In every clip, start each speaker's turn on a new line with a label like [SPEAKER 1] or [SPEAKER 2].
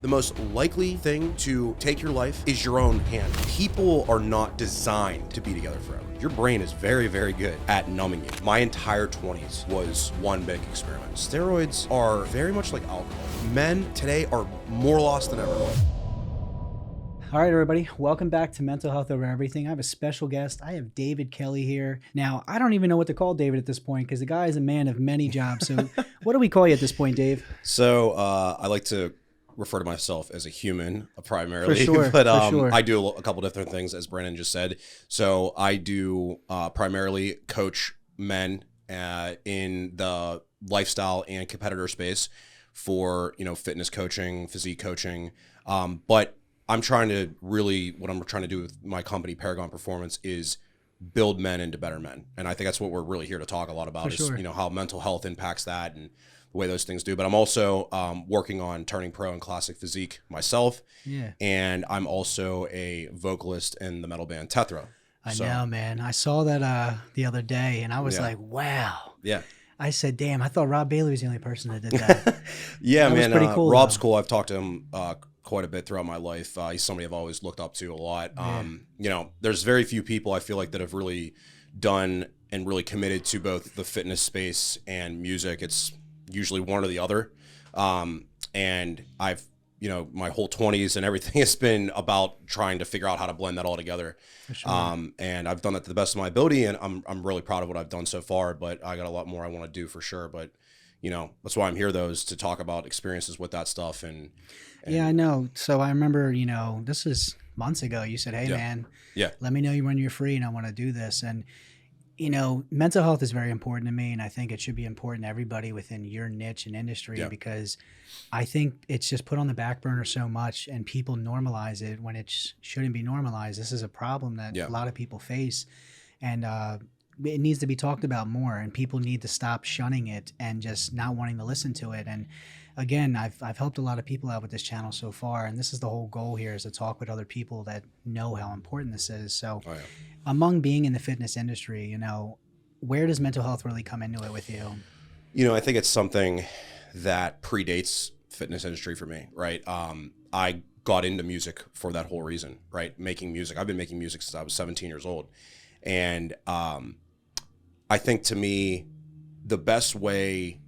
[SPEAKER 1] The most likely thing to take your life is your own hand. People are not designed to be together forever. Your brain is very, very good at numbing you. My entire 20s was one big experiment. Steroids are very much like alcohol. Men today are more lost than ever.
[SPEAKER 2] All right, everybody, welcome back to Mental Health Over Everything. I have a special guest. I have David Kelly here. Now, I don't even know what to call David at this point because the guy is a man of many jobs. So what do we call you at this point, Dave?
[SPEAKER 1] So I like to refer to myself as a human primarily,
[SPEAKER 2] For sure,
[SPEAKER 1] but
[SPEAKER 2] for sure.
[SPEAKER 1] I do a couple different things, as Brandon just said. So I do primarily coach men in the lifestyle and competitor space for, fitness coaching, physique coaching. But I'm trying to what I'm trying to do with my company, Paragon Performance, is build men into better men. And I think that's what we're really here to talk a lot about,
[SPEAKER 2] For
[SPEAKER 1] is,
[SPEAKER 2] sure.
[SPEAKER 1] how mental health impacts that and the way those things do. But I'm also working on turning pro in classic physique myself.
[SPEAKER 2] Yeah.
[SPEAKER 1] And I'm also a vocalist in the metal band Tethra.
[SPEAKER 2] I know, man. I saw that the other day and I was
[SPEAKER 1] Yeah.
[SPEAKER 2] like, wow.
[SPEAKER 1] Yeah.
[SPEAKER 2] I said, damn, I thought Rob Bailey was the only person that did that.
[SPEAKER 1] Yeah,
[SPEAKER 2] That was
[SPEAKER 1] man.
[SPEAKER 2] pretty cool,
[SPEAKER 1] Rob's
[SPEAKER 2] though.
[SPEAKER 1] cool. I've talked to him quite a bit throughout my life. He's somebody I've always looked up to a lot.
[SPEAKER 2] Yeah.
[SPEAKER 1] There's very few people I feel like that have really done and really committed to both the fitness space and music. It's usually one or the other. And I've, my whole 20s and everything has been about trying to figure out how to blend that all together.
[SPEAKER 2] For sure.
[SPEAKER 1] And I've done that to the best of my ability, and I'm really proud of what I've done so far, but I got a lot more I want to do for sure. But, that's why I'm here, though, is to talk about experiences with that stuff. And
[SPEAKER 2] Yeah, I know. So I remember, this is months ago. You said, hey,
[SPEAKER 1] Yeah.
[SPEAKER 2] man,
[SPEAKER 1] Yeah.
[SPEAKER 2] let me know when you're free and I want to do this. And, mental health is very important to me. And I think it should be important to everybody within your niche and industry
[SPEAKER 1] Yeah.
[SPEAKER 2] because I think it's just put on the back burner so much and people normalize it when it shouldn't be normalized. This is a problem that
[SPEAKER 1] Yeah.
[SPEAKER 2] a lot of people face. And, it needs to be talked about more and people need to stop shunning it and just not wanting to listen to it. And again, I've helped a lot of people out with this channel so far. And this is the whole goal here, is to talk with other people that know how important this is. So
[SPEAKER 1] Oh, yeah.
[SPEAKER 2] among being in the fitness industry, where does mental health really come into it with you?
[SPEAKER 1] I think it's something that predates fitness industry for me, right? I got into music for that whole reason, right? Making music. I've been making music since I was 17 years old. And I think, to me, the best way,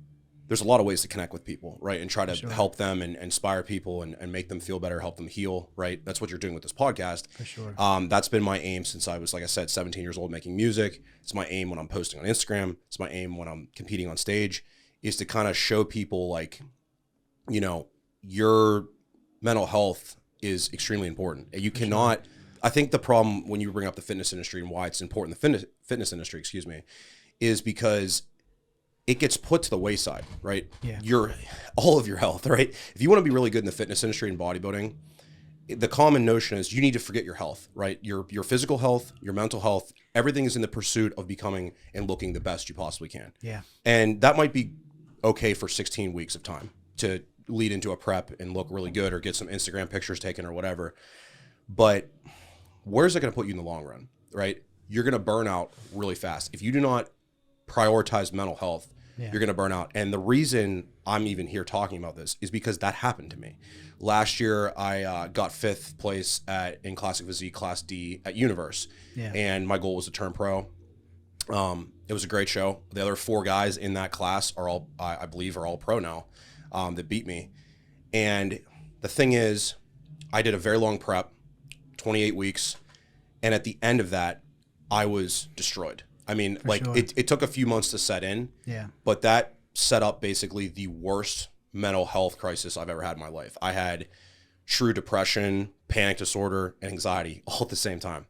[SPEAKER 1] there's a lot of ways to connect with people, right? And try to
[SPEAKER 2] Sure.
[SPEAKER 1] help them and inspire people and make them feel better, help them heal, right? That's what you're doing with this podcast.
[SPEAKER 2] For sure.
[SPEAKER 1] That's been my aim since I was, like I said, 17 years old, making music. It's my aim when I'm posting on Instagram. It's my aim when I'm competing on stage, is to kind of show people, like, your mental health is extremely important. You cannot, I think the problem when you bring up the fitness industry and why it's important, the fitness industry, is because it gets put to the wayside, right?
[SPEAKER 2] Yeah.
[SPEAKER 1] All of your health, right? If you want to be really good in the fitness industry and bodybuilding, the common notion is you need to forget your health, right? Your physical health, your mental health, everything is in the pursuit of becoming and looking the best you possibly can.
[SPEAKER 2] Yeah.
[SPEAKER 1] And that might be okay for 16 weeks of time to lead into a prep and look really good or get some Instagram pictures taken or whatever. But where's it going to put you in the long run, right? You're going to burn out really fast. If you do not prioritize mental health, you're going to burn out. And the reason I'm even here talking about this is because that happened to me. Last year, I got 5th place in Classic Physique Class D at Universe.
[SPEAKER 2] Yeah.
[SPEAKER 1] And my goal was to turn pro. It was a great show. The other 4 guys in that class are all, I believe, are all pro now, that beat me. And the thing is, I did a very long prep, 28 weeks. And at the end of that, I was destroyed. I mean,
[SPEAKER 2] Sure.
[SPEAKER 1] it took a few months to set in,
[SPEAKER 2] Yeah.
[SPEAKER 1] but that set up basically the worst mental health crisis I've ever had in my life. I had true depression, panic disorder, and anxiety all at the same time.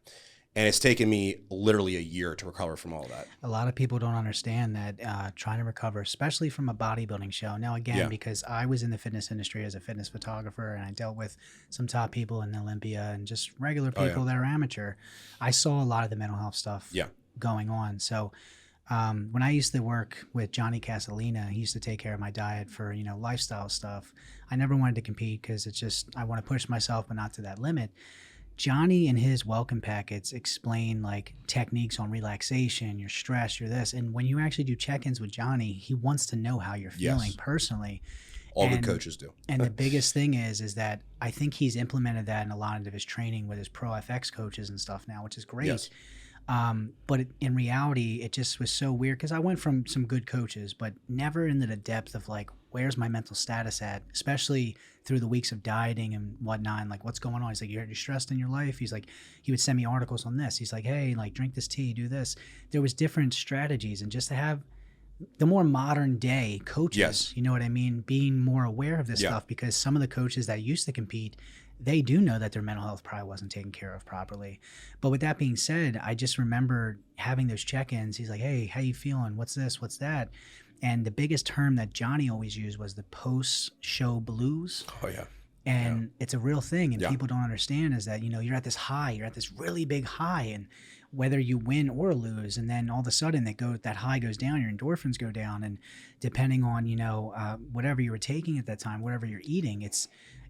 [SPEAKER 1] And it's taken me literally a year to recover from all of that.
[SPEAKER 2] A lot of people don't understand that trying to recover, especially from a bodybuilding show. Now, again,
[SPEAKER 1] Yeah.
[SPEAKER 2] because I was in the fitness industry as a fitness photographer and I dealt with some top people in Olympia and just regular
[SPEAKER 1] Oh, yeah.
[SPEAKER 2] people that are amateur, I saw a lot of the mental health stuff
[SPEAKER 1] Yeah.
[SPEAKER 2] going on. So when I used to work with Johnny Casalina, he used to take care of my diet for, lifestyle stuff. I never wanted to compete because it's just, I want to push myself, but not to that limit. Johnny in his welcome packets explain like techniques on relaxation, your stress, your this. And when you actually do check-ins with Johnny, he wants to know how you're feeling
[SPEAKER 1] Yes.
[SPEAKER 2] personally.
[SPEAKER 1] All good coaches do.
[SPEAKER 2] And the biggest thing is that I think he's implemented that in a lot of his training with his Pro FX coaches and stuff now, which is great.
[SPEAKER 1] Yes.
[SPEAKER 2] But in reality, it just was so weird because I went from some good coaches, but never into the depth of like, where's my mental status at, especially through the weeks of dieting and whatnot, and like what's going on. He's like, you're stressed in your life. He's like, he would send me articles on this. He's like, hey, like drink this tea, do this. There was different strategies, and just to have the more modern day coaches,
[SPEAKER 1] Yes.
[SPEAKER 2] you know what I mean, being more aware of this stuff, because some of the coaches that used to compete, they do know that their mental health probably wasn't taken care of properly. But with that being said, I just remember having those check-ins. He's like, hey, how you feeling? What's this? What's that? And the biggest term that Johnny always used was the post-show blues.
[SPEAKER 1] Oh, yeah.
[SPEAKER 2] And it's a real thing, and
[SPEAKER 1] Yeah.
[SPEAKER 2] people don't understand is that, you know, you're at this high, you're at this really big high, and whether you win or lose, and then all of a sudden that high goes down, your endorphins go down, and depending on, you know, whatever you were taking at that time, whatever you're eating,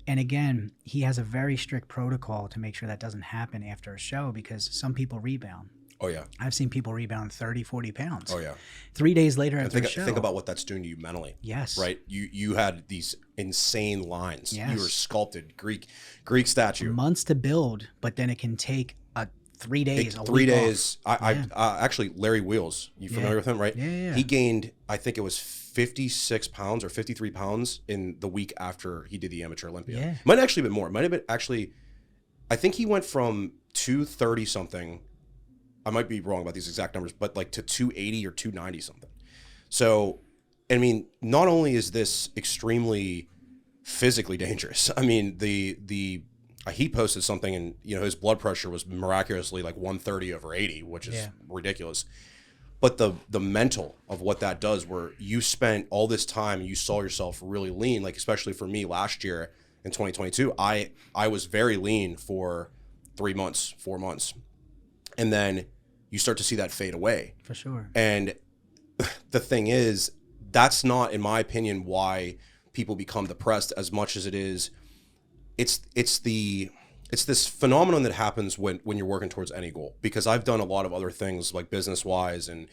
[SPEAKER 2] and again, he has a very strict protocol to make sure that doesn't happen after a show, because some people rebound.
[SPEAKER 1] Oh, yeah.
[SPEAKER 2] I've seen people rebound 30, 40 pounds.
[SPEAKER 1] Oh, yeah.
[SPEAKER 2] 3 days later after a show.
[SPEAKER 1] Think about what that's doing to you mentally.
[SPEAKER 2] Yes.
[SPEAKER 1] Right? You had these insane lines.
[SPEAKER 2] Yes.
[SPEAKER 1] You were sculpted, Greek statue.
[SPEAKER 2] Months to build, but then it can take 3 days.
[SPEAKER 1] Like 3 days. I actually, Larry Wheels, you familiar with him, right?
[SPEAKER 2] Yeah.
[SPEAKER 1] He gained, I think it was 56 pounds or 53 pounds in the week after he did the Amateur Olympia.
[SPEAKER 2] Yeah.
[SPEAKER 1] Might have actually been more. It might have been actually, I think he went from 230 something. I might be wrong about these exact numbers, but like to 280 or 290 something. So, I mean, not only is this extremely physically dangerous, I mean, he posted something and, you know, his blood pressure was miraculously like 130/80, which is ridiculous. But the mental of what that does, where you spent all this time and you saw yourself really lean, like especially for me last year in 2022, I was very lean for 3 months, 4 months. And then you start to see that fade away.
[SPEAKER 2] For sure.
[SPEAKER 1] And the thing is, that's not, in my opinion, why people become depressed as much as it is. It's this phenomenon that happens when you're working towards any goal. Because I've done a lot of other things like business wise and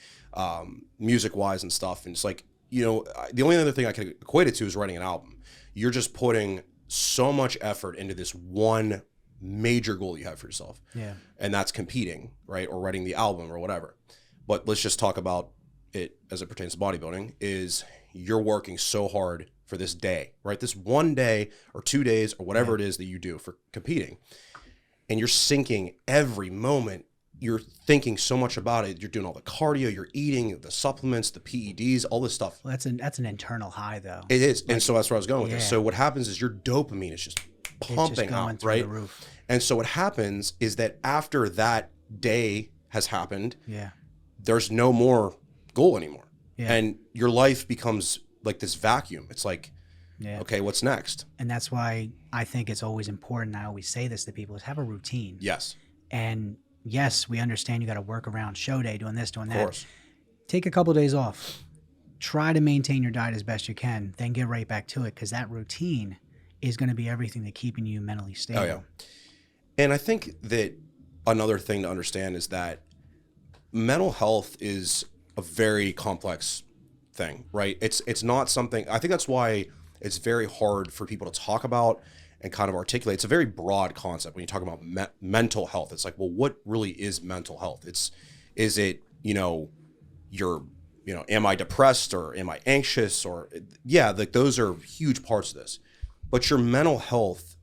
[SPEAKER 1] music wise and stuff. And it's like, you know, the only other thing I could equate it to is writing an album. You're just putting so much effort into this one major goal you have for yourself.
[SPEAKER 2] Yeah.
[SPEAKER 1] And that's competing, right? Or writing the album or whatever. But let's just talk about it as it pertains to bodybuilding, is you're working so hard for this day, right? This 1 day or 2 days or whatever it is that you do for competing. And you're sinking every moment. You're thinking so much about it. You're doing all the cardio, you're eating the supplements, the PEDs, all this stuff.
[SPEAKER 2] Well, that's an internal high though.
[SPEAKER 1] It is. And so that's where I was going with this. So what happens is your dopamine is just pumping out, right?
[SPEAKER 2] The roof.
[SPEAKER 1] And so what happens is that after that day has happened, there's no more goal anymore. Yeah. And your life becomes like this vacuum. It's like, okay, what's next?
[SPEAKER 2] And that's why I think it's always important, I always say this to people, is have a routine.
[SPEAKER 1] Yes.
[SPEAKER 2] And yes, we understand you got to work around show day, doing this, doing that.
[SPEAKER 1] Of course.
[SPEAKER 2] Take a couple of days off. Try to maintain your diet as best you can. Then get right back to it, because that routine is going to be everything to keeping you mentally stable.
[SPEAKER 1] Oh, yeah. And I think that another thing to understand is that mental health is a very complex thing, right? It's not something, I think that's why it's very hard for people to talk about and kind of articulate. It's a very broad concept when you talk about mental health. It's like, well, what really is mental health? Is it, you know, am I depressed or am I anxious? Or like those are huge parts of this. But your mental health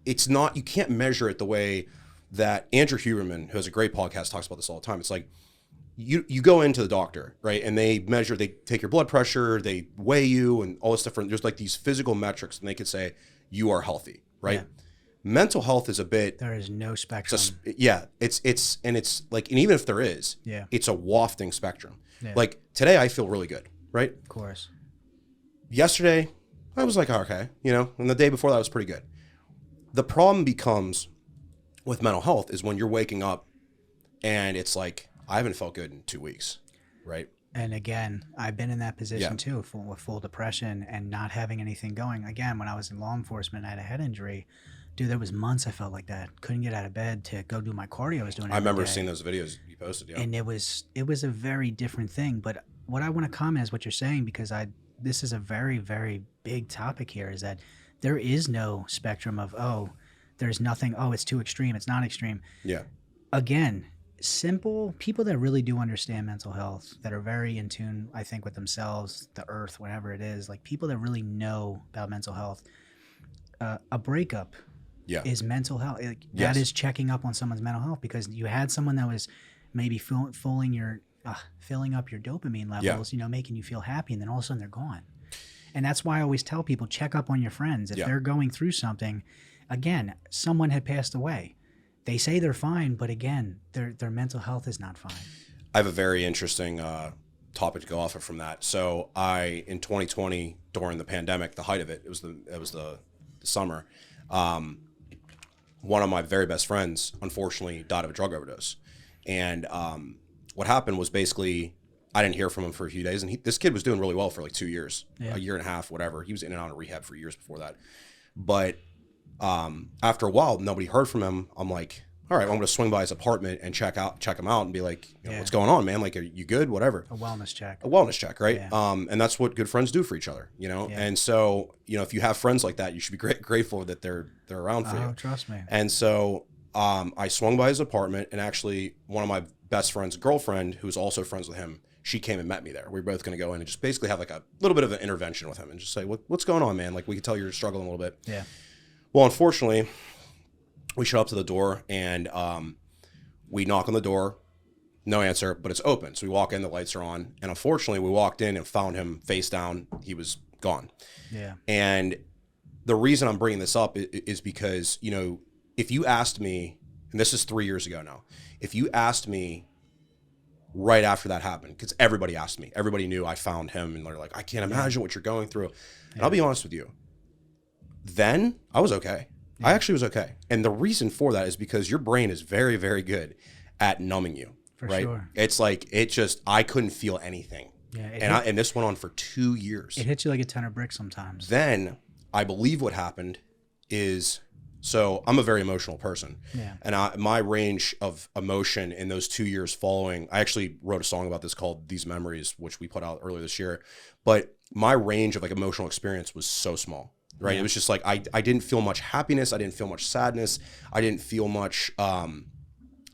[SPEAKER 1] it's not, you can't measure it the way that Andrew Huberman, who has a great podcast, talks about this all the time. It's like, you go into the doctor, right? And they take your blood pressure, they weigh you and all this different, there's like these physical metrics, and they could say you are healthy, right? Yeah. Mental health is a bit,
[SPEAKER 2] there is no spectrum.
[SPEAKER 1] It's like, and even if there is, it's a wafting spectrum. Yeah. Like today I feel really good, right?
[SPEAKER 2] Of course.
[SPEAKER 1] Yesterday I was like, oh, okay, you know, and the day before that was pretty good. The problem becomes with mental health is when you're waking up and it's like, I haven't felt good in 2 weeks, right?
[SPEAKER 2] And again, I've been in that position too, with full depression and not having anything going. Again, when I was in law enforcement, I had a head injury. Dude, there was months I felt like that. Couldn't get out of bed to go do my cardio I was doing.
[SPEAKER 1] I remember seeing those videos you posted,
[SPEAKER 2] And it was a very different thing. But what I want to comment is what you're saying, because I this is a very, very big topic here, is that there is no spectrum of, oh, there's nothing, oh, it's too extreme, it's not extreme.
[SPEAKER 1] Yeah.
[SPEAKER 2] Again, simple people that really do understand mental health, that are very in tune, I think, with themselves, the earth, whatever it is, like people that really know about mental health. A breakup is mental health. Like, that is checking up on someone's mental health, because you had someone that was maybe filling up your dopamine levels, you know, making you feel happy, and then all of a sudden they're gone. And that's why I always tell people, check up on your friends. If they're going through something, again, someone had passed away. They say they're fine, but again, their mental health is not fine.
[SPEAKER 1] I have a very interesting topic to go off of from that. So in 2020, during the pandemic, the height of it, it was the summer. One of my very best friends, unfortunately, died of a drug overdose. And what happened was, basically, I didn't hear from him for a few days. And this kid was doing really well for like 2 years, a year and a half, whatever. He was in and out of rehab for years before that. But after a while, nobody heard from him. I'm like, all right, well, I'm going to swing by his apartment and check him out and be like, you know, what's going on, man? Like, are you good? Whatever.
[SPEAKER 2] A wellness check,
[SPEAKER 1] right?
[SPEAKER 2] Yeah.
[SPEAKER 1] And that's what good friends do for each other, you know? Yeah. And so, you know, if you have friends like that, you should be grateful that they're around for you.
[SPEAKER 2] Oh, trust me.
[SPEAKER 1] And so I swung by his apartment, and actually one of my best friend's girlfriend, who was also friends with him, she came and met me there. We were both going to go in and just basically have like a little bit of an intervention with him and just say, what's going on, man? Like, we could tell you're struggling a little bit.
[SPEAKER 2] Yeah.
[SPEAKER 1] Well, unfortunately, we show up to the door, and we knock on the door, no answer, but it's open. So we walk in, the lights are on. And unfortunately, we walked in and found him face down. He was gone.
[SPEAKER 2] Yeah.
[SPEAKER 1] And the reason I'm bringing this up is because, you know, if you asked me, and this is 3 years ago now, if you asked me right after that happened, because everybody asked me, everybody knew I found him, and they're like, I can't imagine what you're going through. And I'll be honest with you, then I was okay. I actually was okay. And the reason for that is because your brain is very, very good at numbing you, right?
[SPEAKER 2] Sure.
[SPEAKER 1] It's like, I couldn't feel anything. Yeah, and this went on for 2 years.
[SPEAKER 2] It hits you like a ton of bricks sometimes.
[SPEAKER 1] Then I believe what happened is, so I'm a very emotional person.
[SPEAKER 2] Yeah.
[SPEAKER 1] And my range of emotion in those 2 years following, I actually wrote a song about this called These Memories, which we put out earlier this year. But my range of like emotional experience was so small. Right. Yeah. It was just like, I didn't feel much happiness. I didn't feel much sadness. I didn't feel much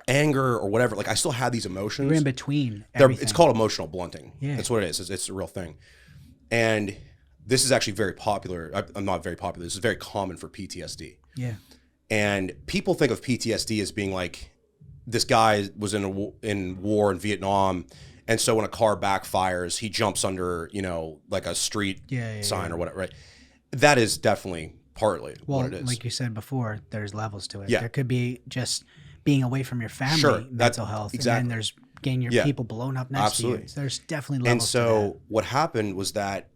[SPEAKER 1] anger or whatever. Like, I still had these emotions.
[SPEAKER 2] You're in between everything.
[SPEAKER 1] It's called emotional blunting.
[SPEAKER 2] Yeah.
[SPEAKER 1] That's what it is. It's a real thing. And this is actually very popular. I'm not very popular. This is very common for PTSD.
[SPEAKER 2] Yeah.
[SPEAKER 1] And people think of PTSD as being like, this guy was in war in Vietnam, and so when a car backfires, he jumps under, you know, like a street sign or whatever, right? That is definitely partly what it is.
[SPEAKER 2] Like you said before, there's levels to it.
[SPEAKER 1] Yeah.
[SPEAKER 2] There could be just being away from your family, mental health.
[SPEAKER 1] Exactly.
[SPEAKER 2] And then there's getting your people blown up next to you. So there's definitely levels to that.
[SPEAKER 1] And so what happened was that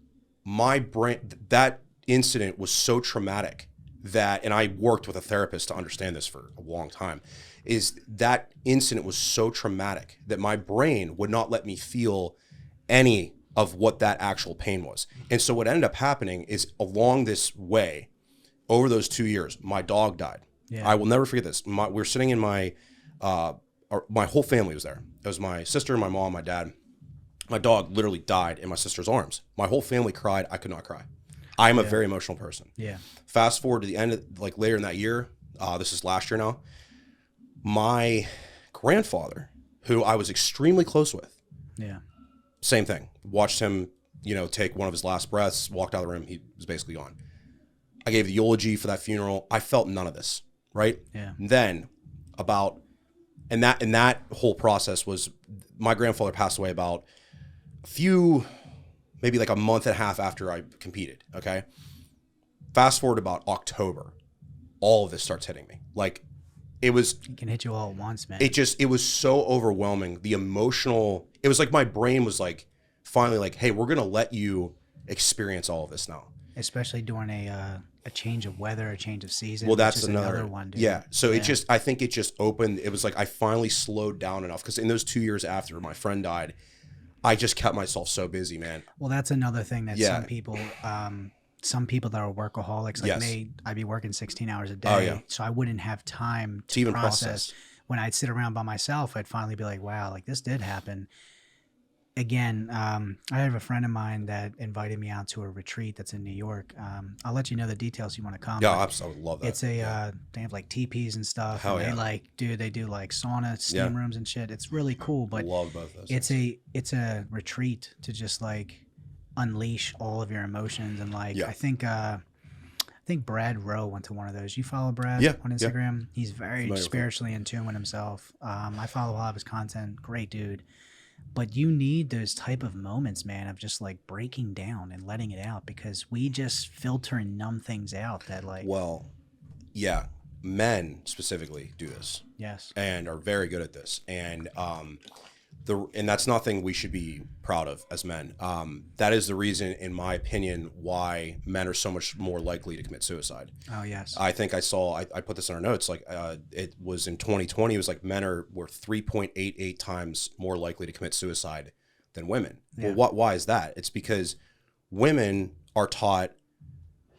[SPEAKER 1] my brain, that incident was so traumatic that, and I worked with a therapist to understand this for a long time, is that incident was so traumatic that my brain would not let me feel any of what that actual pain was. And so what ended up happening is, along this way, over those 2 years, my dog died. Yeah. I will never forget this. We were sitting in my whole family was there. It was my sister, my mom, my dad. My dog literally died in my sister's arms. My whole family cried. I could not cry. I am a very emotional person.
[SPEAKER 2] Yeah.
[SPEAKER 1] Fast forward to the end of, like, later in that year, this is last year now, my grandfather, who I was extremely close with, same thing. Watched him, you know, take one of his last breaths, walked out of the room. He was basically gone. I gave the eulogy for that funeral. I felt none of this, right?
[SPEAKER 2] Yeah.
[SPEAKER 1] And then and that whole process was, my grandfather passed away about maybe like a month and a half after I competed, okay? Fast forward about October, all of this starts hitting me. Like, it
[SPEAKER 2] can hit you all at once, man.
[SPEAKER 1] It was so overwhelming. The emotional, it was like my brain was like, finally like, hey, we're going to let you experience all of this now.
[SPEAKER 2] Especially during a change of weather, a change of season.
[SPEAKER 1] Well, that's another
[SPEAKER 2] one, dude.
[SPEAKER 1] Yeah. So I think it just opened. It was like, I finally slowed down enough, because in those 2 years after my friend died, I just kept myself so busy, man.
[SPEAKER 2] Well, that's another thing that some people that are workaholics, like me, I'd be working 16 hours a day. So I wouldn't have time to even process. When I'd sit around by myself, I'd finally be like, wow, like, this did happen. again, I have a friend of mine that invited me out to a retreat that's in New York. I'll let you know the details if you want to come.
[SPEAKER 1] Yeah,
[SPEAKER 2] But
[SPEAKER 1] I would love that.
[SPEAKER 2] it's a they have like teepees and stuff,
[SPEAKER 1] Hell
[SPEAKER 2] and they
[SPEAKER 1] yeah.
[SPEAKER 2] like they do like sauna,
[SPEAKER 1] Yeah.
[SPEAKER 2] steam rooms and shit. It's really cool, but
[SPEAKER 1] Love both those
[SPEAKER 2] it's
[SPEAKER 1] things.
[SPEAKER 2] a retreat to just like unleash all of your emotions and like
[SPEAKER 1] Yeah.
[SPEAKER 2] I think Brad Rowe went to one of those. You follow Brad
[SPEAKER 1] Yeah,
[SPEAKER 2] on
[SPEAKER 1] yeah.
[SPEAKER 2] Instagram? He's very
[SPEAKER 1] Familiar with him.
[SPEAKER 2] spiritually in tune with himself. I follow a lot of his content. Great dude. But you need those type of moments, man, of just like breaking down and letting it out because we just filter and numb things out that like
[SPEAKER 1] Well, yeah, men specifically do this
[SPEAKER 2] yes.
[SPEAKER 1] and are very good at this. And and that's nothing we should be proud of as men. That is the reason, in my opinion, why men are so much more likely to commit suicide.
[SPEAKER 2] Oh yes.
[SPEAKER 1] I think I put this in our notes. Like it was in 2020. It was like men were 3.88 times more likely to commit suicide than women.
[SPEAKER 2] Yeah.
[SPEAKER 1] Well, why is that? It's because women are taught.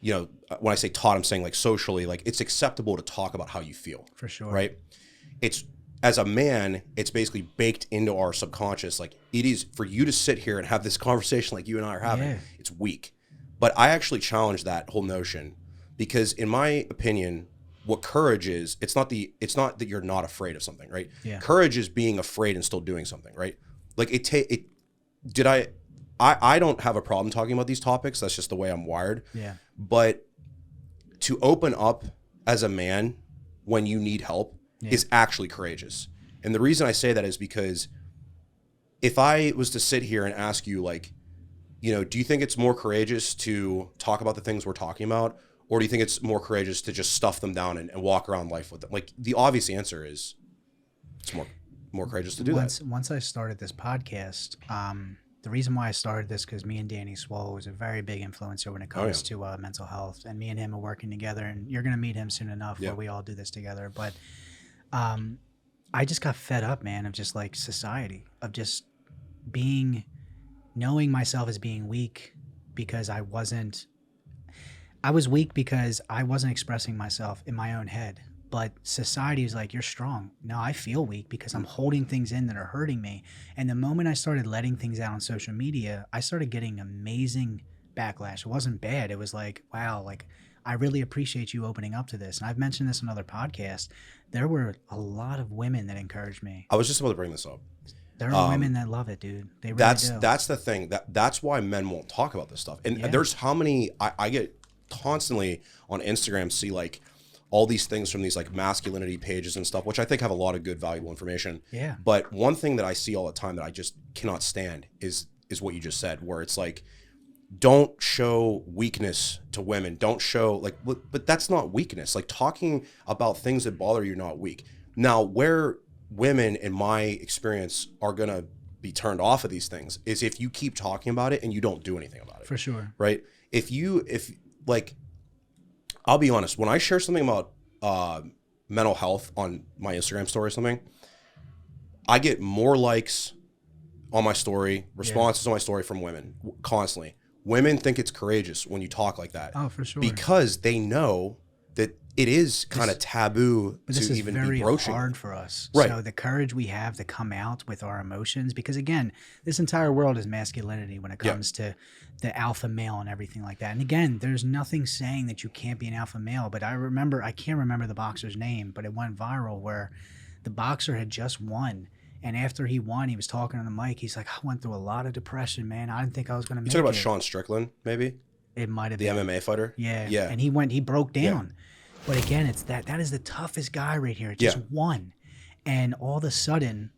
[SPEAKER 1] You know, when I say taught, I'm saying like socially, like it's acceptable to talk about how you feel.
[SPEAKER 2] For sure.
[SPEAKER 1] Right? It's as a man, it's basically baked into our subconscious. Like it is for you to sit here and have this conversation like you and I are having.
[SPEAKER 2] Yeah.
[SPEAKER 1] It's weak. But I actually challenge that whole notion because in my opinion, what courage is, it's not that you're not afraid of something, right?
[SPEAKER 2] Yeah.
[SPEAKER 1] Courage is being afraid and still doing something, right? Like I don't have a problem talking about these topics. That's just the way I'm wired.
[SPEAKER 2] Yeah.
[SPEAKER 1] But to open up as a man when you need help is actually courageous. And the reason I say that is because if I was to sit here and ask you, like, you know, do you think it's more courageous to talk about the things we're talking about? Or do you think it's more courageous to just stuff them down and walk around life with them? Like, the obvious answer is it's more courageous to do that.
[SPEAKER 2] Once I started this podcast, the reason why I started this because me and Danny Swole was a very big influencer when it comes to mental health, and me and him are working together. And you're gonna meet him soon enough where we all do this together. But I just got fed up, man, of just like society, of just knowing myself as being weak because I was weak because I wasn't expressing myself in my own head. But society is like, you're strong. No, I feel weak because I'm holding things in that are hurting me. And the moment I started letting things out on social media, I started getting amazing backlash. It wasn't bad. It was like, wow, like I really appreciate you opening up to this. And I've mentioned this on other podcasts. There were a lot of women that encouraged me.
[SPEAKER 1] I was just about to bring this up.
[SPEAKER 2] There are women that love it, dude. They really do.
[SPEAKER 1] That's the thing. That's why men won't talk about this stuff. And there's how many I get constantly on Instagram see like all these things from these like masculinity pages and stuff, which I think have a lot of good, valuable information.
[SPEAKER 2] Yeah.
[SPEAKER 1] But one thing that I see all the time that I just cannot stand is what you just said, where it's like, don't show weakness to women. Don't show like, but that's not weakness. Like talking about things that bother you, not weak. Now, where women, in my experience, are gonna be turned off of these things is if you keep talking about it and you don't do anything about it.
[SPEAKER 2] For sure.
[SPEAKER 1] Right? If like, I'll be honest, when I share something about mental health on my Instagram story or something, I get more likes on my story, responses on my story from women constantly. Women think it's courageous when you talk like that.
[SPEAKER 2] Oh, for sure.
[SPEAKER 1] Because they know that it is kind of taboo
[SPEAKER 2] But this
[SPEAKER 1] to
[SPEAKER 2] is
[SPEAKER 1] even
[SPEAKER 2] very
[SPEAKER 1] be broaching.
[SPEAKER 2] hard for us.
[SPEAKER 1] Right.
[SPEAKER 2] So the courage we have to come out with our emotions, because again, this entire world is masculinity when it comes to the alpha male and everything like that. And again, there's nothing saying that you can't be an alpha male. But I can't remember the boxer's name, but it went viral where the boxer had just won. And after he won, he was talking on the mic. He's like, I went through a lot of depression, man. I didn't think I was going to make it.
[SPEAKER 1] You talking about Sean Strickland, maybe?
[SPEAKER 2] It might have
[SPEAKER 1] The
[SPEAKER 2] been.
[SPEAKER 1] MMA fighter?
[SPEAKER 2] Yeah.
[SPEAKER 1] Yeah.
[SPEAKER 2] And he broke down. But again, it's that is the toughest guy right here. It just won. And all of a sudden,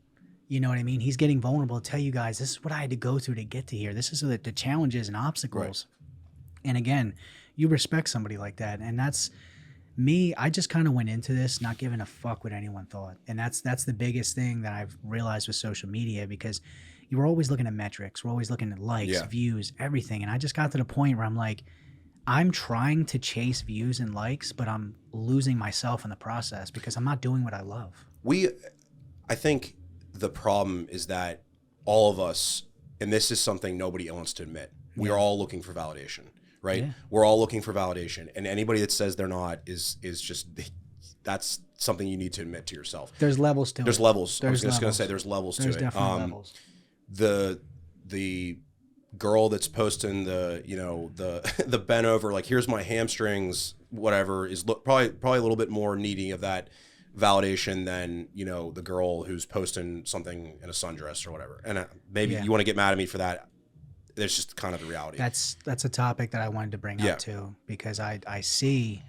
[SPEAKER 2] you know what I mean? He's getting vulnerable to tell you guys, this is what I had to go through to get to here. This is the challenges and obstacles. Right. And again, you respect somebody like that. And that's me. I just kind of went into this not giving a fuck what anyone thought. And that's the biggest thing that I've realized with social media, because you were always looking at metrics. We're always looking at likes, views, everything. And I just got to the point where I'm like, I'm trying to chase views and likes, but I'm losing myself in the process because I'm not doing what I love.
[SPEAKER 1] I think the problem is that all of us, and this is something nobody wants to admit, we are all looking for validation, right? Yeah. We're all looking for validation. And anybody that says they're not is just, that's something you need to admit to yourself.
[SPEAKER 2] There's levels to it.
[SPEAKER 1] There's levels. I was just going to say there's levels to it.
[SPEAKER 2] There's definitely levels.
[SPEAKER 1] the girl that's posting the, you know, the bent over, like, here's my hamstrings, whatever, is probably a little bit more needy of that validation than, you know, the girl who's posting something in a sundress or whatever. And maybe you want to get mad at me for that. There's just kind of the reality.
[SPEAKER 2] That's a topic that I wanted to bring up too, because I see,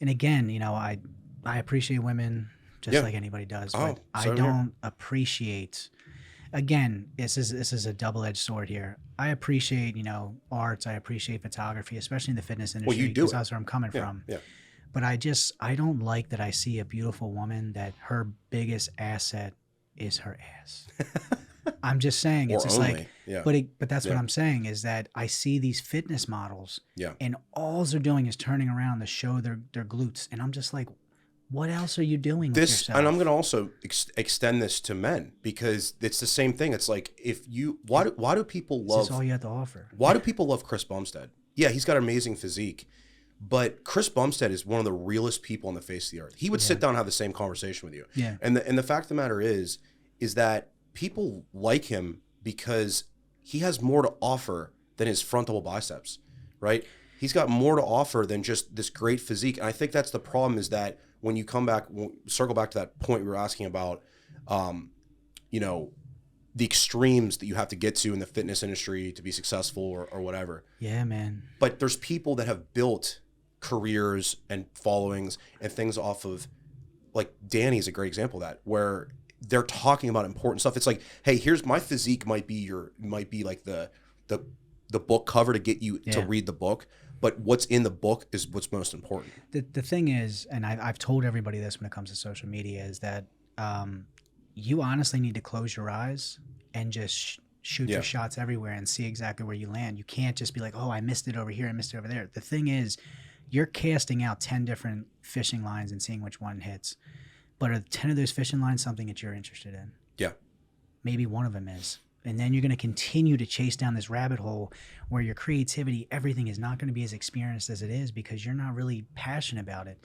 [SPEAKER 2] and again, you know, I appreciate women just like anybody does, but I don't appreciate. Again, this is a double-edged sword here. I appreciate, you know, arts. I appreciate photography, especially in the fitness industry.
[SPEAKER 1] Well, you do.
[SPEAKER 2] Because that's where I'm coming from.
[SPEAKER 1] Yeah.
[SPEAKER 2] But I don't like that I see a beautiful woman that her biggest asset is her ass. I'm just saying, it's just
[SPEAKER 1] only.
[SPEAKER 2] Like, but that's what I'm saying is that I see these fitness models, and all they're doing is turning around to show their glutes, and I'm just like, what else are you doing with yourself?
[SPEAKER 1] And I'm going to also extend this to men, because it's the same thing. It's like, if you, why do people love?
[SPEAKER 2] This is all you have to offer.
[SPEAKER 1] Why do people love Chris Bumstead? Yeah, he's got an amazing physique, but Chris Bumstead is one of the realest people on the face of the earth. He would sit down and have the same conversation with you. Yeah. And the fact of the matter is that people like him because he has more to offer than his front double biceps, right? He's got more to offer than just this great physique. And I think that's the problem, is that when you circle back to that point we were asking about, you know, the extremes that you have to get to in the fitness industry to be successful or whatever.
[SPEAKER 2] Yeah, man.
[SPEAKER 1] But there's people that have built careers and followings and things off of, like, Danny's a great example of that, where they're talking about important stuff. It's like, hey, here's my physique might be like the book cover to get you to read the book, but what's in the book is what's most important.
[SPEAKER 2] The thing is, and I've told everybody this when it comes to social media, is that you honestly need to close your eyes and just shoot your shots everywhere and see exactly where you land. You can't just be like, oh, I missed it over here, I missed it over there. The thing is, you're casting out 10 different fishing lines and seeing which one hits. But are 10 of those fishing lines something that you're interested in?
[SPEAKER 1] Yeah.
[SPEAKER 2] Maybe one of them is. And then you're going to continue to chase down this rabbit hole where your creativity, everything is not going to be as experienced as it is, because you're not really passionate about it.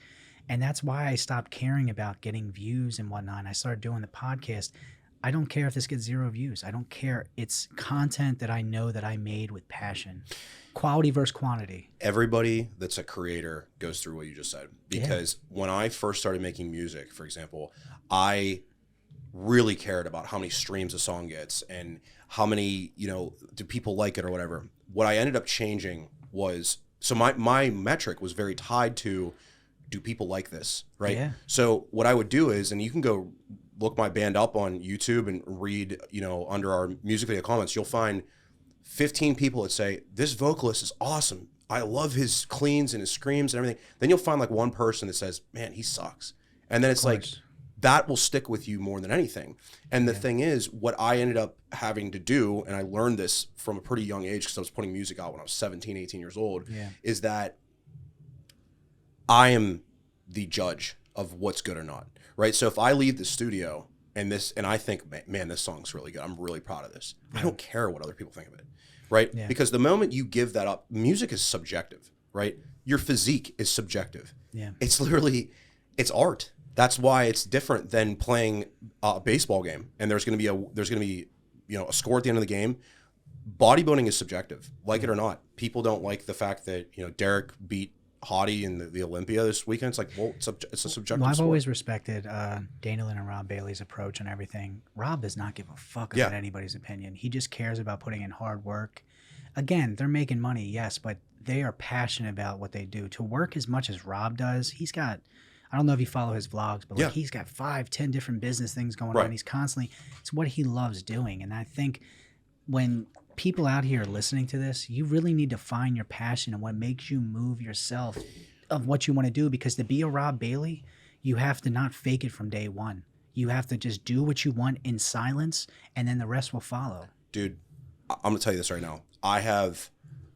[SPEAKER 2] And that's why I stopped caring about getting views and whatnot. And I started doing the podcast. I don't care if this gets 0 views. I don't care. It's content that I know that I made with passion. Quality versus quantity.
[SPEAKER 1] Everybody that's a creator goes through what you just said. Because when I first started making music, for example, I really cared about how many streams a song gets and how many, you know, do people like it or whatever. What I ended up changing was, so my metric was very tied to, do people like this, right? Yeah. So what I would do is, and you can go look my band up on YouTube and read, you know, under our music video comments, you'll find 15 people that say, this vocalist is awesome. I love his cleans and his screams and everything. Then you'll find like one person that says, man, he sucks. And then it's like, that will stick with you more than anything. And the thing is, what I ended up having to do, and I learned this from a pretty young age because I was putting music out when I was 17, 18 years old, is that I am the judge of what's good or not, right? So if I leave the studio and I think, man, this song's really good, I'm really proud of this. I don't care what other people think of it, right? Yeah. Because the moment you give that up, music is subjective, right? Your physique is subjective. Yeah. It's literally, it's art. That's why it's different than playing a baseball game. And there's going to be, you know, a score at the end of the game. Bodybuilding is subjective, like it or not. People don't like the fact that, you know, Derek beat Hottie in the Olympia this weekend. It's like, well, it's a subjective
[SPEAKER 2] I've
[SPEAKER 1] sport.
[SPEAKER 2] always respected Daniel and Rob Bailey's approach and everything. Rob does not give a fuck about anybody's opinion. He just cares about putting in hard work. Again, they're making money, yes, but they are passionate about what they do. To work as much as Rob does, he's got, I don't know if you follow his vlogs, but like he's got 5-10 different business things going on. He's constantly, it's what he loves doing. And I think when people out here listening to this, you really need to find your passion and what makes you move yourself of what you want to do, because to be a Rob Bailey, you have to not fake it from day one. You have to just do what you want in silence, and then the rest will follow. Dude,
[SPEAKER 1] I'm going to tell you this right now. I have,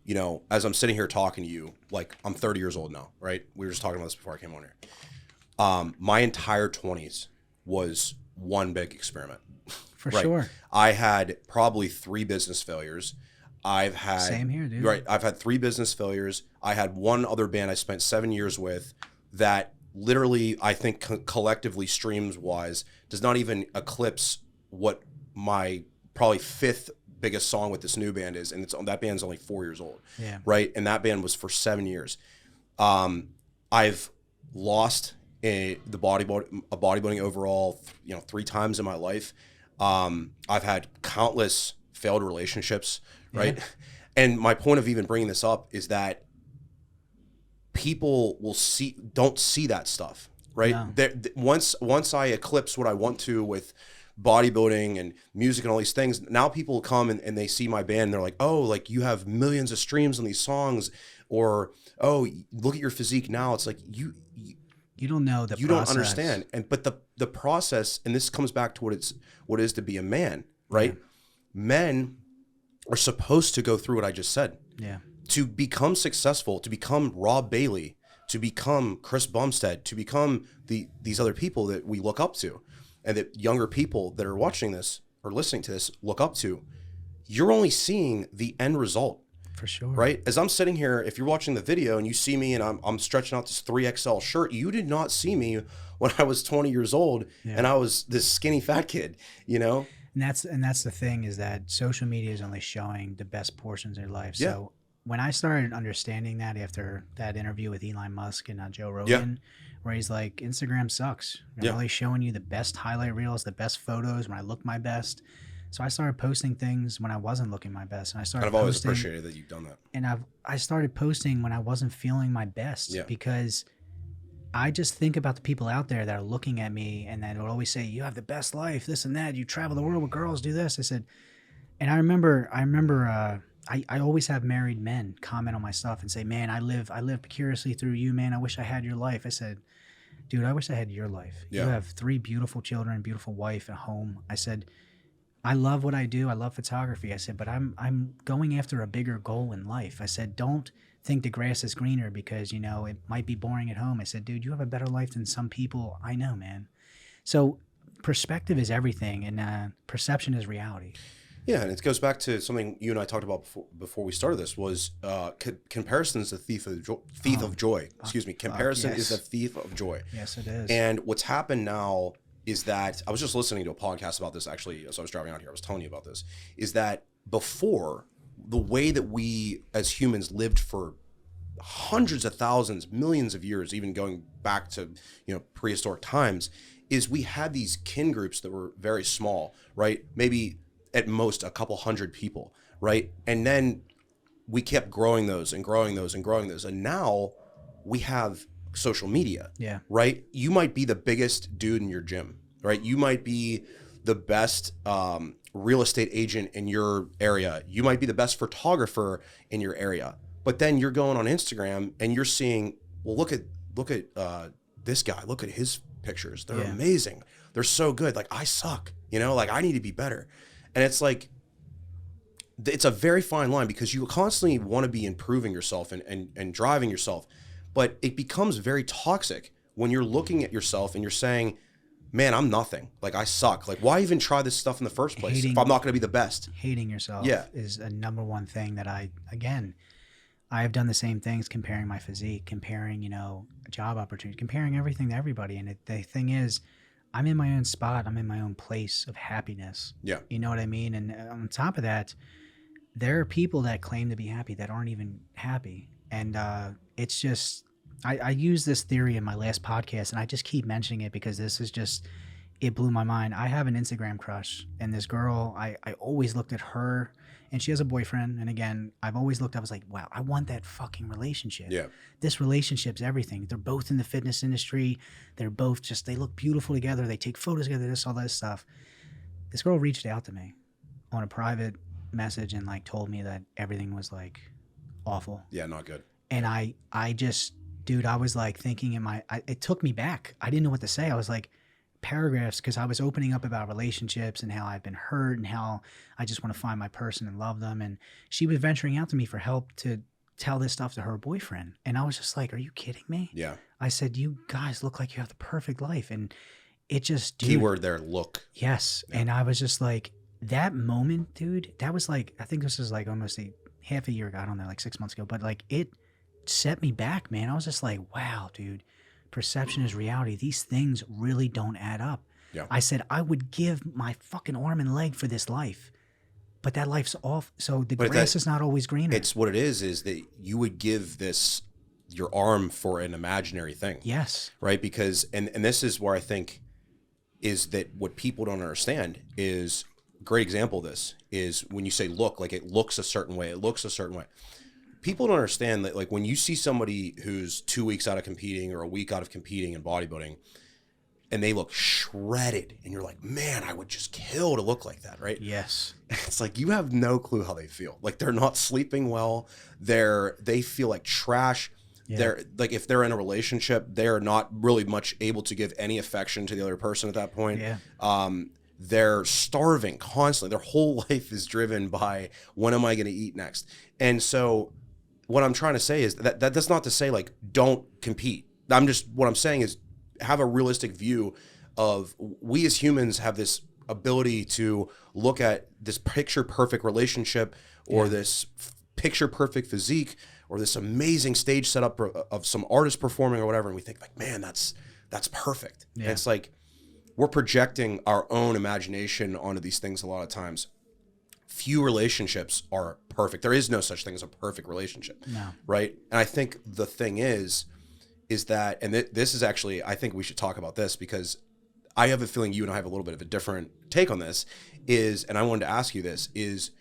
[SPEAKER 1] you know, as I'm sitting here talking to you, like, I'm 30 years old now, right? We were just talking about this before I came on here. My entire 20s was one big experiment.
[SPEAKER 2] For sure.
[SPEAKER 1] I had probably 3 business failures. I've had
[SPEAKER 2] same here, dude.
[SPEAKER 1] Right. I've had 3 business failures. I had one other band I spent 7 years with that literally, I think collectively streams wise does not even eclipse what my probably 5th biggest song with this new band is, and that band's only 4 years old.
[SPEAKER 2] Yeah.
[SPEAKER 1] Right. And that band was for 7 years. I've lost a bodybuilding overall, 3 times in my life. I've had countless failed relationships. Right. Yeah. And my point of even bringing this up is that people don't see that stuff. Right. No. Once I eclipse what I want to with bodybuilding and music and all these things, now people come and they see my band and they're like, oh, like you have millions of streams on these songs, or, oh, look at your physique now. It's like, you
[SPEAKER 2] don't know the process.
[SPEAKER 1] You don't understand. But the process, and this comes back to what it is to be a man, right? Yeah. Men are supposed to go through what I just said.
[SPEAKER 2] Yeah.
[SPEAKER 1] To become successful, to become Rob Bailey, to become Chris Bumstead, to become these other people that we look up to, and that younger people that are watching this or listening to this look up to. You're only seeing the end result.
[SPEAKER 2] For sure.
[SPEAKER 1] Right? As I'm sitting here, if you're watching the video and you see me and I'm stretching out this 3XL shirt, you did not see me when I was 20 years old and I was this skinny fat kid, And
[SPEAKER 2] that's the thing, is that social media is only showing the best portions of your life. Yeah. So when I started understanding that after that interview with Elon Musk and Joe Rogan, where he's like, Instagram sucks. I'm only showing you the best highlight reels, the best photos when I look my best. So I started posting things when I wasn't looking my best, and I've
[SPEAKER 1] always appreciated that you've done that.
[SPEAKER 2] And I started posting when I wasn't feeling my best, because I just think about the people out there that are looking at me and that will always say, "You have the best life, this and that. You travel the world with girls, do this." I said, and I remember, I always have married men comment on my stuff and say, "Man, I live curiously through you, man. I wish I had your life." I said, "Dude, I wish I had your life. Yeah. You have 3 beautiful children, beautiful wife, and home." I said, I love what I do. I love photography. I said, but I'm going after a bigger goal in life. I said, don't think the grass is greener because, it might be boring at home. I said, dude, you have a better life than some people I know, man. So perspective is everything, and perception is reality.
[SPEAKER 1] Yeah, and it goes back to something you and I talked about before we started this, was comparison is the thief of joy. Excuse me. Comparison is the thief of joy.
[SPEAKER 2] Yes, it is.
[SPEAKER 1] And what's happened now is that, I was just listening to a podcast about this actually as I was driving out here. I was telling you about this, is that before, the way that we as humans lived for hundreds of thousands, millions of years, even going back to, prehistoric times, is we had these kin groups that were very small, right? Maybe at most a couple hundred people, right? And then we kept growing those and growing those and growing those. And now we have social media, right? You might be the biggest dude in your gym, right? You might be the best real estate agent in your area. You might be the best photographer in your area. But then you're going on Instagram and you're seeing, well, look at this guy. Look at his pictures. They're amazing. They're so good. Like, I suck, like I need to be better. And it's like, it's a very fine line, because you constantly want to be improving yourself and driving yourself. But it becomes very toxic when you're looking at yourself and you're saying, man, I'm nothing. Like, I suck. Like, why even try this stuff in the first place if I'm not going to be the best?
[SPEAKER 2] Hating yourself is a number one thing that I have done the same things, comparing my physique, comparing, job opportunities, comparing everything to everybody. And the thing is, I'm in my own spot. I'm in my own place of happiness.
[SPEAKER 1] Yeah.
[SPEAKER 2] You know what I mean? And on top of that, there are people that claim to be happy that aren't even happy. And it's just, I used this theory in my last podcast, and I just keep mentioning it because this is just, it blew my mind. I have an Instagram crush, and this girl, I always looked at her, and she has a boyfriend. And again, I've always looked, I was like, wow, I want that fucking relationship.
[SPEAKER 1] Yeah.
[SPEAKER 2] This relationship's everything. They're both in the fitness industry. They're both just, they look beautiful together. They take photos together, all this stuff. This girl reached out to me on a private message and told me that everything was awful.
[SPEAKER 1] Yeah, not good.
[SPEAKER 2] And I just, dude, I was thinking it took me back. I didn't know what to say. I was paragraphs, because I was opening up about relationships and how I've been hurt and how I just want to find my person and love them. And she was venturing out to me for help to tell this stuff to her boyfriend. And I was just like, are you kidding me?
[SPEAKER 1] Yeah.
[SPEAKER 2] I said, you guys look like you have the perfect life. And it just, dude.
[SPEAKER 1] Keyword there, look.
[SPEAKER 2] Yes. Yeah. And I was just like, that moment, dude, that was I think this is almost half a year ago. I don't know, 6 months ago. But it set me back, man. I was just like, wow, dude. Perception is reality. These things really don't add up.
[SPEAKER 1] Yeah.
[SPEAKER 2] I said, I would give my fucking arm and leg for this life. But that life's off. So the
[SPEAKER 1] But
[SPEAKER 2] grass is not always greener.
[SPEAKER 1] It's what it is that you would give this your arm for an imaginary thing.
[SPEAKER 2] Yes.
[SPEAKER 1] Right? Because and this is where I think is that what people don't understand is a great example of this is when you say look, like it looks a certain way, it looks a certain way. People don't understand that, like, when you see somebody who's 2 weeks out of competing or a week out of competing in bodybuilding and they look shredded and you're like, man, I would just kill to look like that, right?
[SPEAKER 2] Yes.
[SPEAKER 1] It's like you have no clue how they feel. Like they're not sleeping well. They feel like trash. Yeah. They're like, if they're in a relationship, they're not really much able to give any affection to the other person at that point.
[SPEAKER 2] Yeah.
[SPEAKER 1] They're starving constantly. Their whole life is driven by when am I going to eat next? And so what I'm trying to say is that's not to say like don't compete. What I'm saying is have a realistic view of we as humans have this ability to look at this picture perfect relationship or this picture perfect physique or this amazing stage setup of some artist performing or whatever, and we think like, man, that's perfect. Yeah. And it's like we're projecting our own imagination onto these things a lot of times. Few relationships are perfect. There is no such thing as a perfect relationship.
[SPEAKER 2] No.
[SPEAKER 1] Right? And I think the thing is that, and this is actually, I think we should talk about this because I have a feeling you and I have a little bit of a different take on this and I wanted to ask you this is,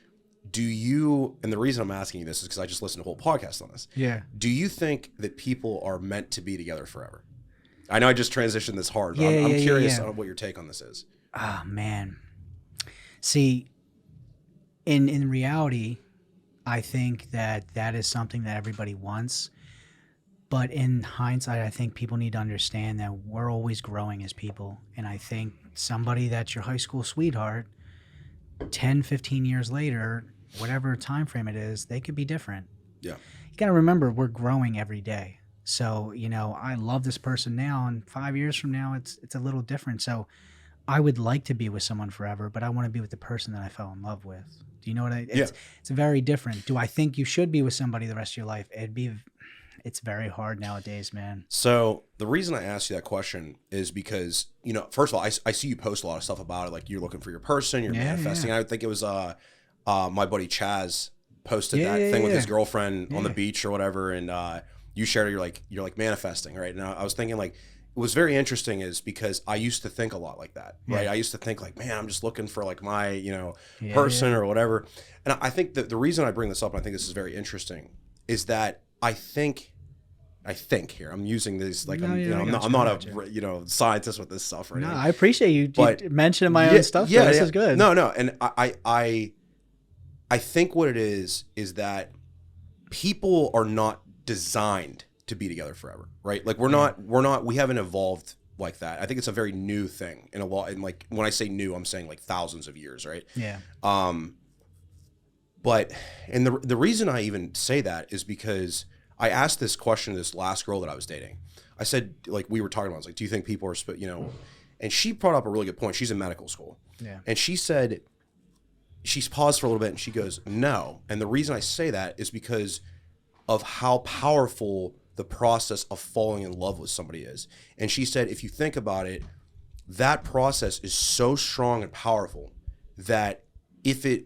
[SPEAKER 1] do you, and the reason I'm asking you this is because I just listened to a whole podcast on this.
[SPEAKER 2] Yeah.
[SPEAKER 1] Do you think that people are meant to be together forever? I know I just transitioned this hard, but I'm curious on what your take on this is.
[SPEAKER 2] Oh, man. See, in reality, I think that is something that everybody wants. But in hindsight, I think people need to understand that we're always growing as people. And I think somebody that's your high school sweetheart, 10, 15 years later, whatever time frame it is, they could be different.
[SPEAKER 1] Yeah.
[SPEAKER 2] You got to remember, we're growing every day. So, I love this person now, and 5 years from now, it's a little different. So I would like to be with someone forever, but I want to be with the person that I fell in love with. Do you know what it's very different. Do I think you should be with somebody the rest of your life? It's very hard nowadays, man.
[SPEAKER 1] So the reason I asked you that question is because, first of all, I see you post a lot of stuff about it. Like you're looking for your person, you're manifesting. I would think it was my buddy Chaz posted that thing with his girlfriend on the beach or whatever. And you shared it, you're like manifesting, right? And I was thinking like, it was very interesting is because I used to think a lot like that, right? I used to think like, man, I'm just looking for like my, person or whatever. And I think that the reason I bring this up, and I think this is very interesting, is that I think here, I'm using this like, I'm not a scientist with this stuff right now.
[SPEAKER 2] No, I appreciate you mentioning my own stuff. Yeah, this is good.
[SPEAKER 1] No. And I think what it is that people are not designed to be together forever, right? Like we haven't evolved like that. I think it's a very new thing in a lot. And like when I say new, I'm saying like thousands of years, right?
[SPEAKER 2] Yeah.
[SPEAKER 1] But the reason I even say that is because I asked this question to this last girl that I was dating. I said, like, we were talking about, I was like, do you think people are, and she brought up a really good point. She's in medical school.
[SPEAKER 2] Yeah.
[SPEAKER 1] And she said, she's paused for a little bit and she goes, no. And the reason I say that is because of how powerful the process of falling in love with somebody is. And she said, if you think about it, that process is so strong and powerful that if it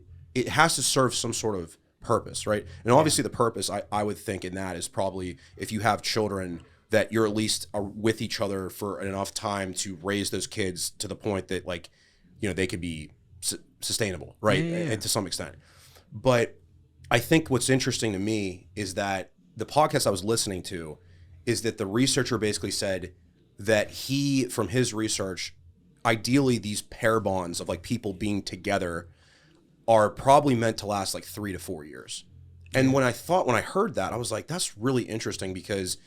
[SPEAKER 1] has to serve some sort of purpose, right? And obviously the purpose I would think in that is probably if you have children that you're at least with each other for enough time to raise those kids to the point that like, they could be sustainable, right? And to some extent. But I think what's interesting to me is that the podcast I was listening to is that the researcher basically said that from his research, ideally these pair bonds of like people being together are probably meant to last like 3 to 4 years. And when I heard that, I was like, that's really interesting because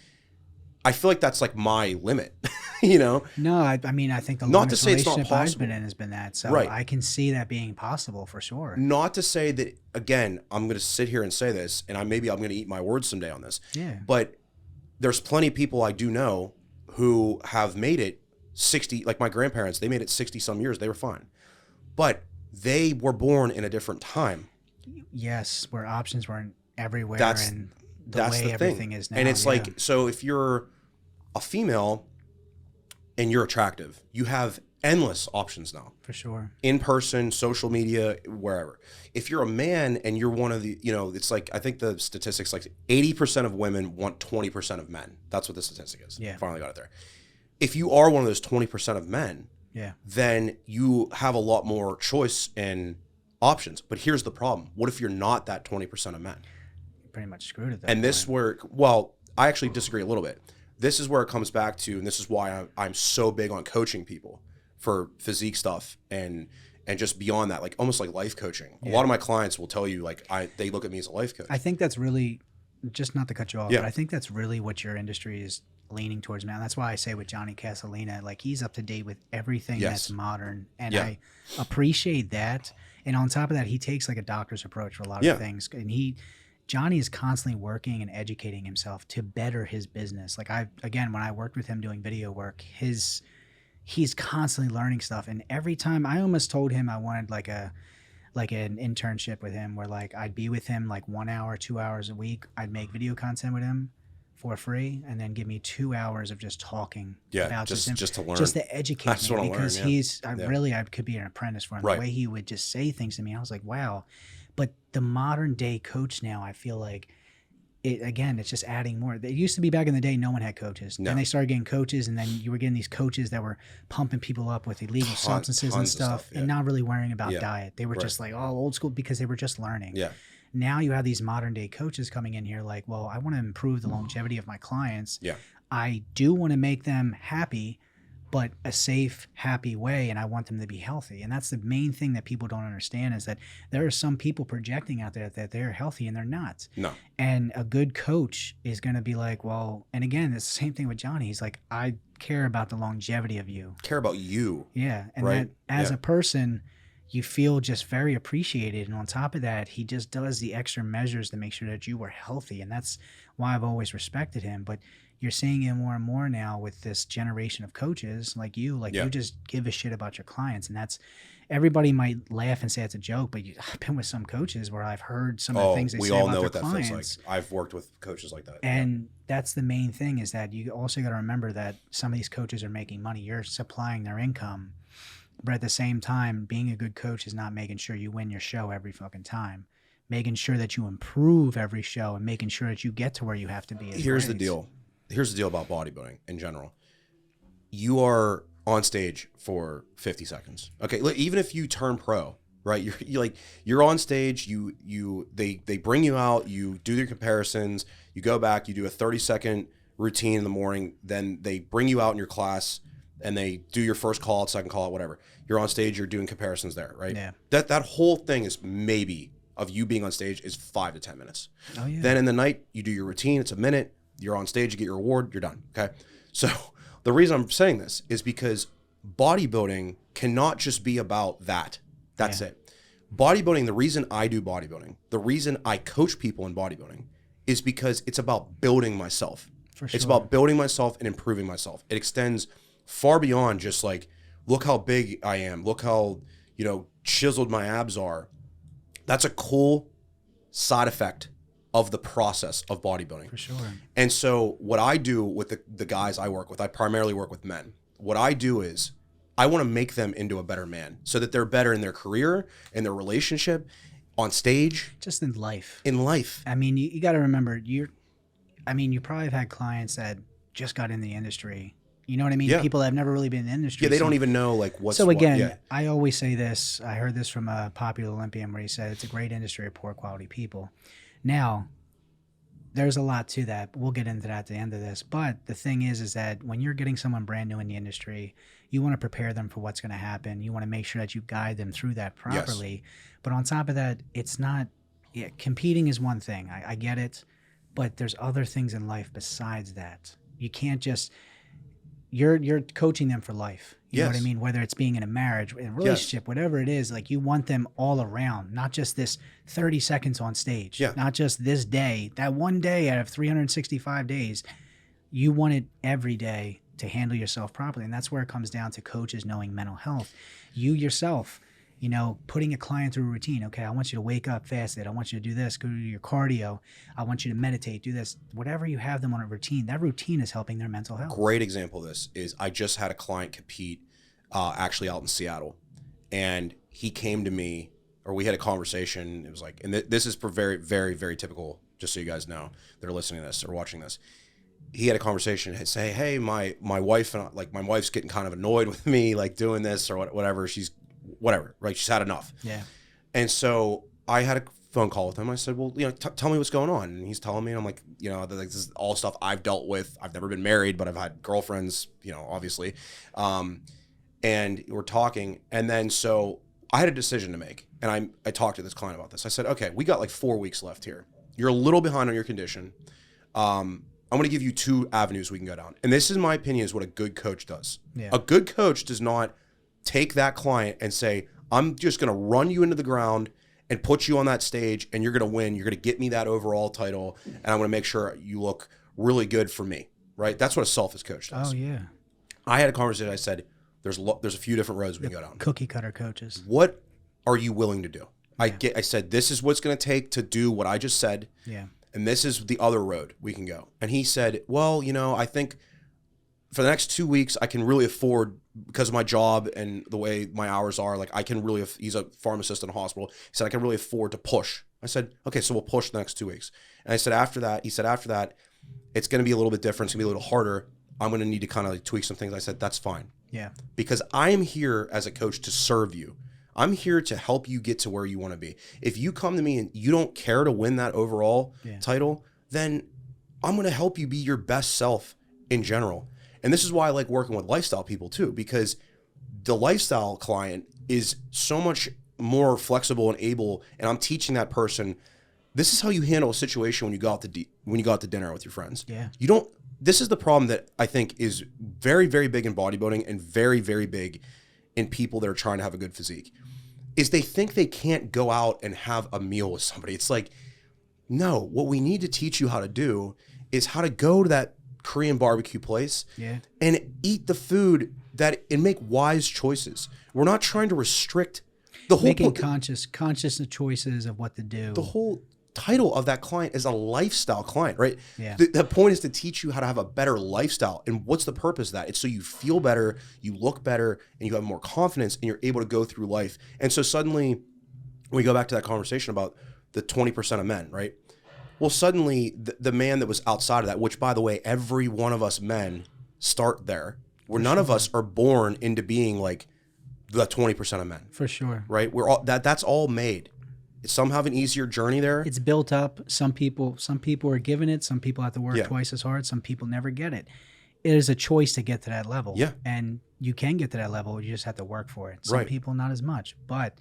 [SPEAKER 1] I feel like that's like my limit, No,
[SPEAKER 2] I mean, I think the longest relationship I've been in has been that. So I can see that being possible for sure.
[SPEAKER 1] Not to say that, again, I'm going to sit here and say this, and I'm going to eat my words someday on this.
[SPEAKER 2] Yeah.
[SPEAKER 1] But there's plenty of people I do know who have made it 60, like my grandparents, they made it 60 some years. They were fine. But they were born in a different time.
[SPEAKER 2] Yes, where options weren't everywhere and
[SPEAKER 1] that's
[SPEAKER 2] way
[SPEAKER 1] the
[SPEAKER 2] everything
[SPEAKER 1] thing.
[SPEAKER 2] is now.
[SPEAKER 1] And it's like, so if you're a female and you're attractive, you have endless options now.
[SPEAKER 2] For sure.
[SPEAKER 1] In person, social media, wherever. If you're a man and you're one of the, you know, it's like, I think the statistics, like 80% of women want 20% of men. That's what the statistic is.
[SPEAKER 2] Yeah.
[SPEAKER 1] Finally got it there. If you are one of those 20% of men,
[SPEAKER 2] Yeah.
[SPEAKER 1] then you have a lot more choice and options. But here's the problem. What if you're not that 20% of men?
[SPEAKER 2] You're pretty much screwed at that
[SPEAKER 1] And
[SPEAKER 2] point.
[SPEAKER 1] this where, well, I actually disagree a little bit. This is where it comes back to, and this is why I'm so big on coaching people for physique stuff and just beyond that, like almost like life coaching. A lot of my clients will tell you, like, they look at me as a life coach.
[SPEAKER 2] I think that's really, just not to cut you off,
[SPEAKER 1] Yeah.
[SPEAKER 2] but I think that's really what your industry is leaning towards now. That's why I say with Johnny Casalina, like he's up to date with everything
[SPEAKER 1] Yes.
[SPEAKER 2] that's modern. And
[SPEAKER 1] Yeah.
[SPEAKER 2] I appreciate that. And on top of that, he takes like a doctor's approach for a lot
[SPEAKER 1] Yeah.
[SPEAKER 2] of things. And Johnny is constantly working and educating himself to better his business. Like when I worked with him doing video work, he's constantly learning stuff. And every time I almost told him I wanted like an internship with him where like I'd be with him like 1 hour, 2 hours a week. I'd make video content with him for free and then give me 2 hours of just talking about
[SPEAKER 1] just to learn.
[SPEAKER 2] just to educate
[SPEAKER 1] I just
[SPEAKER 2] me
[SPEAKER 1] wanna
[SPEAKER 2] because
[SPEAKER 1] learn,
[SPEAKER 2] I could be an apprentice for him.
[SPEAKER 1] Right.
[SPEAKER 2] The way he would just say things to me, I was like, wow. But the modern day coach now, I feel like it's just adding more. It used to be back in the day, no one had coaches.
[SPEAKER 1] No.
[SPEAKER 2] Then they started getting coaches, and then you were getting these coaches that were pumping people up with illegal substances and stuff, and not really worrying about diet. They were just like, old school because they were just learning.
[SPEAKER 1] Yeah.
[SPEAKER 2] Now you have these modern day coaches coming in here like, well, I want to improve the longevity of my clients.
[SPEAKER 1] Yeah.
[SPEAKER 2] I do want to make them happy, but a safe, happy way, and I want them to be healthy. And that's the main thing that people don't understand is that there are some people projecting out there that they're healthy and they're not.
[SPEAKER 1] No.
[SPEAKER 2] And a good coach is going to be like, well, and again, it's the same thing with Johnny. He's like, I care about the longevity of you.
[SPEAKER 1] Care about you.
[SPEAKER 2] Yeah. And
[SPEAKER 1] Right.
[SPEAKER 2] that as a person, you feel just very appreciated. And on top of that, he just does the extra measures to make sure that you are healthy. And that's why I've always respected him. But you're seeing it more and more now with this generation of coaches like you just give a shit about your clients. And that's, everybody might laugh and say it's a joke, but I've been with some coaches where I've heard some of the things they say about their clients.
[SPEAKER 1] Feels like. I've worked with coaches like that.
[SPEAKER 2] And that's the main thing is that you also got to remember that some of these coaches are making money. You're supplying their income. But at the same time, being a good coach is not making sure you win your show every fucking time. Making sure that you improve every show and making sure that you get to where you have to be.
[SPEAKER 1] Here's the deal about bodybuilding in general. You are on stage for 50 seconds. Okay, even if you turn pro, right? You're on stage, they bring you out, you do your comparisons, you go back, you do a 30-second routine in the morning, then they bring you out in your class and they do your first call out, second call out, whatever. You're on stage, you're doing comparisons there, right?
[SPEAKER 2] Yeah.
[SPEAKER 1] That whole thing is maybe of you being on stage is 5 to 10 minutes.
[SPEAKER 2] Oh yeah.
[SPEAKER 1] Then in the night, you do your routine, it's a minute, you're on stage, you get your award, you're done. Okay. So the reason I'm saying this is because bodybuilding cannot just be about that. That's it. Bodybuilding, the reason I do bodybuilding, the reason I coach people in bodybuilding is because it's about building myself.
[SPEAKER 2] For sure.
[SPEAKER 1] It's about building myself and improving myself. It extends far beyond just like, look how big I am. Look how, chiseled my abs are. That's a cool side effect of the process of bodybuilding.
[SPEAKER 2] For sure.
[SPEAKER 1] And so what I do with the guys I work with, I primarily work with men. What I do is I want to make them into a better man so that they're better in their career, in their relationship, on stage.
[SPEAKER 2] Just in life.
[SPEAKER 1] In life.
[SPEAKER 2] I mean, you got to remember, you probably have had clients that just got in the industry. You know what I mean?
[SPEAKER 1] Yeah.
[SPEAKER 2] People that have never really been in the industry.
[SPEAKER 1] Yeah, they don't even know what's
[SPEAKER 2] So again,
[SPEAKER 1] what. Yeah.
[SPEAKER 2] I always say this. I heard this from a popular Olympian where he said it's a great industry of poor quality people. Now, there's a lot to that. We'll get into that at the end of this. But the thing is that when you're getting someone brand new in the industry, you want to prepare them for what's going to happen. You want to make sure that you guide them through that properly. Yes. But on top of that, it's not competing is one thing. I get it. But there's other things in life besides that. You can't just you're coaching them for life. You know what I mean? Whether it's being in a marriage, in a relationship, whatever it is, like you want them all around, not just this 30 seconds on stage, not just this day, that one day out of 365 days. You want it every day to handle yourself properly. And that's where it comes down to coaches knowing mental health. You yourself, putting a client through a routine. Okay, I want you to wake up fasted. I want you to do this, go do your cardio. I want you to meditate, do this. Whatever you have them on a routine, that routine is helping their mental health.
[SPEAKER 1] Great example of this is I just had a client compete actually out in Seattle. And he came to me, or we had a conversation. It was like, and this is for very, very, very typical, just so you guys know that are listening to this or watching this. He had a conversation and say, hey, my wife, and like my wife's getting kind of annoyed with me, like doing this or whatever. She's whatever, right? She's had enough.
[SPEAKER 2] Yeah.
[SPEAKER 1] And so I had a phone call with him. I said, well, tell me what's going on. And he's telling me, and I'm like, this is all stuff I've dealt with. I've never been married, but I've had girlfriends, obviously. And we're talking. And then so I had a decision to make. And I talked to this client about this. I said, okay, we got like 4 weeks left here. You're a little behind on your condition. I'm going to give you 2 avenues we can go down. And this is my opinion is what a good coach does. Yeah. A good coach does not take that client and say, I'm just going to run you into the ground and put you on that stage and you're going to win. You're going to get me that overall title. And I'm going to make sure you look really good for me. Right. That's what a selfish coach does.
[SPEAKER 2] Oh, yeah.
[SPEAKER 1] I had a conversation. I said, there's a few different roads we can go down.
[SPEAKER 2] Cookie cutter coaches.
[SPEAKER 1] What are you willing to do?
[SPEAKER 2] Yeah.
[SPEAKER 1] I said, this is what's going to take to do what I just said.
[SPEAKER 2] Yeah.
[SPEAKER 1] And this is the other road we can go. And he said, well, I think for the next 2 weeks, I can really afford, because of my job and the way my hours are, like I can really, he's a pharmacist in a hospital. He said, I can really afford to push. I said, okay, so we'll push the next 2 weeks. And I said, after that, it's going to be a little bit different. It's going to be a little harder. I'm going to need to kind of like tweak some things. I said, that's fine.
[SPEAKER 2] Yeah.
[SPEAKER 1] Because I am here as a coach to serve you. I'm here to help you get to where you want to be. If you come to me and you don't care to win that overall title, then I'm going to help you be your best self in general. And this is why I like working with lifestyle people too, because the lifestyle client is so much more flexible and able. And I'm teaching that person, this is how you handle a situation when you go out to dinner with your friends.
[SPEAKER 2] Yeah.
[SPEAKER 1] This is the problem that I think is very, very big in bodybuilding and very, very big in people that are trying to have a good physique, is they think they can't go out and have a meal with somebody. It's like, no, what we need to teach you how to do is how to go to that Korean barbecue place and eat the food and make wise choices. We're not trying to restrict the whole
[SPEAKER 2] making conscious choices of what to do.
[SPEAKER 1] The whole title of that client is a lifestyle client, right?
[SPEAKER 2] Yeah.
[SPEAKER 1] The point is to teach you how to have a better lifestyle. And what's the purpose of that? It's so you feel better, you look better, and you have more confidence, and you're able to go through life. And so suddenly, when we go back to that conversation about the 20% of men, right? Well, suddenly the man that was outside of that, which by the way, every one of us men start there, where none of us are born into being like the 20% of men.
[SPEAKER 2] For sure.
[SPEAKER 1] Right? We're all that's all made. Some have an easier journey there.
[SPEAKER 2] It's built up. Some people are given it. Some people have to work twice as hard. Some people never get it. It is a choice to get to that level.
[SPEAKER 1] Yeah.
[SPEAKER 2] And you can get to that level. You just have to work for it. Some people, not as much. But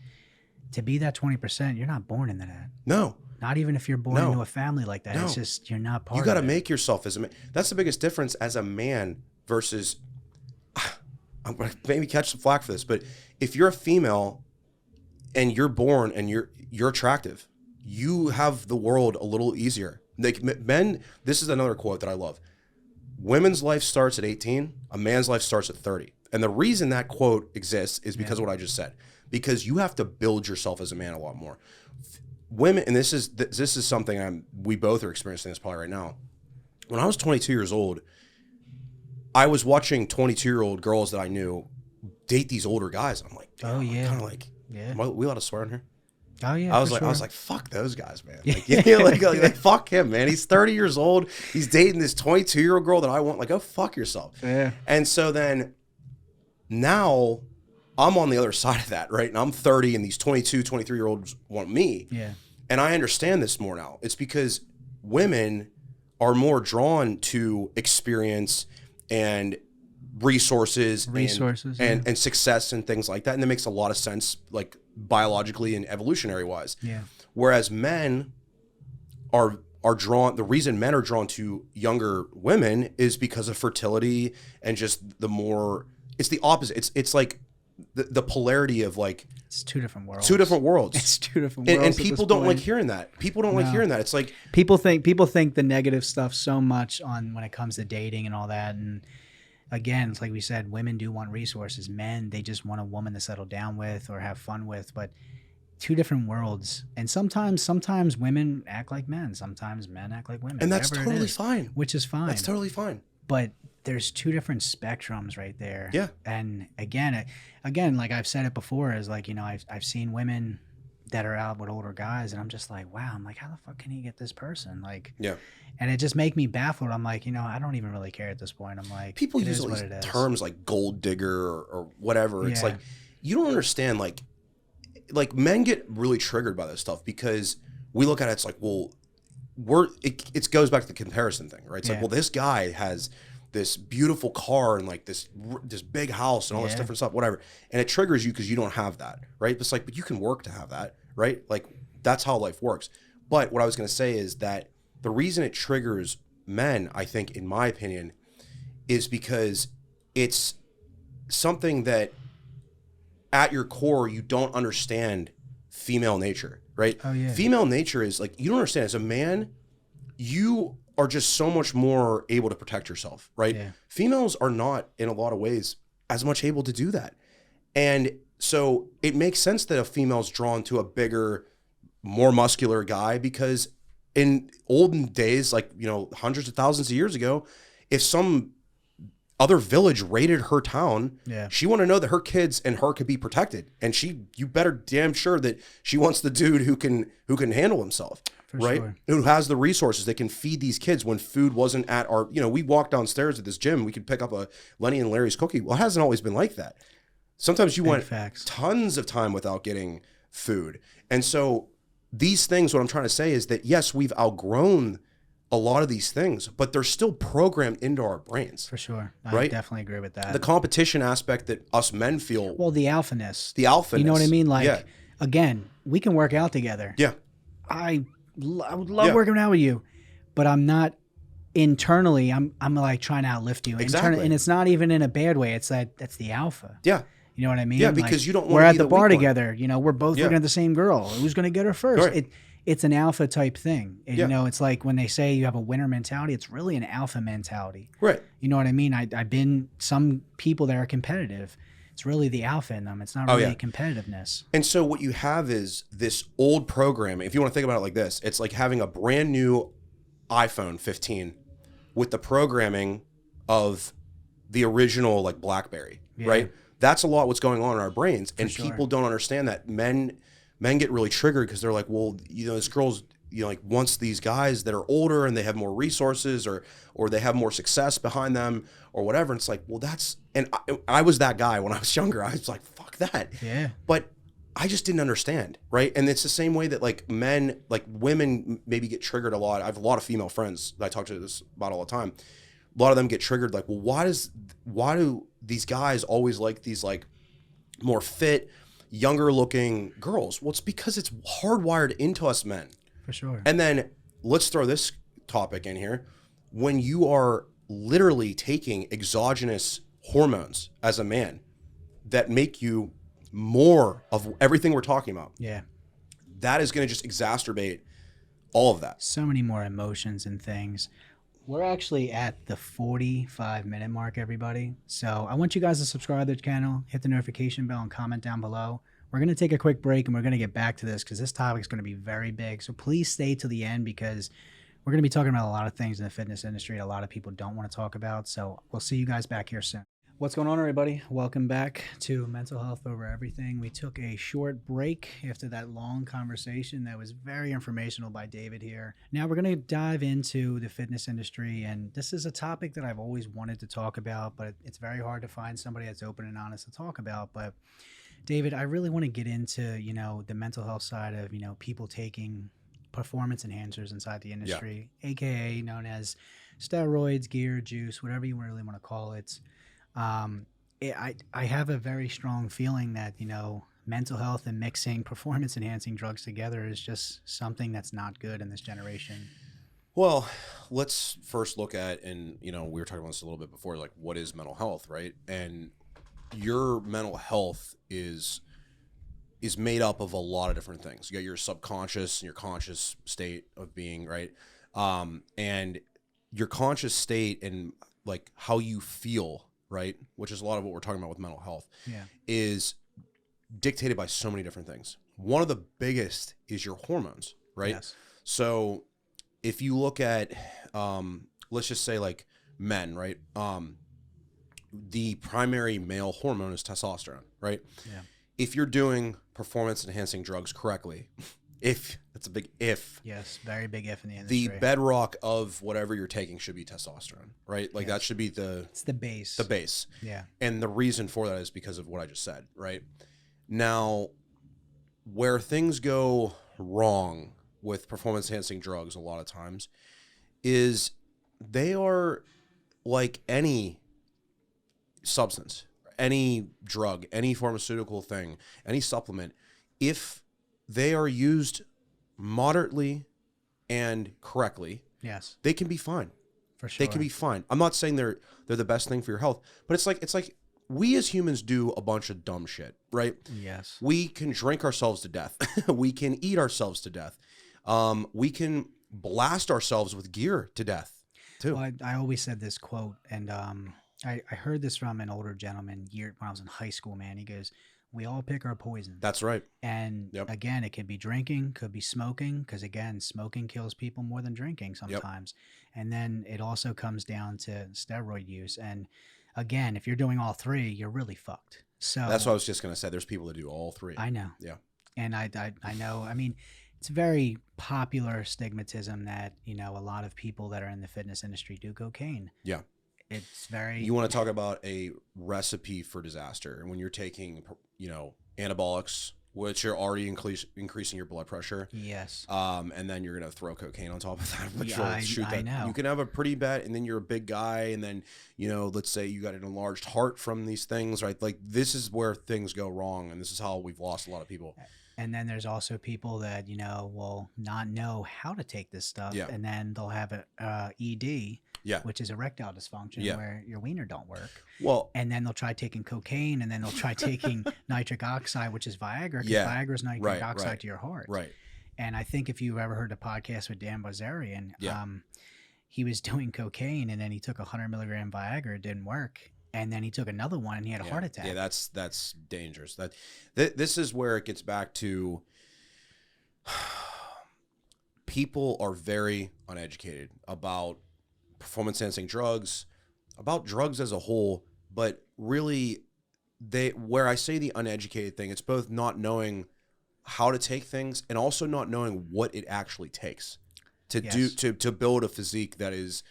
[SPEAKER 2] to be that 20%, you're not born into that.
[SPEAKER 1] No.
[SPEAKER 2] Not even if you're born into a family like that. No. It's just, you're not part of it.
[SPEAKER 1] You got to make yourself as a man. That's the biggest difference as a man versus, I'm going to maybe catch some flack for this, but if you're a female and you're born and you're attractive, you have the world a little easier. Like men, this is another quote that I love. Women's life starts at 18, a man's life starts at 30. And the reason that quote exists is because of what I just said. Because you have to build yourself as a man a lot more. Women, and this is something we both are experiencing this probably right now. When I was 22 years old, I was watching 22-year-old girls that I knew date these older guys. I'm like,
[SPEAKER 2] oh yeah,
[SPEAKER 1] kind of like, am we allowed to swear on here?
[SPEAKER 2] Oh yeah,
[SPEAKER 1] I was like, fuck those guys, man. Like, like fuck him, man. He's 30 years old. He's dating this 22-year-old girl that I want. Like, go fuck yourself.
[SPEAKER 2] Yeah.
[SPEAKER 1] And so then now I'm on the other side of that, right? And I'm 30 and these 22, 23-year-olds want me.
[SPEAKER 2] Yeah.
[SPEAKER 1] And I understand this more now. It's because women are more drawn to experience and resources and success and things like that. And that makes a lot of sense, like biologically and evolutionary wise.
[SPEAKER 2] Yeah.
[SPEAKER 1] Whereas men are drawn, the reason men are drawn to younger women is because of fertility and just it's the opposite. It's like the polarity of like,
[SPEAKER 2] it's two different worlds.
[SPEAKER 1] It's two different worlds.
[SPEAKER 2] And
[SPEAKER 1] people don't like hearing that. People don't like hearing that. It's like
[SPEAKER 2] people think the negative stuff so much on when it comes to dating and all that. And again, it's like we said, women do want resources. Men, they just want a woman to settle down with or have fun with. But two different worlds. And sometimes women act like men. Sometimes men act like women.
[SPEAKER 1] And that's totally fine.
[SPEAKER 2] Which is fine.
[SPEAKER 1] That's totally fine.
[SPEAKER 2] But there's two different spectrums right there.
[SPEAKER 1] Yeah.
[SPEAKER 2] And again, like I've said it before, is like, I've seen women that are out with older guys, and I'm just like, wow, I'm like, how the fuck can he get this person? Like,
[SPEAKER 1] Yeah.
[SPEAKER 2] and it just make me baffled. I'm like, I don't even really care at this point. I'm like,
[SPEAKER 1] People
[SPEAKER 2] it
[SPEAKER 1] use
[SPEAKER 2] is
[SPEAKER 1] all
[SPEAKER 2] what
[SPEAKER 1] these
[SPEAKER 2] it is.
[SPEAKER 1] terms like gold digger or whatever. It's
[SPEAKER 2] Yeah.
[SPEAKER 1] like, you don't understand, like men get really triggered by this stuff because we look at it, it's like, well, it goes back to the comparison thing, right? It's like,
[SPEAKER 2] Yeah.
[SPEAKER 1] well, this guy has this beautiful car and like this big house and all this
[SPEAKER 2] Yeah.
[SPEAKER 1] different stuff, whatever. And it triggers you because you don't have that, right? It's like, but you can work to have that, right? Like, that's how life works. But what I was going to say is that the reason it triggers men, I think, in my opinion, is because it's something that at your core, you don't understand female nature, right?
[SPEAKER 2] Oh, yeah.
[SPEAKER 1] Female nature is like, you don't understand. As a man, you are just so much more able to protect yourself, right?
[SPEAKER 2] Yeah.
[SPEAKER 1] Females are not, in a lot of ways, as much able to do that. And so it makes sense that a female's drawn to a bigger, more muscular guy, because in olden days, like, hundreds of thousands of years ago, if some other village raided her town,
[SPEAKER 2] Yeah.
[SPEAKER 1] she want to know that her kids and her could be protected, and you better damn sure that she wants the dude who can handle himself,
[SPEAKER 2] For
[SPEAKER 1] right?
[SPEAKER 2] sure.
[SPEAKER 1] Who has the resources that can feed these kids when food wasn't at our. We walked downstairs at this gym, we could pick up a Lenny and Larry's cookie. Well, it hasn't always been like that. Sometimes you went
[SPEAKER 2] facts.
[SPEAKER 1] tons of time without getting food, and so these things. What I'm trying to say is that yes, we've outgrown a lot of these things, but they're still programmed into our brains.
[SPEAKER 2] For sure. I
[SPEAKER 1] Right?
[SPEAKER 2] definitely agree with that.
[SPEAKER 1] The competition aspect that us men feel.
[SPEAKER 2] Well, the alphaness.
[SPEAKER 1] The alphaness.
[SPEAKER 2] You know what I mean? Like,
[SPEAKER 1] Yeah.
[SPEAKER 2] again, we can work out together.
[SPEAKER 1] Yeah.
[SPEAKER 2] I would love
[SPEAKER 1] Yeah.
[SPEAKER 2] working out with you, but I'm not internally. I'm like trying to outlift you.
[SPEAKER 1] Exactly.
[SPEAKER 2] And it's not even in a bad way. It's that's the alpha.
[SPEAKER 1] Yeah.
[SPEAKER 2] You know what I mean?
[SPEAKER 1] Yeah, because you don't wanna
[SPEAKER 2] We're at
[SPEAKER 1] be
[SPEAKER 2] the
[SPEAKER 1] the
[SPEAKER 2] bar
[SPEAKER 1] weak one.
[SPEAKER 2] together. We're both
[SPEAKER 1] Yeah.
[SPEAKER 2] looking at the same girl. Who's going to get her first?
[SPEAKER 1] Right.
[SPEAKER 2] It's an alpha type thing. And,
[SPEAKER 1] Yeah.
[SPEAKER 2] it's like when they say you have a winner mentality, it's really an alpha mentality.
[SPEAKER 1] Right.
[SPEAKER 2] You know what I mean? I've been some people that are competitive. It's really the alpha in them. It's not
[SPEAKER 1] Oh,
[SPEAKER 2] really
[SPEAKER 1] yeah.
[SPEAKER 2] competitiveness.
[SPEAKER 1] And so what you have is this old program. If you want to think about it like this, it's like having a brand new iPhone 15 with the programming of the original like BlackBerry,
[SPEAKER 2] Yeah.
[SPEAKER 1] right? That's a lot what's going on in our brains, and
[SPEAKER 2] sure.
[SPEAKER 1] people don't understand that. Men get really triggered because they're like, well, this girl's like wants these guys that are older and they have more resources or they have more success behind them or whatever. And it's like, well, I was that guy when I was younger. I was like, fuck that.
[SPEAKER 2] Yeah.
[SPEAKER 1] But I just didn't understand, right? And it's the same way that like men, like women maybe get triggered a lot. I have a lot of female friends that I talk to this about all the time. A lot of them get triggered like, well, why do these guys always like these like more fit, younger looking girls? Well, it's because it's hardwired into us men.
[SPEAKER 2] For sure.
[SPEAKER 1] And then let's throw this topic in here. When you are literally taking exogenous hormones as a man that make you more of everything we're talking about,
[SPEAKER 2] Yeah.
[SPEAKER 1] that is going to just exacerbate all of that.
[SPEAKER 2] So many more emotions and things. We're actually at the 45-minute mark, everybody. So I want you guys to subscribe to the channel, hit the notification bell, and comment down below. We're going to take a quick break, and we're going to get back to this because this topic is going to be very big. So please stay to the end because we're going to be talking about a lot of things in the fitness industry a lot of people don't want to talk about. So we'll see you guys back here soon. What's going on, everybody? Welcome back to Mental Health Over Everything. We took a short break after that long conversation that was very informational by David here. Now we're going to dive into the fitness industry, and this is a topic that I've always wanted to talk about, but it's very hard to find somebody that's open and honest to talk about. But David, I really want to get into, the mental health side of, people taking performance enhancers inside the industry, aka known as steroids, gear, juice, whatever you really want to call it. I have a very strong feeling that, mental health and mixing performance enhancing drugs together is just something that's not good in this generation.
[SPEAKER 1] Well, let's first look at, and we were talking about this a little bit before, like what is mental health, right? And your mental health is made up of a lot of different things. You got your subconscious and your conscious state of being, right? And your conscious state and like how you feel, right? Which is a lot of what we're talking about with mental health, is dictated by so many different things. One of the biggest is your hormones, right?
[SPEAKER 2] Yes.
[SPEAKER 1] So if you look at, let's just say like men, right? The primary male hormone is testosterone, right?
[SPEAKER 2] Yeah.
[SPEAKER 1] If you're doing performance enhancing drugs correctly, if that's a big if,
[SPEAKER 2] Yes, very big if in the industry.
[SPEAKER 1] the bedrock of whatever you're taking should be testosterone, right? Like
[SPEAKER 2] Yes.
[SPEAKER 1] that should be the
[SPEAKER 2] It's the base.
[SPEAKER 1] base.
[SPEAKER 2] Yeah.
[SPEAKER 1] And the reason for that is because of what I just said, right? Now, where things go wrong with performance enhancing drugs a lot of times is they are like any substance, any drug, any pharmaceutical thing, any supplement. If they are used moderately and correctly,
[SPEAKER 2] Yes,
[SPEAKER 1] they can be fine.
[SPEAKER 2] for sure.
[SPEAKER 1] They can be fine. I'm not saying they're the best thing for your health, but it's like we as humans do a bunch of dumb shit, right?
[SPEAKER 2] Yes.
[SPEAKER 1] We can drink ourselves to death. We can eat ourselves to death. We can blast ourselves with gear to death too.
[SPEAKER 2] Well, I always said this quote, and I heard this from an older gentleman when I was in high school, man. He goes, we all pick our poison.
[SPEAKER 1] That's right.
[SPEAKER 2] And
[SPEAKER 1] Yep.
[SPEAKER 2] again, it could be drinking, could be smoking, because again, smoking kills people more than drinking sometimes. And then it also comes down to steroid use. And again, if you're doing all three, you're really fucked. So
[SPEAKER 1] That's what I was just going to say. There's people that do all three.
[SPEAKER 2] I know.
[SPEAKER 1] Yeah.
[SPEAKER 2] And I know, I mean, it's very popular stigmatism that, you know, a lot of people that are in the fitness industry do cocaine.
[SPEAKER 1] Yeah.
[SPEAKER 2] It's very,
[SPEAKER 1] You want to talk about a recipe for disaster. And when you're taking, anabolics, which are already increasing your blood pressure.
[SPEAKER 2] yes.
[SPEAKER 1] And then you're going to throw cocaine on top of that. Which
[SPEAKER 2] Yeah,
[SPEAKER 1] will shoot
[SPEAKER 2] I
[SPEAKER 1] that.
[SPEAKER 2] know.
[SPEAKER 1] You can have a pretty bad, and then you're a big guy. And then, let's say you got an enlarged heart from these things, right? Like this is where things go wrong. And this is how we've lost a lot of people.
[SPEAKER 2] And then there's also people that, will not know how to take this stuff.
[SPEAKER 1] Yeah.
[SPEAKER 2] And then they'll have a ED,
[SPEAKER 1] Yeah.
[SPEAKER 2] which is erectile dysfunction,
[SPEAKER 1] Yeah.
[SPEAKER 2] where your wiener don't work.
[SPEAKER 1] Well,
[SPEAKER 2] And then they'll try taking cocaine, and then they'll try taking nitric oxide, which is Viagra, because
[SPEAKER 1] Yeah.
[SPEAKER 2] Viagra is nitric
[SPEAKER 1] Right,
[SPEAKER 2] oxide
[SPEAKER 1] right.
[SPEAKER 2] to your heart.
[SPEAKER 1] right.
[SPEAKER 2] And I think if you've ever heard the podcast with Dan Bazarian,
[SPEAKER 1] Yeah.
[SPEAKER 2] he was doing cocaine, and then he took 100 milligram Viagra, it didn't work. And then he took another one, and he had a heart attack.
[SPEAKER 1] Yeah, that's dangerous. This is where it gets back to people are very uneducated about performance enhancing drugs, about drugs as a whole, but really where I say the uneducated thing, it's both not knowing how to take things and also not knowing what it actually takes to
[SPEAKER 2] Yes.
[SPEAKER 1] to build a physique that is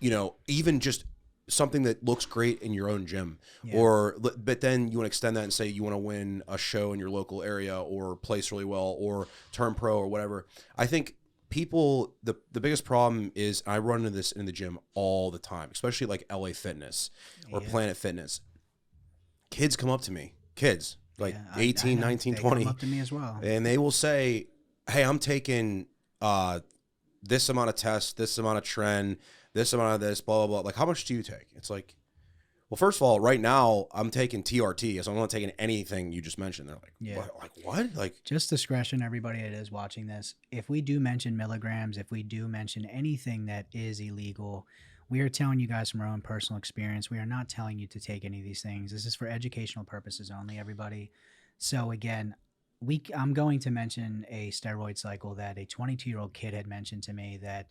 [SPEAKER 1] even just something that looks great in your own gym.
[SPEAKER 2] Yeah.
[SPEAKER 1] But then you want to extend that and say you want to win a show in your local area or place really well or turn pro or whatever. I think people, the biggest problem is, I run into this in the gym all the time, especially like LA Fitness or
[SPEAKER 2] Yeah.
[SPEAKER 1] Planet Fitness. Kids come up to me, like
[SPEAKER 2] Yeah, I
[SPEAKER 1] 18,
[SPEAKER 2] know.
[SPEAKER 1] 19,
[SPEAKER 2] They
[SPEAKER 1] 20.
[SPEAKER 2] come up to me as well.
[SPEAKER 1] And they will say, hey, I'm taking this amount of tests, this amount of trend, this amount of this, blah, blah, blah. Like, how much do you take? It's like, well, first of all, right now, I'm taking TRT, so I'm not taking anything you just mentioned. They're like,
[SPEAKER 2] Yeah.
[SPEAKER 1] what? Like,
[SPEAKER 2] Just discretion, everybody that is watching this. If we do mention milligrams, if we do mention anything that is illegal, we are telling you guys from our own personal experience. We are not telling you to take any of these things. This is for educational purposes only, everybody. So again, I'm going to mention a steroid cycle that a 22-year-old kid had mentioned to me that,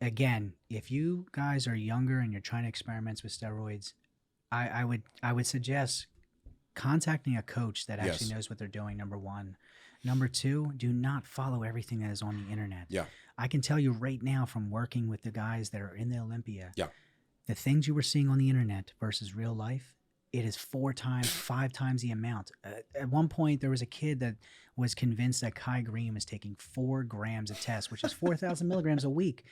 [SPEAKER 2] again, if you guys are younger and you're trying to experiment with steroids, I would suggest contacting a coach that actually
[SPEAKER 1] Yes.
[SPEAKER 2] knows what they're doing, number one. Number two, do not follow everything that is on the internet.
[SPEAKER 1] Yeah.
[SPEAKER 2] I can tell you right now from working with the guys that are in the Olympia,
[SPEAKER 1] Yeah.
[SPEAKER 2] the things you were seeing on the internet versus real life, it is 4 times, 5 times the amount. At one point, there was a kid that was convinced that Kai Green was taking 4 grams a test, which is 4,000 milligrams a week.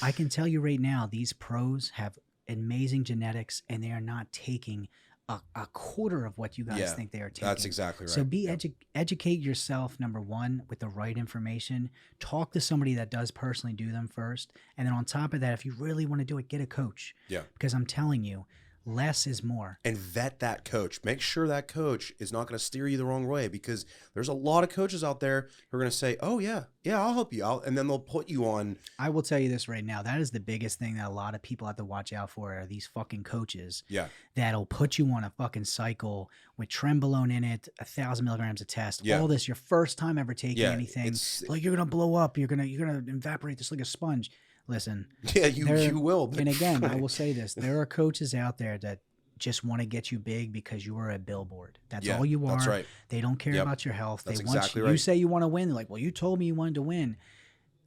[SPEAKER 2] I can tell you right now, these pros have amazing genetics, and they are not taking a quarter of what you guys think they are taking.
[SPEAKER 1] That's exactly right.
[SPEAKER 2] So be
[SPEAKER 1] Yeah.
[SPEAKER 2] educate yourself, number one, with the right information. Talk to somebody that does personally do them first. And then on top of that, if you really want to do it, get a coach.
[SPEAKER 1] Yeah.
[SPEAKER 2] Because I'm telling you, less is more.
[SPEAKER 1] And vet that coach. Make sure that coach is not going to steer you the wrong way, because there's a lot of coaches out there who are going to say, oh, yeah, I'll help you out. And then they'll put you on.
[SPEAKER 2] I will tell you this right now. That is the biggest thing that a lot of people have to watch out for, are these fucking coaches
[SPEAKER 1] Yeah.
[SPEAKER 2] that'll put you on a fucking cycle with trenbolone in it, 1,000 milligrams a test,
[SPEAKER 1] Yeah.
[SPEAKER 2] all this, your first time ever taking
[SPEAKER 1] Yeah,
[SPEAKER 2] anything.
[SPEAKER 1] it's-
[SPEAKER 2] Like, you're going to blow up. You're going to evaporate this like a sponge. Listen,
[SPEAKER 1] Yeah, you will.
[SPEAKER 2] and again, I will say this: there are coaches out there that just want to get you big because you are a billboard. That's all you are.
[SPEAKER 1] That's right.
[SPEAKER 2] They don't care
[SPEAKER 1] Yep.
[SPEAKER 2] about your health.
[SPEAKER 1] That's
[SPEAKER 2] They want
[SPEAKER 1] exactly
[SPEAKER 2] you.
[SPEAKER 1] right.
[SPEAKER 2] You say you want to win. They're like, well, you told me you wanted to win.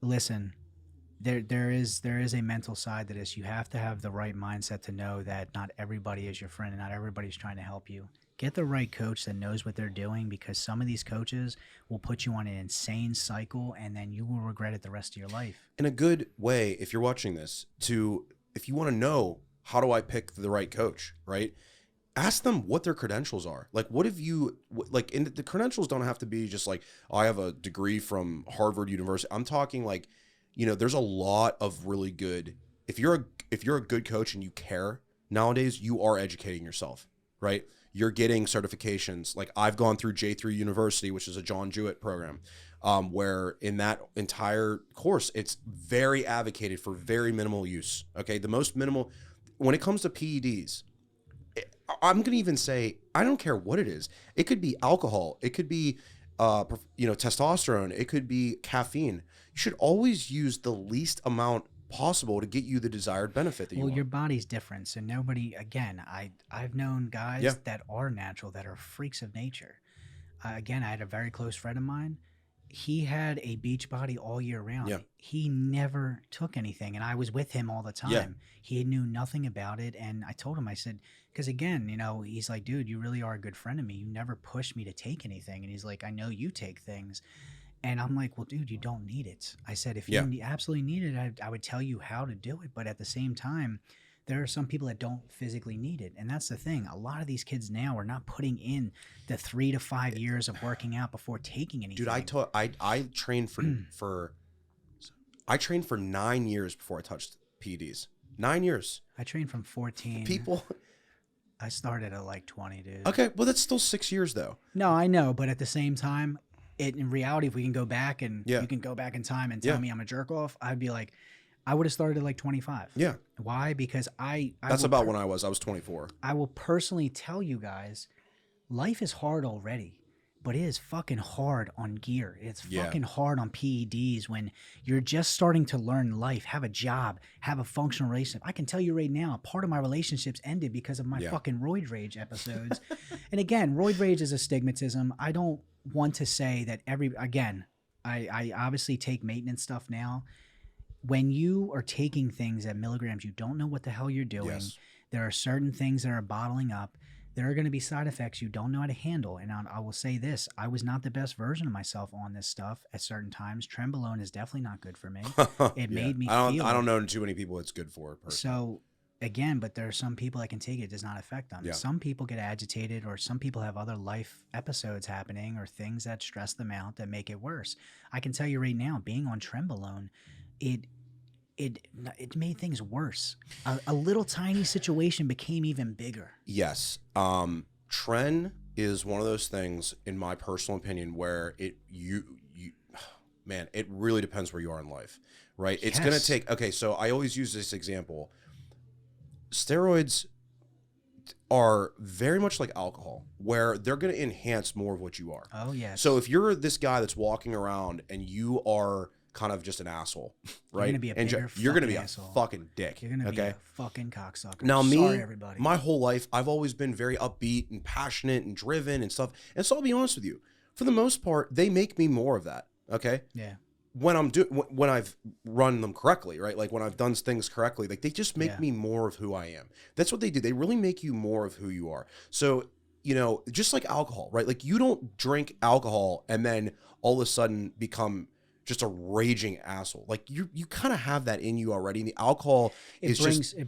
[SPEAKER 2] Listen, there is a mental side to this. You have to have the right mindset to know that not everybody is your friend and not everybody's trying to help you. Get the right coach that knows what they're doing, because some of these coaches will put you on an insane cycle and then you will regret it the rest of your life.
[SPEAKER 1] In a good way, if you're watching this, if you want to know, how do I pick the right coach, right? Ask them what their credentials are. Like, what have you, like, and the credentials don't have to be just like, oh, I have a degree from Harvard University. I'm talking like, there's a lot of really good, if you're a good coach and you care, nowadays you are educating yourself, right? You're getting certifications. Like, I've gone through J3 University, which is a John Jewett program, where in that entire course, it's very advocated for very minimal use. Okay. The most minimal when it comes to PEDs, I'm going to even say, I don't care what it is. It could be alcohol. It could be, testosterone. It could be caffeine. You should always use the least amount possible to get you the desired benefit that you want.
[SPEAKER 2] Your body's different. So nobody, again, I've known guys that are natural, that are freaks of nature. Again, I had a very close friend of mine. He had a beach body all year round.
[SPEAKER 1] Yeah.
[SPEAKER 2] He never took anything, and I was with him all the time.
[SPEAKER 1] Yeah.
[SPEAKER 2] He knew nothing about it, and I told him, I said, because again, he's like, dude, you really are a good friend of me. You never pushed me to take anything. And he's like, I know you take things. And I'm like, well, dude, you don't need it. I said, if you absolutely need it, I would tell you how to do it. But at the same time, there are some people that don't physically need it. And that's the thing. A lot of these kids now are not putting in the 3 to 5 years of working out before taking anything.
[SPEAKER 1] Dude, I trained I trained for 9 years before I touched PEDs. 9 years.
[SPEAKER 2] I trained from 14.
[SPEAKER 1] People.
[SPEAKER 2] I started at like 20, dude.
[SPEAKER 1] Okay, well, that's still 6 years though.
[SPEAKER 2] No, I know. But at the same time, in reality, if we can go back and you can go back in time and tell me I'm a jerk off, I'd be like, I would have started at like 25.
[SPEAKER 1] Yeah.
[SPEAKER 2] Why? Because
[SPEAKER 1] that's about when I was 24.
[SPEAKER 2] I will personally tell you guys, life is hard already, but it is fucking hard on gear. It's fucking hard on PEDs when you're just starting to learn life, have a job, have a functional relationship. I can tell you right now, part of my relationships ended because of my fucking roid rage episodes. And again, roid rage is a stigmatism. I don't want to say that I obviously take maintenance stuff now. When you are taking things at milligrams, you don't know what the hell you're doing.
[SPEAKER 1] Yes.
[SPEAKER 2] There are certain things that are bottling up. There are going to be side effects you don't know how to handle. And I will say this, I was not the best version of myself on this stuff at certain times. Trenbolone is definitely not good for me. It made me feel
[SPEAKER 1] I don't know too many people it's good for. Personally.
[SPEAKER 2] So again, but there are some people that can take it, it does not affect them.
[SPEAKER 1] Yeah.
[SPEAKER 2] Some people get agitated, or some people have other life episodes happening or things that stress them out that make it worse. I can tell you right now, being on Trenbolone, it made things worse. A little tiny situation became even bigger.
[SPEAKER 1] Yes. Tren is one of those things, in my personal opinion, where it really depends where you are in life, right? It's going to take, okay, so I always use this example. Steroids are very much like alcohol, where they're going to enhance more of what you are.
[SPEAKER 2] Oh, yes.
[SPEAKER 1] So if you're this guy that's walking around and you are kind of just an asshole, right?
[SPEAKER 2] You're going to be a
[SPEAKER 1] fucking dick.
[SPEAKER 2] You're going to be a fucking cocksucker.
[SPEAKER 1] Now,
[SPEAKER 2] Sorry, everybody.
[SPEAKER 1] My whole life, I've always been very upbeat and passionate and driven and stuff. And so I'll be honest with you, for the most part, they make me more of that. Okay.
[SPEAKER 2] Yeah.
[SPEAKER 1] When I've run them correctly, right? Like when I've done things correctly, like they just make me more of who I am. That's what they do. They really make you more of who you are. So, just like alcohol, right? Like you don't drink alcohol and then all of a sudden become just a raging asshole. Like you kind of have that in you already. And the alcohol
[SPEAKER 2] it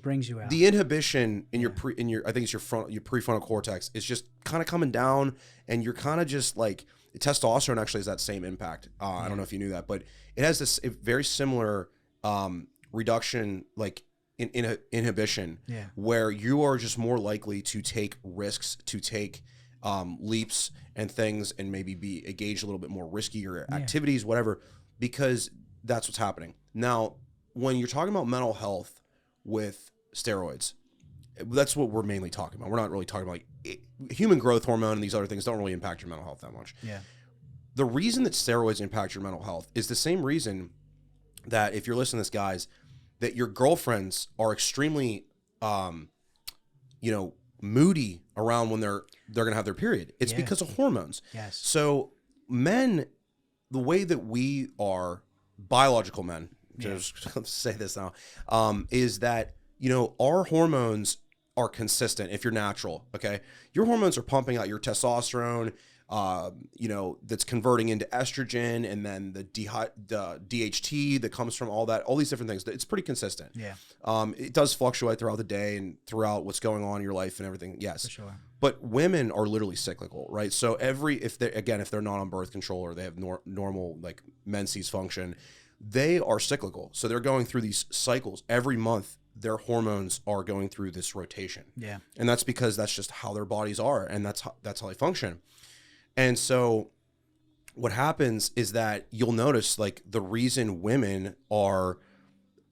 [SPEAKER 2] brings you out.
[SPEAKER 1] The inhibition in your I think it's your prefrontal cortex is just kind of coming down, and you're kind of just like, testosterone actually has that same impact. I don't know if you knew that, but it has this very similar reduction, like in inhibition, where you are just more likely to take risks, to take leaps and things, and maybe engage a little bit more riskier activities, whatever, because that's what's happening. Now, when you're talking about mental health with steroids, that's what we're mainly talking about. We're not really talking about human growth hormone and these other things don't really impact your mental health that much.
[SPEAKER 2] Yeah.
[SPEAKER 1] The reason that steroids impact your mental health is the same reason that, if you're listening to this, guys, that your girlfriends are extremely, you know, moody around when they're going to have their period. It's because of hormones.
[SPEAKER 2] Yes.
[SPEAKER 1] So men, the way that we are biological men, just say this now, is that, you know, our hormones are consistent. If you're natural, okay, your hormones are pumping out your testosterone, you know, that's converting into estrogen, and then the DHT that comes from all these different things. It's pretty consistent.
[SPEAKER 2] Yeah.
[SPEAKER 1] It does fluctuate throughout the day and throughout what's going on in your life and everything. Yes.
[SPEAKER 2] For sure.
[SPEAKER 1] But women are literally cyclical, right? So if they're not on birth control or they have normal like menses function, they are cyclical. So they're going through these cycles every month. Their hormones are going through this rotation.
[SPEAKER 2] Yeah.
[SPEAKER 1] And that's because that's just how their bodies are, and that's how they function. And so what happens is that you'll notice like the reason women are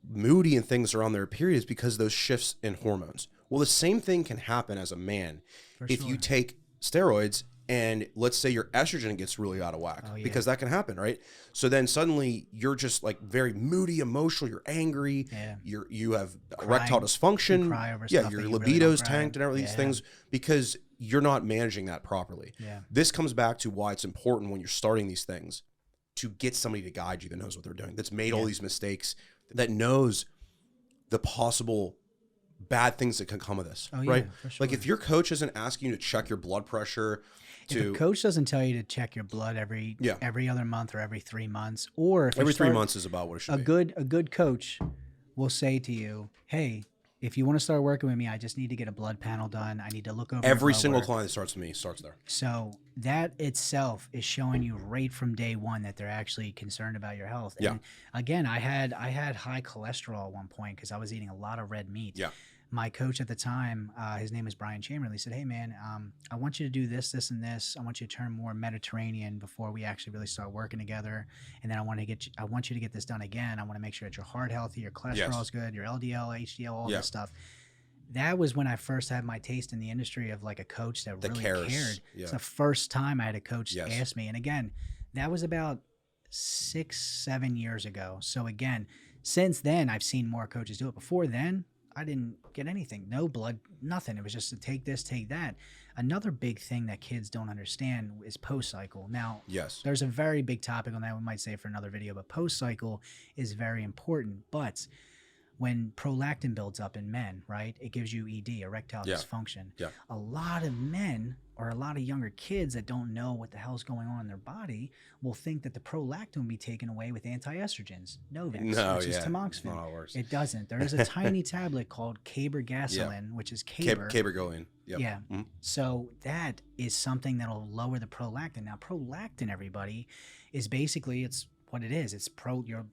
[SPEAKER 1] moody and things around their period is because of those shifts in hormones. Well, the same thing can happen as a man if you take steroids and let's say your estrogen gets really out of whack, because that can happen, right? So then suddenly you're just like very moody, emotional, you're angry, you have erectile dysfunction, your libido's tanked and all these things because you're not managing that properly. This comes back to why it's important when you're starting these things to get somebody to guide you that knows what they're doing, that's made all these mistakes, that knows the possible bad things that can come of this, right? For sure. Like if your coach isn't asking you to check your blood pressure,
[SPEAKER 2] if a coach doesn't tell you to check your blood every other month or every 3 months, or if
[SPEAKER 1] every 3 months is about what it should
[SPEAKER 2] be. A good coach will say to you, hey, if you want to start working with me, I just need to get a blood panel done. I need to look over
[SPEAKER 1] every single client that starts with me starts there.
[SPEAKER 2] So that itself is showing you right from day one that they're actually concerned about your health. And again, I had high cholesterol at one point because I was eating a lot of red meat. My coach at the time, his name is Brian Chamberlain. He said, hey man, I want you to do this, this, and this. I want you to turn more Mediterranean before we actually really start working together. And then I want you to get this done again. I want to make sure that your heart healthy, your cholesterol is good, your LDL, HDL, all this stuff. That was when I first had my taste in the industry of like a coach that really cared. It's the first time I had a coach ask me. And again, that was about 6-7 years ago. So again, since then I've seen more coaches do it. Before then, I didn't get anything, no blood, nothing. It was just to take this, take that. Another big thing that kids don't understand is post-cycle. Now, there's a very big topic on that. We might say for another video, but post-cycle is very important. But when prolactin builds up in men, right, it gives you ED, erectile dysfunction. A lot of men or a lot of younger kids that don't know what the hell's going on in their body will think that the prolactin will be taken away with anti-estrogens, Novex, which is tamoxifen. It doesn't. There is a tiny tablet called cabergasolin, which is
[SPEAKER 1] cabergoline.
[SPEAKER 2] So that is something that will lower the prolactin. Now, prolactin, everybody, is basically, it's what it is. It's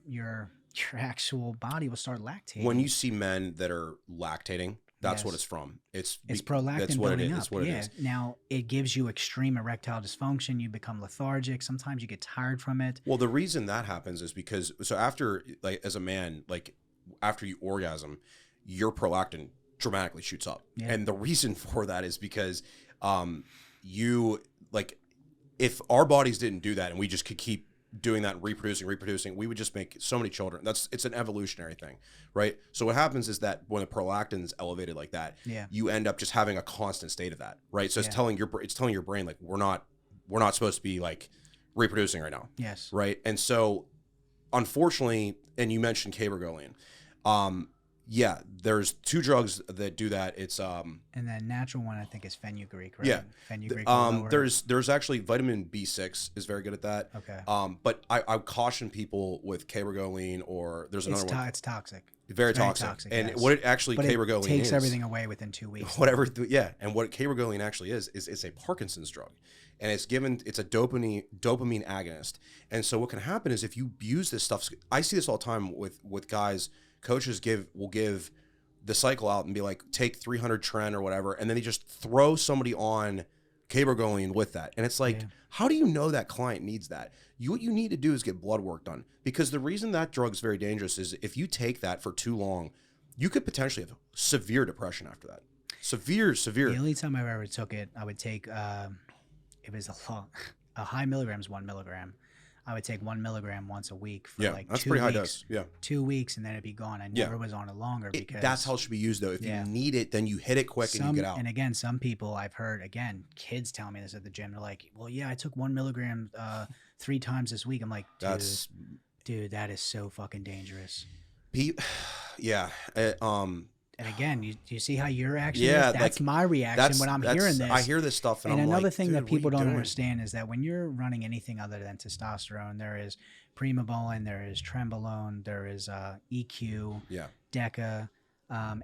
[SPEAKER 2] your actual body will start lactating.
[SPEAKER 1] When you see men that are lactating, that's what it's from. It's
[SPEAKER 2] prolactin
[SPEAKER 1] that's what
[SPEAKER 2] building
[SPEAKER 1] it is.
[SPEAKER 2] up.
[SPEAKER 1] That's what it is.
[SPEAKER 2] Now, it gives you extreme erectile dysfunction. You become lethargic. Sometimes you get tired from it.
[SPEAKER 1] Well, the reason that happens is because, so after, like, as a man, like, after you orgasm, your prolactin dramatically shoots up. And the reason for that is because you, like, if our bodies didn't do that and we just could keep doing that and reproducing, we would just make so many children. It's an evolutionary thing, right? So what happens is that when the prolactin is elevated like that, you end up just having a constant state of that, right? So it's telling your brain like we're not supposed to be like reproducing right now, right? And so unfortunately, and you mentioned cabergoline, there's 2 drugs that do that. It's
[SPEAKER 2] and the natural one I think is fenugreek, right? Fenugreek.
[SPEAKER 1] There's actually vitamin B6 is very good at that.
[SPEAKER 2] Okay.
[SPEAKER 1] But I caution people with cabergoline, or there's another one.
[SPEAKER 2] It's toxic.
[SPEAKER 1] Very toxic. And what it actually cabergoline
[SPEAKER 2] it takes everything away within 2 weeks.
[SPEAKER 1] And what cabergoline actually is it's a Parkinson's drug. And it's a dopamine agonist. And so what can happen is if you use this stuff, I see this all the time with guys. Coaches will give the cycle out and be like, take 300 tren or whatever, and then they just throw somebody on cabergoline with that. And it's like, how do you know that client needs that? What you need to do is get blood work done, because the reason that drug is very dangerous is if you take that for too long, you could potentially have severe depression after that. Severe.
[SPEAKER 2] The only time I ever took it, I would take, it was a high milligram is 1 milligram. I would take 1 milligram once a week for
[SPEAKER 1] Yeah,
[SPEAKER 2] like
[SPEAKER 1] that's
[SPEAKER 2] 2
[SPEAKER 1] pretty high
[SPEAKER 2] weeks.
[SPEAKER 1] dose. Yeah.
[SPEAKER 2] 2 weeks, and then it'd be gone. I never was on it longer because
[SPEAKER 1] That's how it should be used, though. If
[SPEAKER 2] Yeah.
[SPEAKER 1] you need it, then you hit it quick and you get out.
[SPEAKER 2] And again, some people I've heard, again, kids tell me this at the gym. They're like, well, yeah, I took 1 milligram 3 times this week. I'm like, dude, that is so fucking dangerous.
[SPEAKER 1] Yeah.
[SPEAKER 2] And again, you see how your reaction
[SPEAKER 1] Yeah,
[SPEAKER 2] is? That's my reaction when I'm hearing this.
[SPEAKER 1] I hear this stuff, and I'm
[SPEAKER 2] another
[SPEAKER 1] like,
[SPEAKER 2] thing
[SPEAKER 1] dude,
[SPEAKER 2] that people
[SPEAKER 1] what are
[SPEAKER 2] don't
[SPEAKER 1] you doing?
[SPEAKER 2] understand is that when you're running anything other than testosterone, there is primobolan, there is trenbolone, there is EQ,
[SPEAKER 1] Yeah.
[SPEAKER 2] DECA,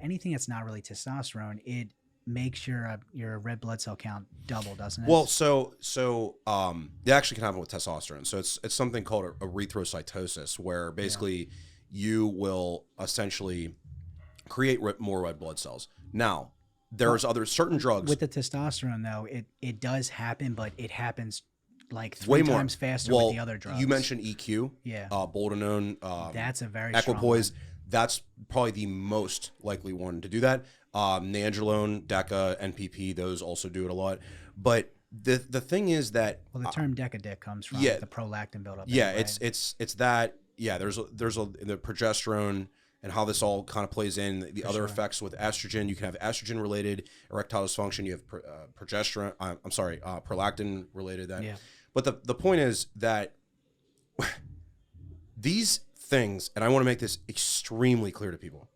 [SPEAKER 2] anything that's not really testosterone, it makes your red blood cell count double, doesn't it?
[SPEAKER 1] Well, so it actually can happen with testosterone. So it's something called erythrocytosis, where basically you will essentially create more red blood cells. Now, there's other certain drugs
[SPEAKER 2] with the testosterone though. It does happen, but it happens like
[SPEAKER 1] way
[SPEAKER 2] 3
[SPEAKER 1] more
[SPEAKER 2] times faster
[SPEAKER 1] well,
[SPEAKER 2] with the other drugs.
[SPEAKER 1] You mentioned EQ,
[SPEAKER 2] yeah,
[SPEAKER 1] boldenone,
[SPEAKER 2] that's a very strong
[SPEAKER 1] equipoise.
[SPEAKER 2] one.
[SPEAKER 1] That's probably the most likely one to do that. Nandrolone, DECA, NPP, those also do it a lot. But the thing is that
[SPEAKER 2] the term DECA comes from the prolactin buildup.
[SPEAKER 1] Yeah,
[SPEAKER 2] anyway.
[SPEAKER 1] it's that. Yeah, there's the progesterone and how this all kind of plays in. The other effects with estrogen, you can have estrogen related erectile dysfunction. You have progesterone. Prolactin related that.
[SPEAKER 2] Yeah.
[SPEAKER 1] But the point is that these things, and I want to make this extremely clear to people.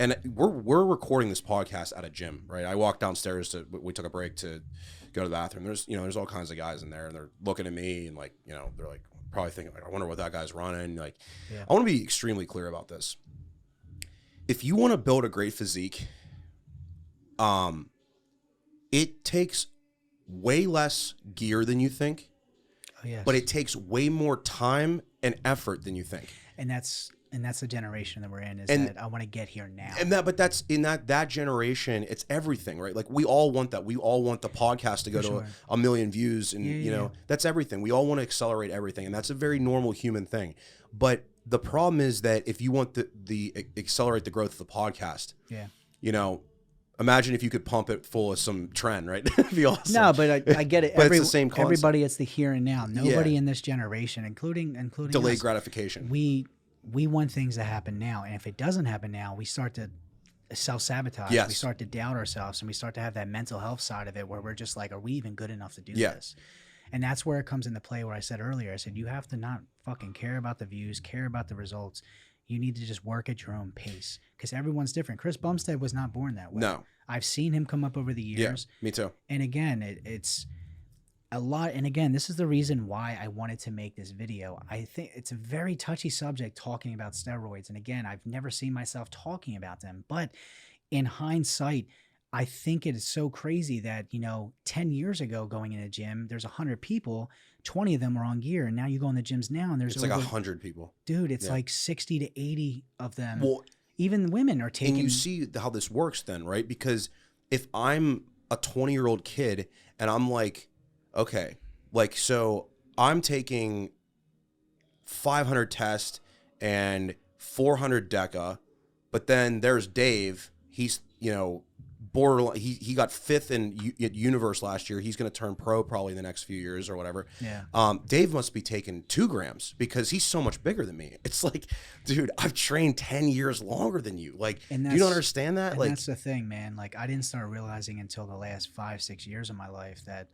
[SPEAKER 1] And we're recording this podcast at a gym, right? I walked downstairs we took a break to go to the bathroom. There's all kinds of guys in there, and they're looking at me and like, they're like probably thinking like, I wonder what that guy's running. Like, I want to be extremely clear about this. If you want to build a great physique, it takes way less gear than you think.
[SPEAKER 2] Oh, yes.
[SPEAKER 1] But it takes way more time and effort than you think.
[SPEAKER 2] And that's the generation that we're in, that I want to get here now.
[SPEAKER 1] But that's in that generation, it's everything, right? Like we all want that. We all want the podcast to go to a million views, and that's everything. We all want to accelerate everything, and that's a very normal human thing. But the problem is that if you want the accelerate the growth of the podcast, imagine if you could pump it full of some trend, right? It'd be awesome.
[SPEAKER 2] No, but I get it.
[SPEAKER 1] But it's the same concept.
[SPEAKER 2] Everybody, it's the here and now. Nobody in this generation, including
[SPEAKER 1] delayed
[SPEAKER 2] us,
[SPEAKER 1] gratification.
[SPEAKER 2] We want things to happen now, and if it doesn't happen now, we start to self-sabotage.
[SPEAKER 1] Yes.
[SPEAKER 2] We start to doubt ourselves, and we start to have that mental health side of it where we're just like, are we even good enough to do this? And that's where it comes into play, where I said earlier, I said, you have to not fucking care about the views, care about the results. You need to just work at your own pace, because everyone's different. Chris Bumstead was not born that way.
[SPEAKER 1] No.
[SPEAKER 2] I've seen him come up over the years.
[SPEAKER 1] Yeah, me too.
[SPEAKER 2] And again, it's a lot. And again, this is the reason why I wanted to make this video. I think it's a very touchy subject, talking about steroids. And again, I've never seen myself talking about them. But in hindsight, I think it is so crazy that, 10 years ago going in a gym, there's 100 people, 20 of them were on gear. And now you go in the gyms now and there's
[SPEAKER 1] like 100 people.
[SPEAKER 2] Dude, it's like 60 to 80 of them.
[SPEAKER 1] Well,
[SPEAKER 2] even women are taking.
[SPEAKER 1] And you see how this works then, right? Because if I'm a 20-year-old kid and I'm like, okay, like, so I'm taking 500 test and 400 DECA, but then there's Dave. He's, borderline. He got 5th in Universe last year. He's going to turn pro probably in the next few years or whatever.
[SPEAKER 2] Yeah.
[SPEAKER 1] Dave must be taking 2 grams because he's so much bigger than me. It's like, dude, I've trained 10 years longer than you. Like, do you don't understand that?
[SPEAKER 2] And
[SPEAKER 1] like,
[SPEAKER 2] that's the thing, man. Like, I didn't start realizing until the last 5-6 years of my life that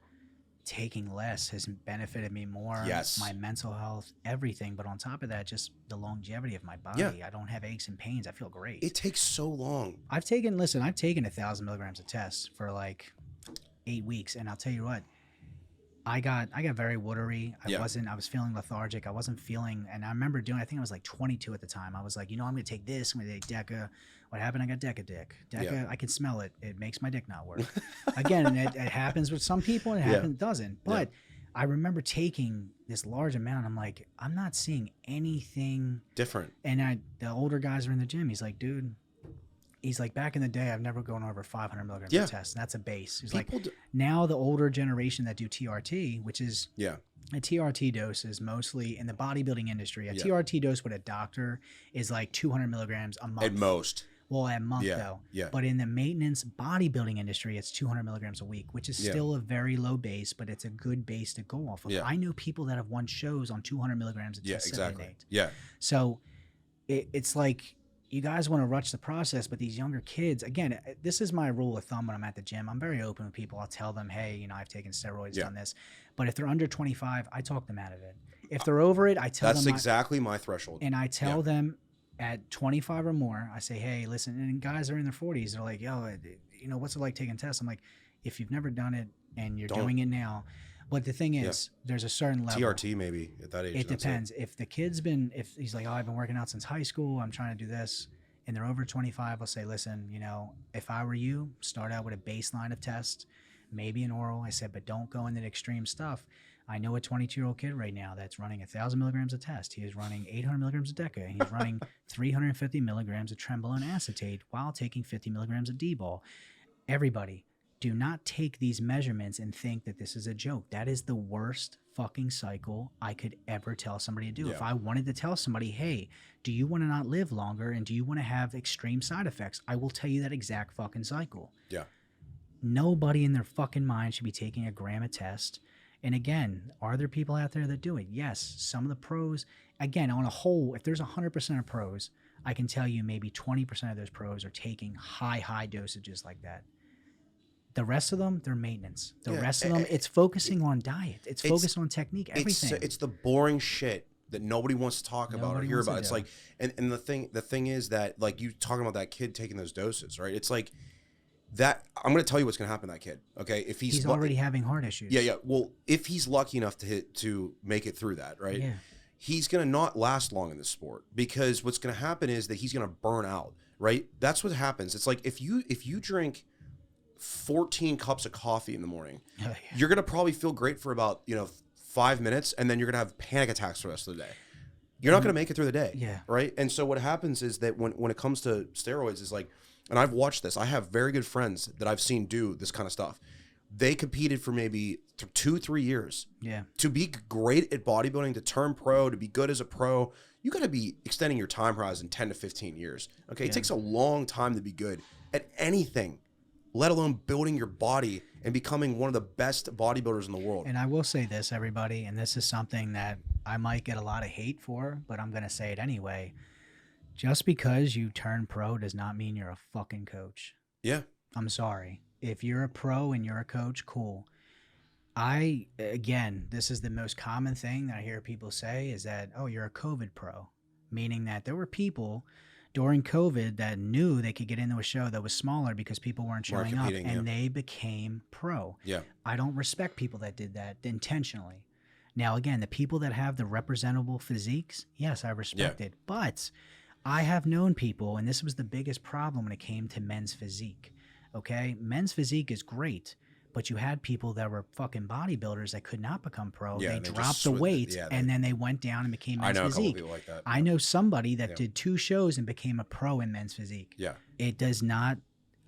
[SPEAKER 2] taking less has benefited me more.
[SPEAKER 1] Yes.
[SPEAKER 2] My mental health, everything. But on top of that, just the longevity of my body.
[SPEAKER 1] Yeah.
[SPEAKER 2] I don't have aches and pains. I feel great.
[SPEAKER 1] it takes so long.
[SPEAKER 2] I've taken 1,000 milligrams of tests for like 8 weeks. And I'll tell you what, I got very watery. I was feeling lethargic. I wasn't feeling, and I remember I think I was like 22 at the time. I was like, I'm going to take this. I'm going to take DECA. What happened? I got DECA dick. DECA, I can smell it. It makes my dick not work. Again, it happens with some people and it doesn't. But I remember taking this large amount. I'm like, I'm not seeing anything
[SPEAKER 1] different.
[SPEAKER 2] And the older guys are in the gym. He's like, dude, back in the day, I've never gone over 500 milligrams of test. And that's a base. He's like, now the older generation that do TRT, which is a TRT dose is mostly in the bodybuilding industry. A TRT dose with a doctor is like 200 milligrams a month.
[SPEAKER 1] At most.
[SPEAKER 2] Well, at month
[SPEAKER 1] Yeah.
[SPEAKER 2] though.
[SPEAKER 1] Yeah.
[SPEAKER 2] But in the maintenance bodybuilding industry, it's 200 milligrams a week, which is
[SPEAKER 1] Yeah.
[SPEAKER 2] still a very low base, but it's a good base to go off of.
[SPEAKER 1] Yeah.
[SPEAKER 2] I know people that have won shows on 200 milligrams of
[SPEAKER 1] Yeah,
[SPEAKER 2] tisophenate.
[SPEAKER 1] exactly. Yeah.
[SPEAKER 2] So it's like you guys want to rush the process, but these younger kids, again, this is my rule of thumb when I'm at the gym. I'm very open with people. I'll tell them, hey, you know, I've taken steroids, done this. But if they're under 25, I talk them out of it. If they're over it, I tell them.
[SPEAKER 1] That's exactly my threshold.
[SPEAKER 2] And I tell them at 25 or more, I say, hey, listen, and guys are in their 40s. They're like, yo, you know, what's it like taking tests? I'm like, if you've never done it and you're doing it now. But the thing is, there's a certain level.
[SPEAKER 1] TRT maybe at that age.
[SPEAKER 2] It depends. If the kid's been, if he's like, oh, I've been working out since high school, I'm trying to do this, and they're over 25, I'll say, listen, you know, if I were you, start out with a baseline of tests, maybe an oral. I said, but don't go into the extreme stuff. I know a 22-year-old kid right now that's running 1,000 milligrams of test. He is running 800 milligrams of Deca. He's running 350 milligrams of Trenbolone acetate while taking 50 milligrams of D-bol. Everybody, do not take these measurements and think that this is a joke. That is the worst fucking cycle I could ever tell somebody to do. If I wanted to tell somebody, hey, do you want to not live longer and do you want to have extreme side effects? I will tell you that exact fucking cycle.
[SPEAKER 1] Yeah.
[SPEAKER 2] Nobody in their fucking mind should be taking a gram of test. And again, are there people out there that do it? Yes. Some of the pros, again, on a whole, if there's 100% of pros, I can tell you maybe 20% of those pros are taking high dosages like that. The rest of them, they're maintenance. The rest of them, it's focusing on diet. It's focused on technique, everything.
[SPEAKER 1] It's the boring shit that nobody wants to talk about or hear about. It's like, and the thing is that, like, you talking about that kid taking those doses, right? It's like that. I'm going to tell you what's going to happen to that kid. Okay, if he's
[SPEAKER 2] already having heart issues.
[SPEAKER 1] Yeah. Well, if he's lucky enough to make it through that, right?
[SPEAKER 2] Yeah.
[SPEAKER 1] He's going to not last long in this sport, because what's going to happen is that he's going to burn out, right? That's what happens. It's like if you drink 14 cups of coffee in the morning, you're going to probably feel great for about, 5 minutes, and then you're going to have panic attacks for the rest of the day. You're not going to make it through the day.
[SPEAKER 2] Yeah.
[SPEAKER 1] Right. And so what happens is that when it comes to steroids is like, and I've watched this, I have very good friends that I've seen do this kind of stuff. They competed for maybe 2-3 years.
[SPEAKER 2] Yeah.
[SPEAKER 1] To be great at bodybuilding, to turn pro, to be good as a pro, you got to be extending your time horizon 10 to 15 years. Okay. It takes a long time to be good at anything, let alone building your body and becoming one of the best bodybuilders in the world.
[SPEAKER 2] And I will say this, everybody, and this is something that I might get a lot of hate for, but I'm going to say it anyway. Just because you turn pro does not mean you're a fucking coach.
[SPEAKER 1] Yeah.
[SPEAKER 2] I'm sorry. If you're a pro and you're a coach, cool. Again, this is the most common thing that I hear people say is that, oh, you're a COVID pro, meaning that there were people during COVID that knew they could get into a show that was smaller because people weren't showing up, and they became pro.
[SPEAKER 1] Yeah.
[SPEAKER 2] I don't respect people that did that intentionally. Now, again, the people that have the representable physiques, yes, I respect it. But I have known people, and this was the biggest problem when it came to men's physique. Okay? Men's physique is great, but you had people that were fucking bodybuilders that could not become pro. They dropped the weight, and then they went down and became men's physique. I know a couple people like that. I know somebody that did 2 shows and became a pro in men's physique.
[SPEAKER 1] Yeah.
[SPEAKER 2] It does not,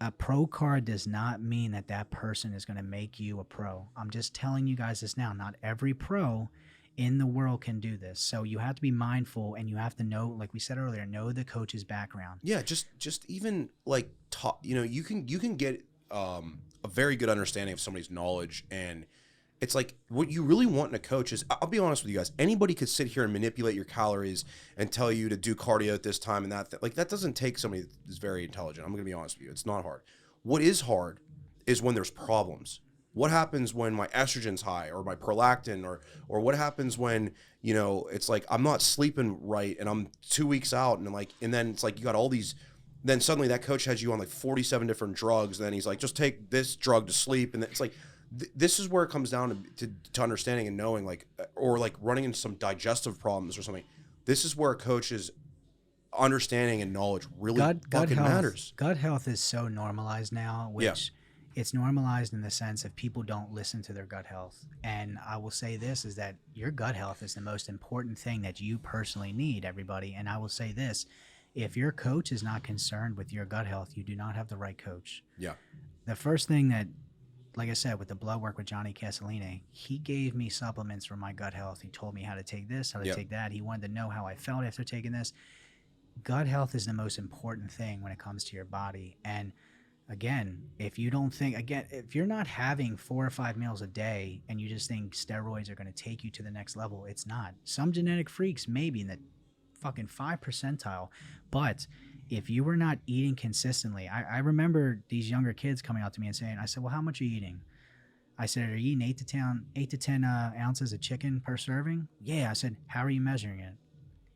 [SPEAKER 2] a pro card does not mean that that person is going to make you a pro. I'm just telling you guys this now. Not every pro in the world can do this. So you have to be mindful, and you have to know, like we said earlier, know the coach's background.
[SPEAKER 1] Yeah, just even like you can get a very good understanding of somebody's knowledge, and it's like what you really want in a coach is, I'll be honest with you guys, anybody could sit here and manipulate your calories and tell you to do cardio at this time and that. Like, that doesn't take somebody that's very intelligent. I'm going to be honest with you. It's not hard. What is hard is when there's problems. What happens when my estrogen's high, or my prolactin, or what happens when, it's like I'm not sleeping right and I'm 2 weeks out, and then it's like you got all these, then suddenly that coach has you on like 47 different drugs, and then he's like, just take this drug to sleep, and it's like this is where it comes down to understanding and knowing, like, or like running into some digestive problems or something. This is where a coach's understanding and knowledge really fucking matters.
[SPEAKER 2] Gut health is so normalized now, which it's normalized in the sense of people don't listen to their gut health. And I will say this is that your gut health is the most important thing that you personally need, everybody. And I will say this, if your coach is not concerned with your gut health, you do not have the right coach. Yeah. The first thing that, like I said, with the blood work with Johnny Castellini, he gave me supplements for my gut health. He told me how to take this, how to take that. He wanted to know how I felt after taking this. gut health is the most important thing when it comes to your body. And again, if you don't think, again, if you're not having 4 or 5 meals a day and you just think steroids are going to take you to the next level, it's not. Some genetic freaks maybe in the fucking 5 percentile, but if you were not eating consistently, I remember these younger kids coming out to me and saying, I said, well, how much are you eating? I said, are you eating 8 to 10 ounces of chicken per serving? Yeah. I said, how are you measuring it?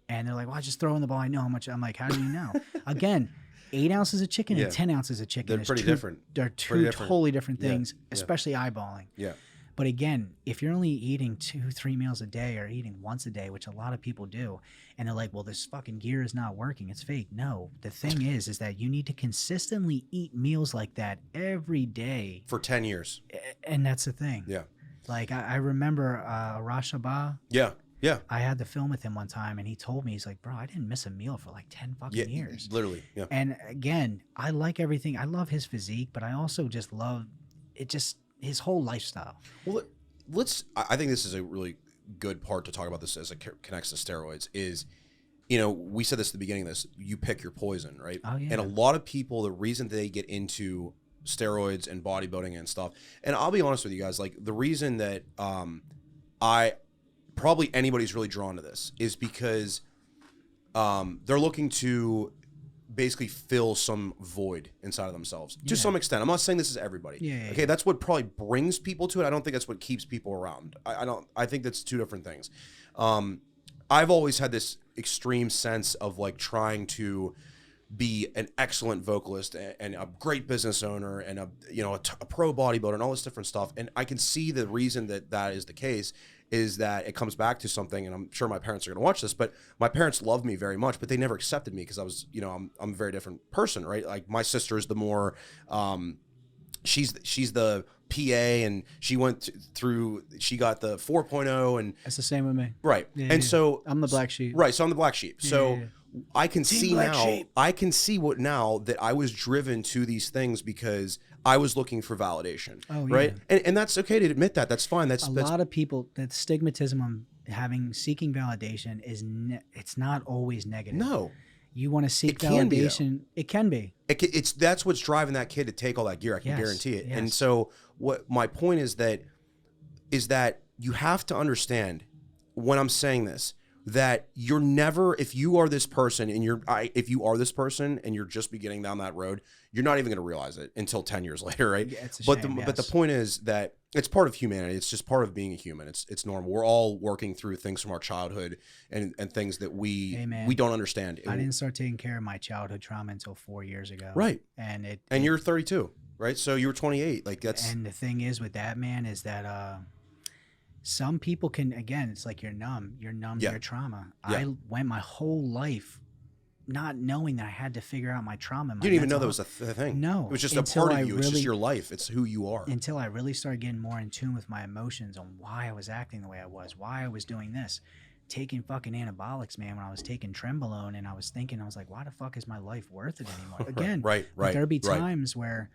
[SPEAKER 2] And they're like, well, I just throw in the ball. I know how much. I'm like, how do you know? Again, 8 ounces of chicken and 10 ounces of chicken.
[SPEAKER 1] They're pretty different.
[SPEAKER 2] They're two totally different things, especially eyeballing.
[SPEAKER 1] Yeah.
[SPEAKER 2] But again, if you're only eating 2-3 meals a day or eating once a day, which a lot of people do, and they're like, well, this fucking gear is not working, it's fake. No, the thing is that you need to consistently eat meals like that every day.
[SPEAKER 1] For 10 years.
[SPEAKER 2] And that's the thing.
[SPEAKER 1] Yeah.
[SPEAKER 2] Like, I remember Rashaba.
[SPEAKER 1] Yeah. Yeah.
[SPEAKER 2] I had the film with him one time, and he told me, he's like, bro, I didn't miss a meal for like 10 fucking years.
[SPEAKER 1] Literally. Yeah.
[SPEAKER 2] And again, I like everything. I love his physique, but I also just love it, just his whole lifestyle.
[SPEAKER 1] Well, I think this is a really good part to talk about this as it connects to steroids is, you know, we said this at the beginning of this, you pick your poison, right?
[SPEAKER 2] Oh, yeah.
[SPEAKER 1] And a lot of people, the reason they get into steroids and bodybuilding and stuff, and I'll be honest with you guys, like the reason that probably anybody's really drawn to this is because they're looking to basically fill some void inside of themselves to some extent. I'm not saying this is everybody. Okay, that's what probably brings people to it. I don't think that's what keeps people around. I think that's two different things. I've always had this extreme sense of like trying to be an excellent vocalist and a great business owner and a pro bodybuilder and all this different stuff. And I can see the reason that is the case is that it comes back to something, and I'm sure my parents are going to watch this, but my parents love me very much, but they never accepted me because I was, I'm a very different person, right? Like my sister is the more, she's the PA, and she went through, she got the 4.0, and
[SPEAKER 2] that's the same with me.
[SPEAKER 1] Right. So
[SPEAKER 2] I'm the black sheep.
[SPEAKER 1] Right. So I'm the black sheep. So I can see now, I can see now that I was driven to these things because I was looking for validation. Oh, yeah. Right. And that's okay to admit that. That's fine. That's a
[SPEAKER 2] lot of people, that stigmatism on seeking validation is, it's not always negative.
[SPEAKER 1] No.
[SPEAKER 2] You want to seek validation. It can be.
[SPEAKER 1] That's what's driving that kid to take all that gear. I can guarantee it. Yes. And so what my point is that you have to understand when I'm saying this, that you're never, if you are this person and you're just beginning down that road, you're not even going to realize it until 10 years later, right? Yeah, it's a shame, but the point is that it's part of humanity. It's just part of being a human. It's normal. We're all working through things from our childhood and things that we don't understand.
[SPEAKER 2] I didn't start taking care of my childhood trauma until 4 years ago.
[SPEAKER 1] Right. And you're 32, right? So you were 28. Like that's.
[SPEAKER 2] And the thing is with that, man, is that some people can, again, it's like you're numb to your trauma. I went my whole life not knowing that I had to figure out my trauma. You
[SPEAKER 1] didn't even know that was a thing.
[SPEAKER 2] No.
[SPEAKER 1] It was just a part of you. It's just your life. It's who you are.
[SPEAKER 2] Until I really started getting more in tune with my emotions on why I was acting the way I was, why I was doing this. Taking fucking anabolics, man, when I was taking Trenbolone, and I was like, why the fuck is my life worth it anymore? Again,
[SPEAKER 1] right.
[SPEAKER 2] There'd be times where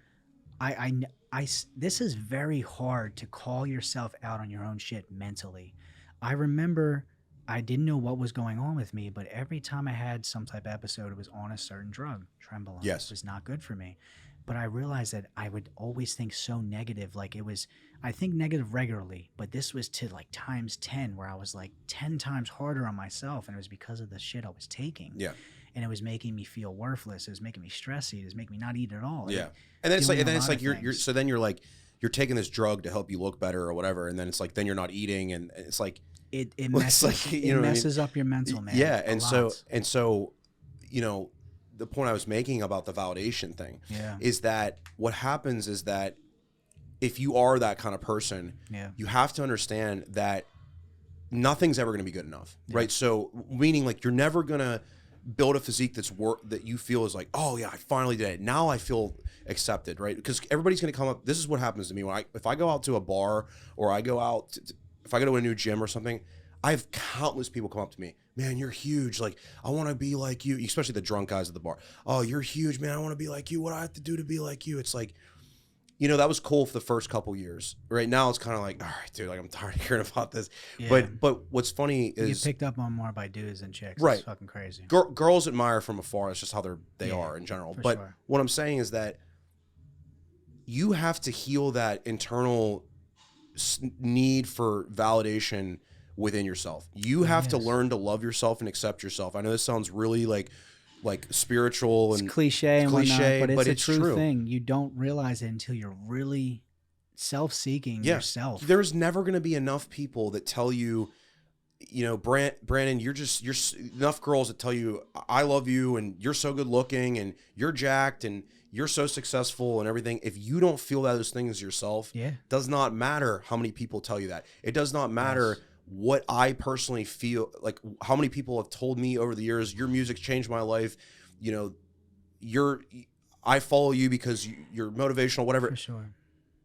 [SPEAKER 2] this is very hard to call yourself out on your own shit mentally. I remember I didn't know what was going on with me, but every time I had some type of episode, it was on a certain drug, Trenbolone.
[SPEAKER 1] Yes.
[SPEAKER 2] It was not good for me. But I realized that I would always think so negative. Like I think negative regularly, but this was to like times 10, where I was like 10 times harder on myself. And it was because of the shit I was taking.
[SPEAKER 1] Yeah.
[SPEAKER 2] And it was making me feel worthless. It was making me stress eat. It was making me not eat at all.
[SPEAKER 1] Yeah. And then it's like you're taking this drug to help you look better or whatever. And then it's like, then you're not eating. And it's like,
[SPEAKER 2] it messes up your mental, man.
[SPEAKER 1] Yeah. And so, the point I was making about the validation thing is that what happens is that if you are that kind of person, you have to understand that nothing's ever going to be good enough. Right. So meaning like, you're never going to build a physique that you feel is like, oh yeah, I finally did it. Now I feel accepted, right? Because everybody's going to come up. This is what happens to me if I go out to a bar, or I go out, if I go to a new gym or something, I have countless people come up to me. Man, you're huge. Like, I want to be like you, especially the drunk guys at the bar. Oh, you're huge, man. I want to be like you. What do I have to do to be like you? It's like, you know, that was cool for the first couple years. Right now, it's kind of like, all right, dude, like I'm tired of hearing about this.
[SPEAKER 2] Yeah.
[SPEAKER 1] But what's funny
[SPEAKER 2] You
[SPEAKER 1] is
[SPEAKER 2] get picked up on more by dudes than chicks.
[SPEAKER 1] right.
[SPEAKER 2] It's fucking crazy.
[SPEAKER 1] Girls admire from afar. It's just how they
[SPEAKER 2] Yeah,
[SPEAKER 1] are in general.
[SPEAKER 2] for
[SPEAKER 1] But
[SPEAKER 2] sure.
[SPEAKER 1] what I'm saying is that you have to heal that internal need for validation within yourself. You have to learn to love yourself and accept yourself. I know this sounds really like spiritual and
[SPEAKER 2] It's cliche and
[SPEAKER 1] cliche,
[SPEAKER 2] whatnot, but
[SPEAKER 1] it's
[SPEAKER 2] it's a true
[SPEAKER 1] true.
[SPEAKER 2] thing. You don't realize it until you're really self-seeking yourself.
[SPEAKER 1] There's never going to be enough people that tell you, you know, Brandon, you're enough girls that tell you, I love you and you're so good looking and you're jacked and you're so successful and everything. If you don't feel those things yourself, does not matter how many people tell you that. It does not matter what I personally feel, like how many people have told me over the years, your music's changed my life. You know, I follow you because you're motivational, whatever.
[SPEAKER 2] For sure.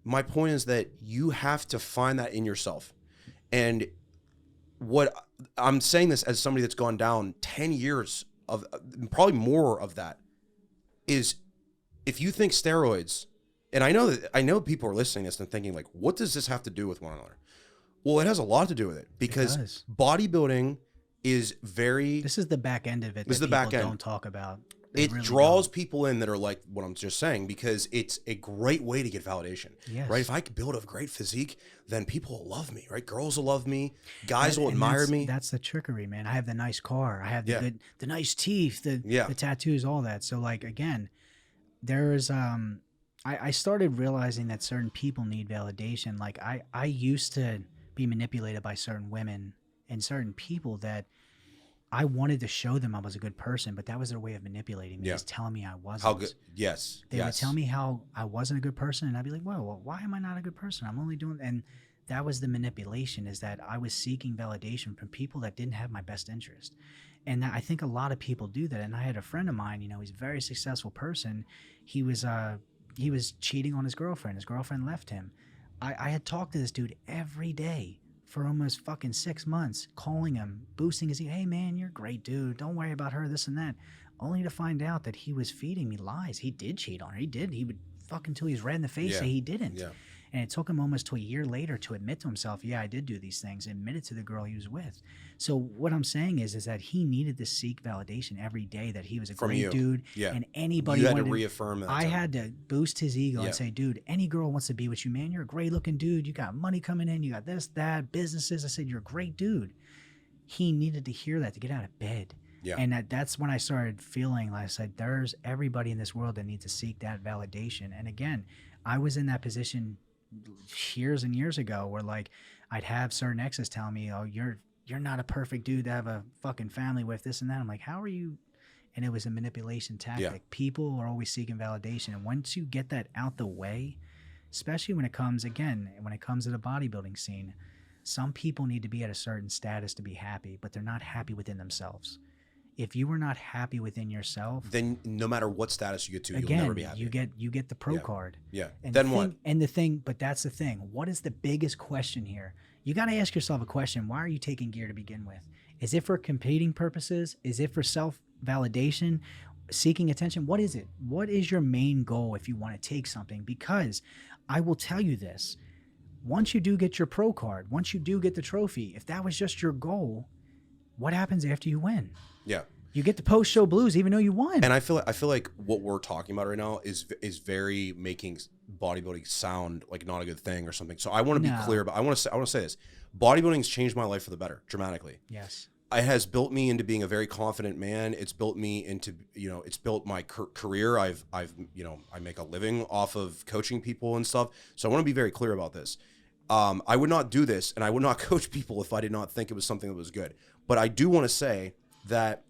[SPEAKER 1] My point is that you have to find that in yourself. And what I'm saying this as somebody that's gone down 10 years of probably more of that is, if you think steroids, and I know people are listening to this and thinking like, what does this have to do with one another? Well, it has a lot to do with it because bodybuilding is
[SPEAKER 2] this is the back end of it.
[SPEAKER 1] This is the back end.
[SPEAKER 2] Don't talk about.
[SPEAKER 1] It really draws people in that are like what I'm just saying, because it's a great way to get validation.
[SPEAKER 2] Yes.
[SPEAKER 1] Right? If I could build a great physique, then people will love me, right? Girls will love me. Guys will admire me.
[SPEAKER 2] That's the trickery, man. I have the nice car. I have the nice teeth, the tattoos, all that. So like, again, there's, I started realizing that certain people need validation. Like I used to be manipulated by certain women and certain people that I wanted to show them I was a good person, but that was their way of manipulating me, just telling me I wasn't.
[SPEAKER 1] How good? Yes.
[SPEAKER 2] They would tell me how I wasn't a good person, and I'd be like, well, why am I not a good person? I'm only doing, and that was the manipulation, is that I was seeking validation from people that didn't have my best interest. And I think a lot of people do that. And I had a friend of mine, you know, he's a very successful person. He was cheating on his girlfriend. His girlfriend left him. I had talked to this dude every day for almost fucking 6 months, calling him, boosting his, hey man, you're a great dude. Don't worry about her, this and that. Only to find out that he was feeding me lies. He did cheat on her. He did. He would fuck until he was red in the face say he didn't. Yeah. And it took him almost to a year later to admit to himself, yeah, I did do these things, admitted to the girl he was with. So what I'm saying is that he needed to seek validation every day that he was a great dude. Yeah. And anybody
[SPEAKER 1] you had to reaffirm that.
[SPEAKER 2] I had to boost his ego and say, dude, any girl wants to be with you, man. You're a great looking dude. You got money coming in. You got this, that, businesses. I said, you're a great dude. He needed to hear that to get out of bed. Yeah. And that's when I started feeling, like I said, there's everybody in this world that needs to seek that validation. And again, I was in that position years and years ago where like I'd have certain exes telling me, oh, you're not a perfect dude to have a fucking family with, this and that. I'm like, how are you? And it was a manipulation tactic. Yeah. People are always seeking validation. And once you get that out the way, especially when it comes to the bodybuilding scene, some people need to be at a certain status to be happy, but they're not happy within themselves. If you are not happy within yourself,
[SPEAKER 1] then no matter what status you get to, you'll never be happy.
[SPEAKER 2] You get the pro card.
[SPEAKER 1] Yeah.
[SPEAKER 2] And
[SPEAKER 1] then what?
[SPEAKER 2] But that's the thing. What is the biggest question here? You got to ask yourself a question. Why are you taking gear to begin with? Is it for competing purposes? Is it for self-validation, seeking attention? What is it? What is your main goal if you want to take something? Because I will tell you this. Once you do get your pro card, once you do get the trophy, if that was just your goal, what happens after you win?
[SPEAKER 1] Yeah.
[SPEAKER 2] You get the post-show blues even though you won.
[SPEAKER 1] And I feel like what we're talking about right now is very making bodybuilding sound like not a good thing or something. So I want to be clear, but I want to say this. Bodybuilding's changed my life for the better dramatically.
[SPEAKER 2] Yes.
[SPEAKER 1] It has built me into being a very confident man. It's built me into, it's built my career. I make a living off of coaching people and stuff. So I want to be very clear about this. I would not do this and I would not coach people if I did not think it was something that was good. But I do want to say that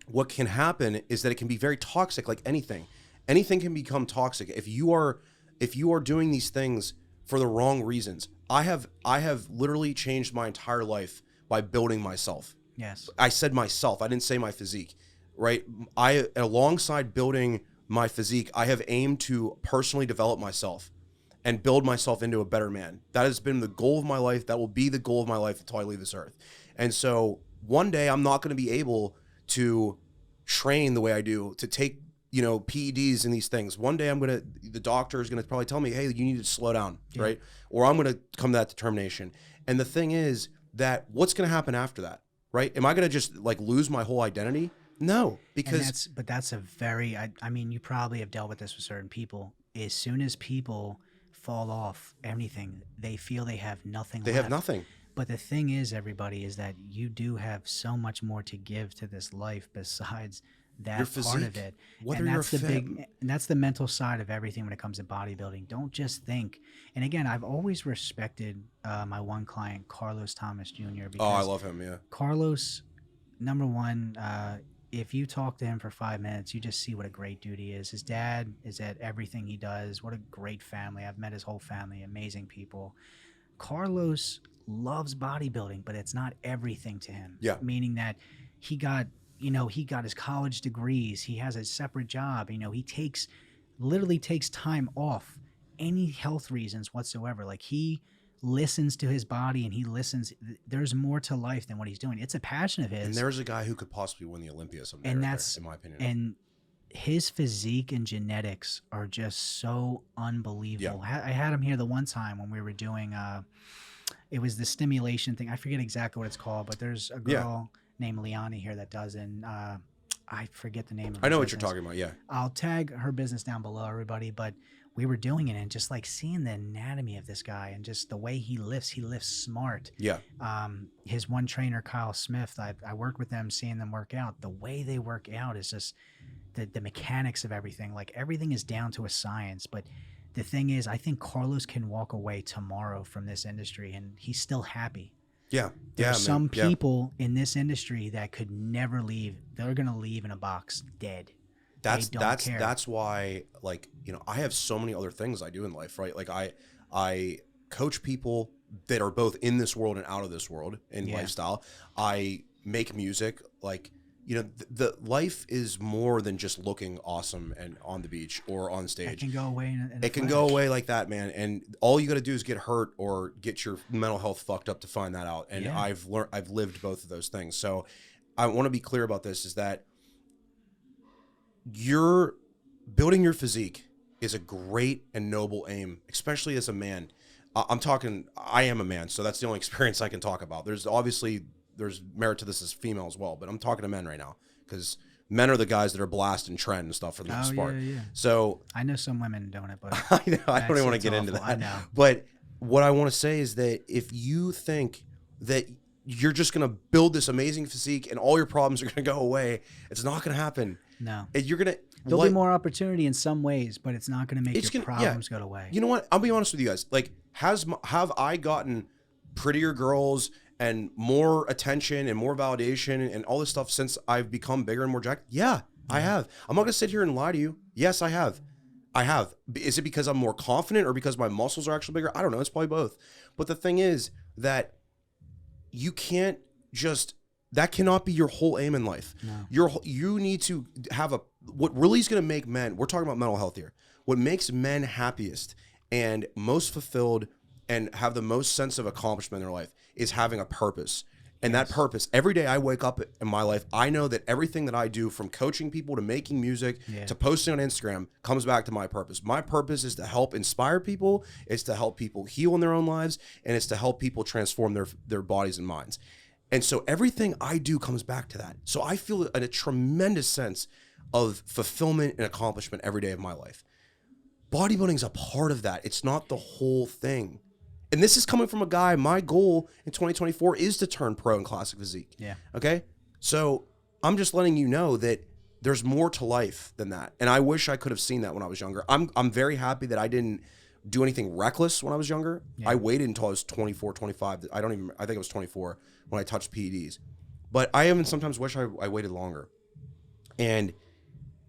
[SPEAKER 1] what can happen is that it can be very toxic, like anything. Anything can become toxic if you are doing these things for the wrong reasons. I have literally changed my entire life by building myself.
[SPEAKER 2] Yes.
[SPEAKER 1] I said myself. I didn't say my physique, right? Alongside building my physique, I have aimed to personally develop myself and build myself into a better man. That has been the goal of my life. That will be the goal of my life until I leave this earth. And so one day I'm not going to be able to train the way I do, to take, you know, PEDs and these things. One day the doctor is going to probably tell me, hey, you need to slow down, right? Or I'm going to come to that determination. And the thing is that what's going to happen after that, right? Am I going to just like lose my whole identity? No, because
[SPEAKER 2] that's a very, I mean, you probably have dealt with this with certain people. As soon as people fall off anything, they feel they have nothing
[SPEAKER 1] they
[SPEAKER 2] left.
[SPEAKER 1] have nothing.
[SPEAKER 2] But the thing is, everybody, is that you do have so much more to give to this life besides that
[SPEAKER 1] Your physique,
[SPEAKER 2] part of it.
[SPEAKER 1] whether
[SPEAKER 2] And
[SPEAKER 1] you're
[SPEAKER 2] that's the
[SPEAKER 1] fit.
[SPEAKER 2] big, and that's the mental side of everything when it comes to bodybuilding. Don't just think. And again, I've always respected my one client, Carlos Thomas Jr.
[SPEAKER 1] Oh, I
[SPEAKER 2] because
[SPEAKER 1] love him. Yeah.
[SPEAKER 2] Carlos, number one, if you talk to him for 5 minutes, you just see what a great dude he is. His dad is at everything he does. What a great family. I've met his whole family, amazing people. Carlos loves bodybuilding, but it's not everything to him.
[SPEAKER 1] Yeah.
[SPEAKER 2] Meaning that he got his college degrees. He has a separate job. You know, he literally takes time off any health reasons whatsoever. Like, he listens to his body and he listens. There's more to life than what he's doing. It's a passion of his.
[SPEAKER 1] And there's a guy who could possibly win the Olympia someday.
[SPEAKER 2] And
[SPEAKER 1] right
[SPEAKER 2] that's,
[SPEAKER 1] there, in my opinion.
[SPEAKER 2] and his physique and genetics are just so unbelievable.
[SPEAKER 1] Yeah.
[SPEAKER 2] I had him here the one time when we were doing, it was the stimulation thing. I forget exactly what it's called, but there's a girl named Liani here that does it. And, I forget the name of her
[SPEAKER 1] I know
[SPEAKER 2] business.
[SPEAKER 1] what you're talking about. Yeah.
[SPEAKER 2] I'll tag her business down below, everybody. But we were doing it and just like seeing the anatomy of this guy and just the way he lifts smart.
[SPEAKER 1] Yeah.
[SPEAKER 2] His one trainer, Kyle Smith, I worked with them, seeing them work out. The way they work out is just the mechanics of everything. Like, everything is down to a science. But the thing is, I think Carlos can walk away tomorrow from this industry and he's still happy.
[SPEAKER 1] Yeah.
[SPEAKER 2] There's some people in this industry that could never leave. They're going to leave in a box dead. That's why,
[SPEAKER 1] like, you know, I have so many other things I do in life, right? Like, I coach people that are both in this world and out of this world in lifestyle. I make music. Like, you know, the life is more than just looking awesome and on the beach or on stage.
[SPEAKER 2] It can go away in a
[SPEAKER 1] It can
[SPEAKER 2] flash.
[SPEAKER 1] go away like that, man. And all you got to do is get hurt or get your mental health fucked up to find that out. And I've lived both of those things. So I want to be clear about this, is that you're building your physique is a great and noble aim, especially as a man. I am a man, so that's the only experience I can talk about. There's merit to this as female as well, but I'm talking to men right now, because men are the guys that are blasting trend and stuff for the most part.
[SPEAKER 2] Yeah.
[SPEAKER 1] So
[SPEAKER 2] I know some women doing it, but
[SPEAKER 1] I know, I don't even want to get into that.
[SPEAKER 2] I know.
[SPEAKER 1] But what I want to say is that if you think that you're just going to build this amazing physique and all your problems are going to go away, it's not going to happen.
[SPEAKER 2] No.
[SPEAKER 1] You're going to...
[SPEAKER 2] There'll be more opportunity in some ways, but it's not going to make your problems go away.
[SPEAKER 1] You know what? I'll be honest with you guys. Like, have I gotten prettier girls and more attention and more validation and all this stuff since I've become bigger and more jacked? Yeah, I have. I'm not going to sit here and lie to you. Yes, I have. Is it because I'm more confident or because my muscles are actually bigger? I don't know. It's probably both. But the thing is that you can't just... That cannot be your whole aim in life. No. You need to have what really is going to make men, we're talking about mental health here, what makes men happiest and most fulfilled and have the most sense of accomplishment in their life is having a purpose. And that purpose, every day I wake up in my life, I know that everything that I do, from coaching people to making music to posting on Instagram, comes back to my purpose. My purpose is to help inspire people, it's to help people heal in their own lives, and it's to help people transform their bodies and minds. And so everything I do comes back to that. So I feel a tremendous sense of fulfillment and accomplishment every day of my life. Bodybuilding is a part of that. It's not the whole thing. And this is coming from a guy, my goal in 2024 is to turn pro in classic physique.
[SPEAKER 2] Yeah.
[SPEAKER 1] Okay? So I'm just letting you know that there's more to life than that. And I wish I could have seen that when I was younger. I'm very happy that I didn't do anything reckless when I was younger. Yeah. I waited until I was 24, 25. I think I was 24 when I touched PEDs. But I even sometimes wish I waited longer. And,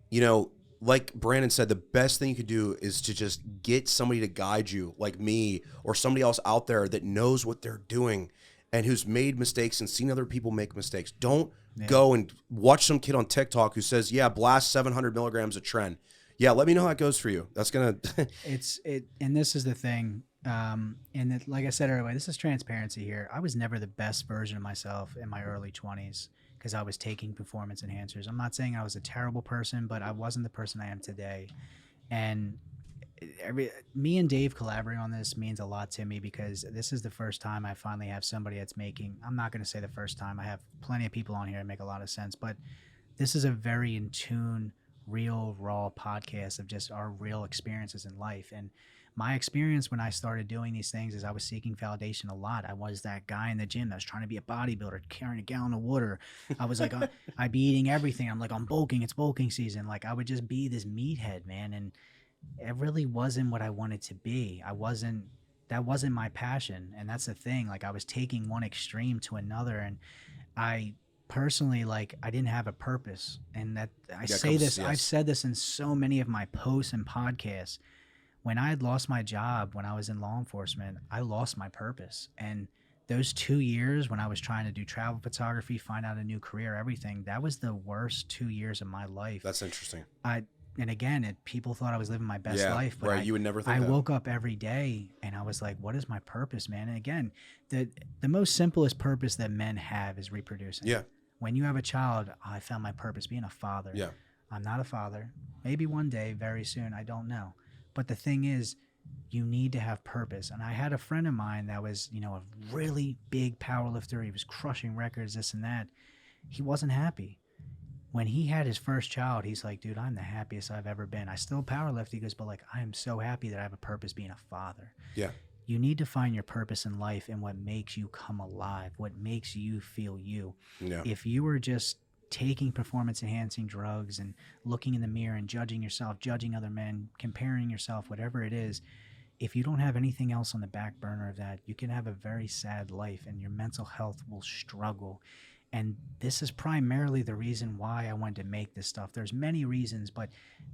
[SPEAKER 1] you know, like Brandon said, the best thing you could do is to just get somebody to guide you, like me or somebody else out there that knows what they're doing and who's made mistakes and seen other people make mistakes. Don't go and watch some kid on TikTok who says, yeah, blast 700 milligrams a trend. Yeah, let me know how it goes for you. That's going to...
[SPEAKER 2] And this is the thing. Like I said earlier, this is transparency here. I was never the best version of myself in my early 20s. because I was taking performance enhancers. I'm not saying I was a terrible person, but I wasn't the person I am today. And me and Dave collaborating on this means a lot to me, because this is the first time I finally have somebody that's making, I'm not going to say the first time, I have plenty of people on here that make a lot of sense, but this is a very in tune, real, raw podcast of just our real experiences in life. And my experience when I started doing these things is I was seeking validation a lot. I was that guy in the gym that was trying to be a bodybuilder, carrying a gallon of water. I was like, I'd be eating everything. I'm like, I'm bulking. It's bulking season. Like, I would just be this meathead, man. And it really wasn't what I wanted to be. That wasn't my passion. And that's the thing. Like, I was taking one extreme to another. And I personally, like, I didn't have a purpose. And that I've said this in so many of my posts and podcasts. When I had lost my job, when I was in law enforcement, I lost my purpose. And those 2 years when I was trying to do travel photography, find out a new career, everything, that was the worst 2 years of my life.
[SPEAKER 1] That's interesting.
[SPEAKER 2] And again, people thought I was living my best life. But
[SPEAKER 1] right. You would never think
[SPEAKER 2] I
[SPEAKER 1] that.
[SPEAKER 2] woke up every day and I was like, what is my purpose, man? And again, the most simplest purpose that men have is reproducing.
[SPEAKER 1] Yeah.
[SPEAKER 2] When you have a child, I found my purpose being a father.
[SPEAKER 1] Yeah.
[SPEAKER 2] I'm not a father. Maybe one day, very soon, I don't know. But the thing is, you need to have purpose. And I had a friend of mine that was, a really big power lifter. He was crushing records, this and that. He wasn't happy. When he had his first child, he's like, dude, I'm the happiest I've ever been. I still powerlift. He goes, but like, I am so happy that I have a purpose being a father.
[SPEAKER 1] Yeah.
[SPEAKER 2] You need to find your purpose in life and what makes you come alive, what makes you feel you.
[SPEAKER 1] Yeah.
[SPEAKER 2] If you were just taking performance enhancing drugs and looking in the mirror and judging yourself, judging other men, comparing yourself, whatever it is, if you don't have anything else on the back burner of that, you can have a very sad life and your mental health will struggle. And this is primarily the reason why I wanted to make this stuff. There's many reasons, but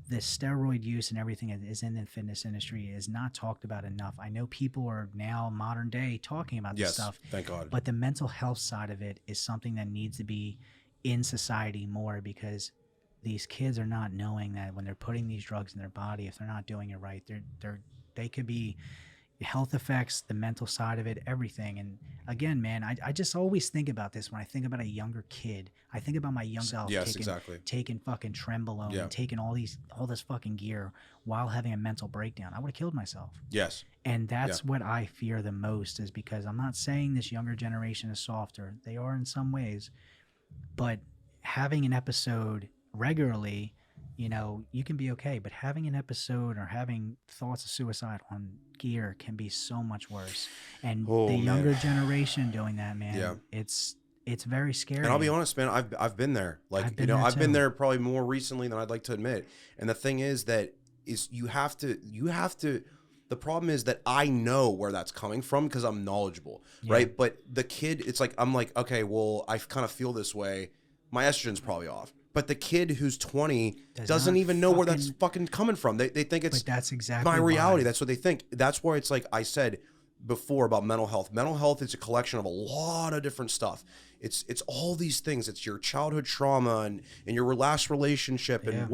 [SPEAKER 2] the steroid use and everything that is in the fitness industry is not talked about enough. I know people are now modern day talking about this stuff.
[SPEAKER 1] Thank God.
[SPEAKER 2] But the mental health side of it is something that needs to be in society more, because these kids are not knowing that when they're putting these drugs in their body, if they're not doing it right, they could be health effects, the mental side of it, everything. And again, man, I just always think about this when I think about a younger kid. I think about my young self taking fucking Trenbolone and taking all this fucking gear while having a mental breakdown. I would have killed myself.
[SPEAKER 1] Yes.
[SPEAKER 2] And that's what I fear the most, is because I'm not saying this younger generation is softer. They are in some ways. But having an episode regularly, you can be okay. But having an episode or having thoughts of suicide on gear can be so much worse. And the younger generation doing that, man, it's very scary.
[SPEAKER 1] And I'll be honest, man, I've been there. Like, I've been there probably more recently than I'd like to admit. And the thing is you have to. The problem is that I know where that's coming from because I'm knowledgeable, right? But the kid, it's like, I'm like, okay, well, I kind of feel this way. My estrogen's probably off. But the kid who's 20 doesn't even know where that's fucking coming from. They think it's
[SPEAKER 2] that's exactly
[SPEAKER 1] my reality. That's what they think. That's where it's like I said before about mental health. Mental health is a collection of a lot of different stuff. It's all these things. It's your childhood trauma and your last relationship and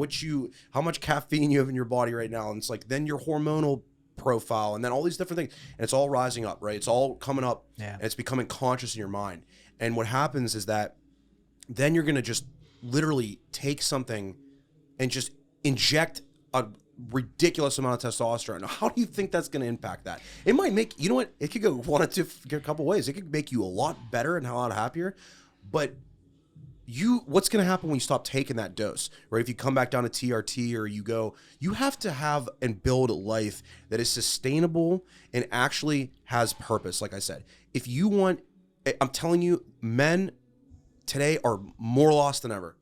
[SPEAKER 1] how much caffeine you have in your body right now. And it's like then your hormonal profile and then all these different things. And it's all rising up, right? It's all coming up and it's becoming conscious in your mind. And what happens is that then you're going to just literally take something and just inject a ridiculous amount of testosterone. Now, how do you think that's going to impact that? It might make, you know what? It could go a couple ways. It could make you a lot better and a lot happier, but what's going to happen when you stop taking that dose, right? If you come back down to TRT or you have to have and build a life that is sustainable and actually has purpose. Like I said, if you want, I'm telling you, men today are more lost than ever.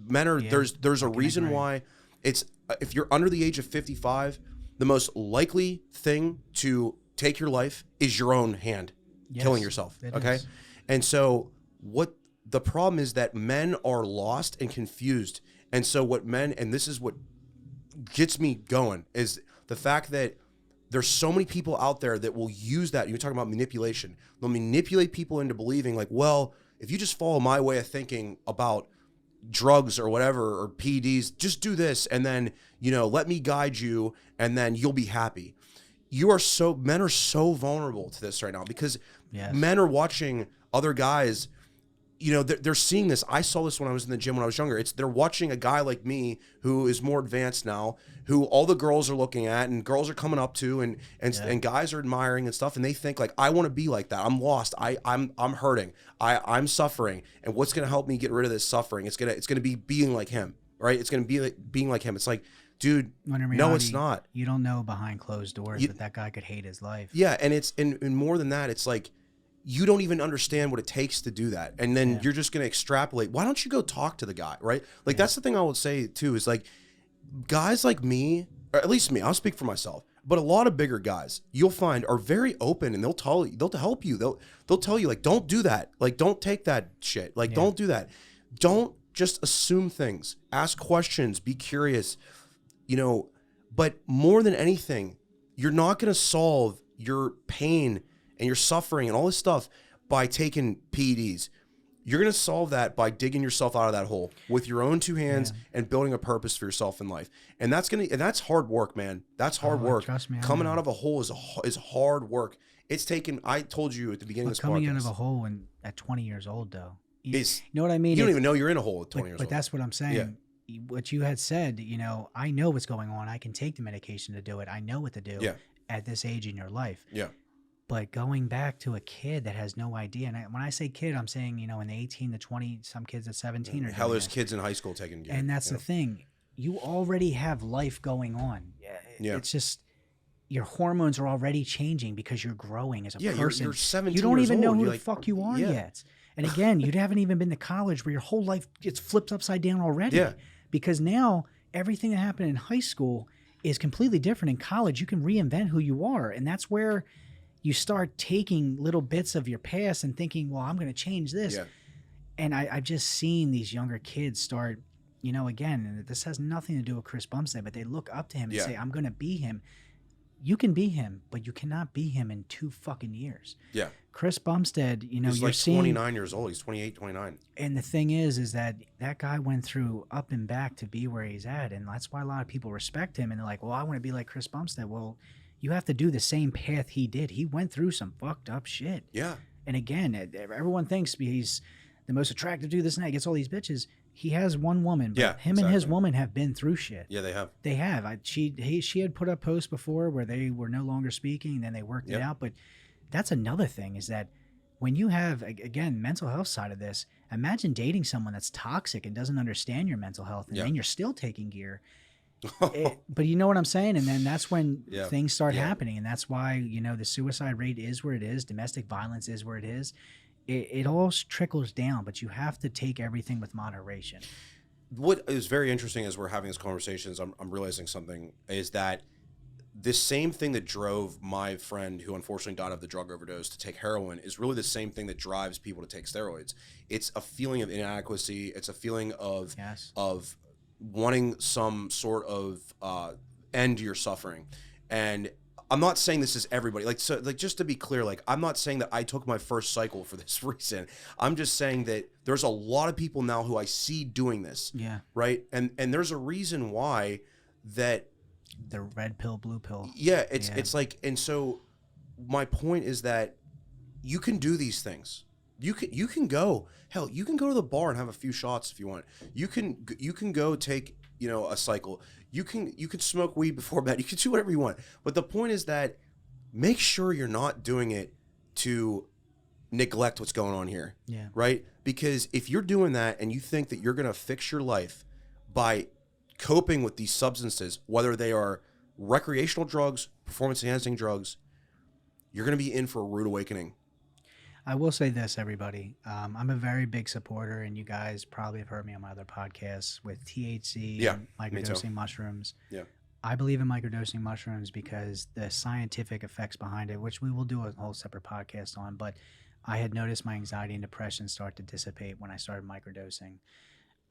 [SPEAKER 1] Men are there's a reason why it's if you're under the age of 55, the most likely thing to take your life is your own hand killing yourself. Okay, and so what the problem is that men are lost and confused, and so and this is what gets me going is the fact that there's so many people out there that will use that. You're talking about manipulation. They'll manipulate people into believing like, well, if you just follow my way of thinking about drugs or whatever, or PEDs, just do this. And then, let me guide you and then you'll be happy. Men are so vulnerable to this right now because men are watching other guys, you know, they're seeing this. I saw this when I was in the gym when I was younger. They're watching a guy like me who is more advanced now, who all the girls are looking at and girls are coming up to and guys are admiring and stuff. And they think like, I want to be like that. I'm lost. I'm hurting. I'm suffering. And what's going to help me get rid of this suffering? It's going to be being like him, right? It's going to be like being like him. It's like, dude, when in reality, no, it's not.
[SPEAKER 2] You don't know behind closed doors that guy could hate his life.
[SPEAKER 1] Yeah. And it's, and more than that, it's like, you don't even understand what it takes to do that. And then you're just going to extrapolate. Why don't you go talk to the guy, right? Like, that's the thing I would say too, is like, guys like me, or at least me, I'll speak for myself, but a lot of bigger guys you'll find are very open, and they'll help you. They'll tell you like, don't do that. Like, don't take that shit. Like, don't do that. Don't just assume things. Ask questions, be curious, you know, but more than anything, you're not going to solve your pain and your suffering and all this stuff by taking PEDs. You're going to solve that by digging yourself out of that hole with your own two hands and building a purpose for yourself in life. And that's hard work, man. That's hard work.
[SPEAKER 2] Trust me,
[SPEAKER 1] coming out of a hole is hard work. It's taken, I told you at the beginning of this
[SPEAKER 2] coming
[SPEAKER 1] podcast.
[SPEAKER 2] Out of a hole at 20 years old though. You
[SPEAKER 1] know
[SPEAKER 2] what I mean?
[SPEAKER 1] You don't even know you're in a hole at 20 years old.
[SPEAKER 2] But that's what I'm saying. Yeah. What you had said, you know, I know what's going on. I can take the medication to do it. I know what to do at this age in your life.
[SPEAKER 1] Yeah.
[SPEAKER 2] But going back to a kid that has no idea, and when I say kid, I'm saying, you know, in the 18 to 20, some kids at 17
[SPEAKER 1] hell, there's kids in high school taking gear.
[SPEAKER 2] And that's the thing. You already have life going on. Yeah. It's just your hormones are already changing because you're growing as a person.
[SPEAKER 1] You're 17
[SPEAKER 2] You don't
[SPEAKER 1] years
[SPEAKER 2] even
[SPEAKER 1] old.
[SPEAKER 2] know who
[SPEAKER 1] the
[SPEAKER 2] fuck you are yet. And again, you haven't even been to college where your whole life gets flipped upside down already.
[SPEAKER 1] Yeah.
[SPEAKER 2] Because now everything that happened in high school is completely different in college. You can reinvent who you are. And that's where you start taking little bits of your past and thinking, well, I'm going to change this. Yeah. And I've just seen these younger kids start, you know, again, and this has nothing to do with Chris Bumstead, but they look up to him and say, I'm going to be him. You can be him, but you cannot be him in 2 fucking years.
[SPEAKER 1] Yeah.
[SPEAKER 2] Chris Bumstead, you know,
[SPEAKER 1] he's
[SPEAKER 2] you're
[SPEAKER 1] like
[SPEAKER 2] seeing,
[SPEAKER 1] 29 years old. He's 28, 29.
[SPEAKER 2] And the thing is that guy went through up and back to be where he's at. And that's why a lot of people respect him. And they're like, well, I want to be like Chris Bumstead. Well, you have to do the same path he did. He went through some fucked up shit.
[SPEAKER 1] Yeah.
[SPEAKER 2] And again, everyone thinks he's the most attractive dude this night, gets all these bitches. He has one woman, but him and his woman have been through shit.
[SPEAKER 1] Yeah, they have.
[SPEAKER 2] They have. She had put up posts before where they were no longer speaking, and then they worked it out. But that's another thing, is that when you have, again, mental health side of this, imagine dating someone that's toxic and doesn't understand your mental health, and then you're still taking gear. But you know what I'm saying? And then that's when things start happening. And that's why, you know, the suicide rate is where it is. Domestic violence is where it is. It all trickles down, but you have to take everything with moderation.
[SPEAKER 1] What is very interesting as we're having these conversations, I'm realizing something, is that this same thing that drove my friend who unfortunately died of the drug overdose to take heroin is really the same thing that drives people to take steroids. It's a feeling of inadequacy. It's a feeling of wanting some sort of end to your suffering. And I'm not saying this is everybody. Like, so, like, just to be clear, like, I'm not saying that I took my first cycle for this reason. I'm just saying that there's a lot of people now who I see doing this.
[SPEAKER 2] Yeah.
[SPEAKER 1] Right. And there's a reason why that.
[SPEAKER 2] The red pill, blue pill.
[SPEAKER 1] Yeah. It's like, and so my point is that you can do these things. You can go, hell, you can go to the bar and have a few shots if you want. You can go take, you know, a cycle. You can smoke weed before bed. You can do whatever you want. But the point is that make sure you're not doing it to neglect what's going on here.
[SPEAKER 2] Yeah.
[SPEAKER 1] Right? Because if you're doing that and you think that you're going to fix your life by coping with these substances, whether they are recreational drugs, performance enhancing drugs, you're going to be in for a rude awakening.
[SPEAKER 2] I will say this, everybody. I'm a very big supporter, and you guys probably have heard me on my other podcasts with THC and microdosing mushrooms.
[SPEAKER 1] Yeah.
[SPEAKER 2] I believe in microdosing mushrooms because the scientific effects behind it, which we will do a whole separate podcast on, but I had noticed my anxiety and depression start to dissipate when I started microdosing.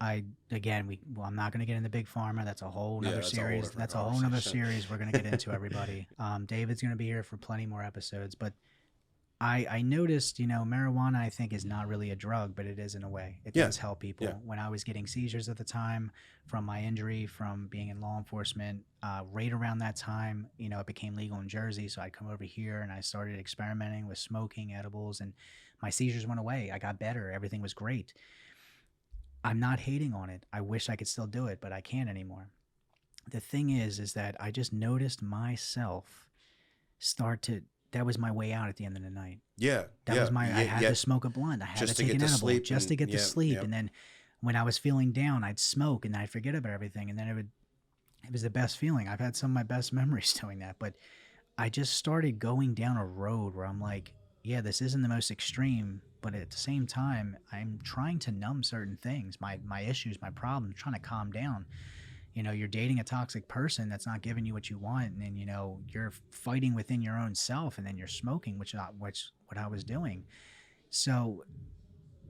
[SPEAKER 2] I'm not going to get into big pharma. That's a whole nother series. That's a whole nother series we're going to get into, everybody. David's going to be here for plenty more episodes, but I noticed, marijuana I think is not really a drug, but it is in a way. It
[SPEAKER 1] Yeah.
[SPEAKER 2] does help people.
[SPEAKER 1] Yeah.
[SPEAKER 2] When I was getting seizures at the time from my injury, from being in law enforcement, right around that time, it became legal in Jersey. So I'd come over here and I started experimenting with smoking edibles, and my seizures went away. I got better. Everything was great. I'm not hating on it. I wish I could still do it, but I can't anymore. The thing is that I just noticed myself start to, that was my way out at the end of the night.
[SPEAKER 1] Yeah.
[SPEAKER 2] That
[SPEAKER 1] yeah.
[SPEAKER 2] was my, I had
[SPEAKER 1] yeah.
[SPEAKER 2] to smoke a blunt. I had
[SPEAKER 1] Just
[SPEAKER 2] to
[SPEAKER 1] to
[SPEAKER 2] take
[SPEAKER 1] get
[SPEAKER 2] an
[SPEAKER 1] to
[SPEAKER 2] edible
[SPEAKER 1] sleep
[SPEAKER 2] just to
[SPEAKER 1] and-
[SPEAKER 2] get to
[SPEAKER 1] yeah,
[SPEAKER 2] sleep.
[SPEAKER 1] yeah.
[SPEAKER 2] And then when I was feeling down, I'd smoke and I'd forget about everything. And then it was the best feeling. I've had some of my best memories doing that, but I just started going down a road where I'm like, yeah, this isn't the most extreme, but at the same time, I'm trying to numb certain things, my issues, my problems, trying to calm down. You're dating a toxic person that's not giving you what you want, and then you're fighting within your own self, and then you're smoking, which what I was doing. So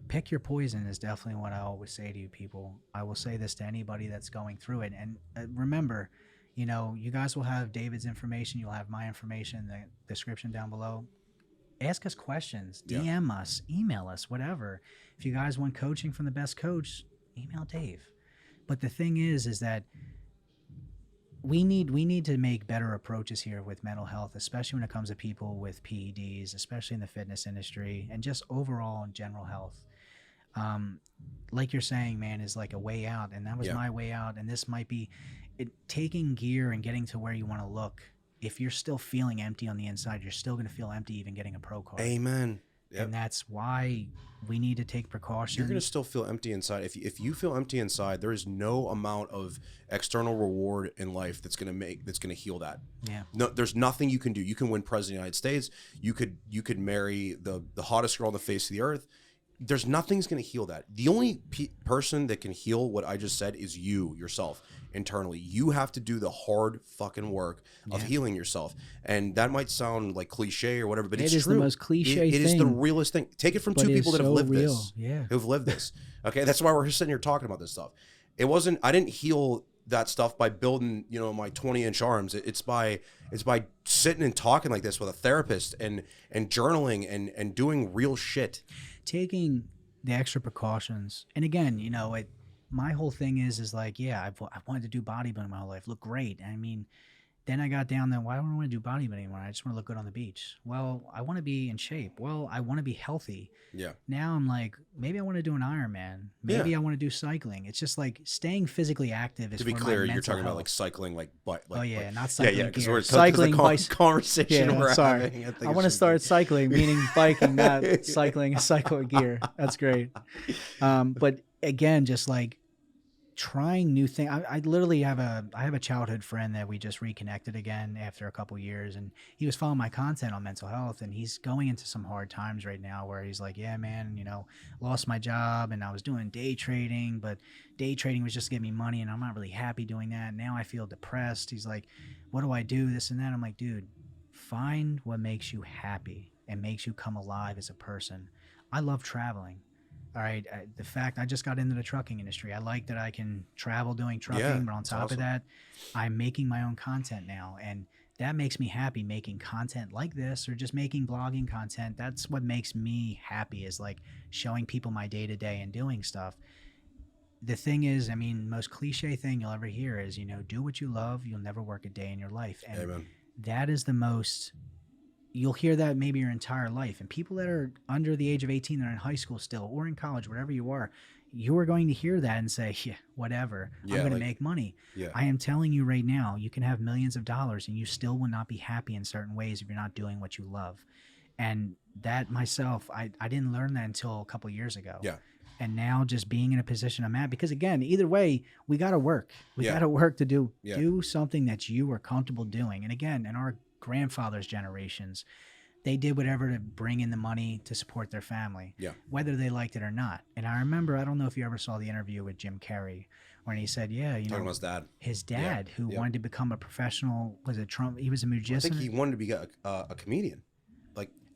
[SPEAKER 2] pick your poison is definitely what I always say to you people. I will say this to anybody that's going through it, and remember, you guys will have David's information, you'll have my information in the description down below. Ask us questions,
[SPEAKER 1] Yeah.
[SPEAKER 2] DM us, email us, whatever. If you guys want coaching from the best coach, email Dave. But the thing is that we need to make better approaches here with mental health, especially when it comes to people with PEDs, especially in the fitness industry and just overall in general health. Like you're saying, man, is like a way out, and that was
[SPEAKER 1] Yeah.
[SPEAKER 2] my way out. And this might be it, taking gear and getting to where you want to look. If you're still feeling empty on the inside, you're still going to feel empty even getting a pro card.
[SPEAKER 1] Amen. Yep.
[SPEAKER 2] And that's why we need to take precautions.
[SPEAKER 1] You're going to still feel empty inside. If you feel empty inside, there is no amount of external reward in life that's going to heal that.
[SPEAKER 2] Yeah.
[SPEAKER 1] No, there's nothing you can do. You can win president of the United States. You could marry the hottest girl on the face of the earth. There's nothing's going to heal that. The only person that can heal what I just said is you, yourself, internally. You have to do the hard fucking work of healing yourself. And that might sound like cliche or whatever, but
[SPEAKER 2] It
[SPEAKER 1] it's
[SPEAKER 2] is
[SPEAKER 1] true.
[SPEAKER 2] the most cliche
[SPEAKER 1] It is the
[SPEAKER 2] thing.
[SPEAKER 1] realest thing. Take it from
[SPEAKER 2] But
[SPEAKER 1] two
[SPEAKER 2] it
[SPEAKER 1] people
[SPEAKER 2] is
[SPEAKER 1] that have
[SPEAKER 2] so
[SPEAKER 1] lived
[SPEAKER 2] real.
[SPEAKER 1] this.
[SPEAKER 2] Yeah.
[SPEAKER 1] Who've lived this. Okay, that's why we're sitting here talking about this stuff. I didn't heal that stuff by building, my 20-inch arms. It's by sitting and talking like this with a therapist and journaling and doing real shit.
[SPEAKER 2] Taking the extra precautions. And again, my whole thing is like, yeah, I've wanted to do bodybuilding my whole life. Look great. I mean, then I got down there, why don't I want to do bodybuilding anymore? I just want to look good on the beach. Well, I want to be in shape. Well, I want to be healthy.
[SPEAKER 1] Yeah.
[SPEAKER 2] Now I'm like, maybe I want to do an Ironman. Maybe I want to do cycling. It's just like staying physically active is
[SPEAKER 1] To be
[SPEAKER 2] for my
[SPEAKER 1] clear,
[SPEAKER 2] mental
[SPEAKER 1] you're talking
[SPEAKER 2] health.
[SPEAKER 1] about like cycling,
[SPEAKER 2] Not cycling.
[SPEAKER 1] Yeah, because
[SPEAKER 2] gear.
[SPEAKER 1] we're
[SPEAKER 2] cycling,
[SPEAKER 1] conversation
[SPEAKER 2] Yeah,
[SPEAKER 1] we're
[SPEAKER 2] sorry.
[SPEAKER 1] having.
[SPEAKER 2] I want to start cycling, meaning biking, not cycling, cycle gear. That's great. But again, just like trying new things. I literally have a childhood friend that we just reconnected again after a couple years, and he was following my content on mental health, and he's going into some hard times right now where he's like, yeah, man, lost my job and I was doing day trading, but day trading was just getting me money and I'm not really happy doing that. Now I feel depressed. He's like, what do I do? This and that. I'm like, dude, find what makes you happy and makes you come alive as a person. I love traveling. All right. The fact I just got into the trucking industry. I like that I can travel doing trucking,
[SPEAKER 1] Yeah,
[SPEAKER 2] but on top
[SPEAKER 1] awesome.
[SPEAKER 2] of that, I'm making my own content now. And that makes me happy, making content like this or just making blogging content. That's what makes me happy, is like showing people my day to day and doing stuff. The thing is, I mean, most cliche thing you'll ever hear is, do what you love. You'll never work a day in your life. And
[SPEAKER 1] Amen.
[SPEAKER 2] that is the most, you'll hear that maybe your entire life. And people that are under the age of 18, that are in high school still or in college, wherever you are going to hear that and say, yeah, whatever, I'm going to make money.
[SPEAKER 1] Yeah.
[SPEAKER 2] I am telling you right now, you can have millions of dollars and you still will not be happy in certain ways if you're not doing what you love. And that myself, I didn't learn that until a couple years ago.
[SPEAKER 1] Yeah.
[SPEAKER 2] And now just being in a position I'm at, because again, either way, we got to work. We got to work to do something that you are comfortable doing. And again, in our grandfathers' generations, they did whatever to bring in the money to support their family, whether they liked it or not. And I remember, I don't know if you ever saw the interview with Jim Carrey, when he said, his dad, who wanted to become a professional, was it Trump? He was a musician.
[SPEAKER 1] I think he wanted to be a comedian.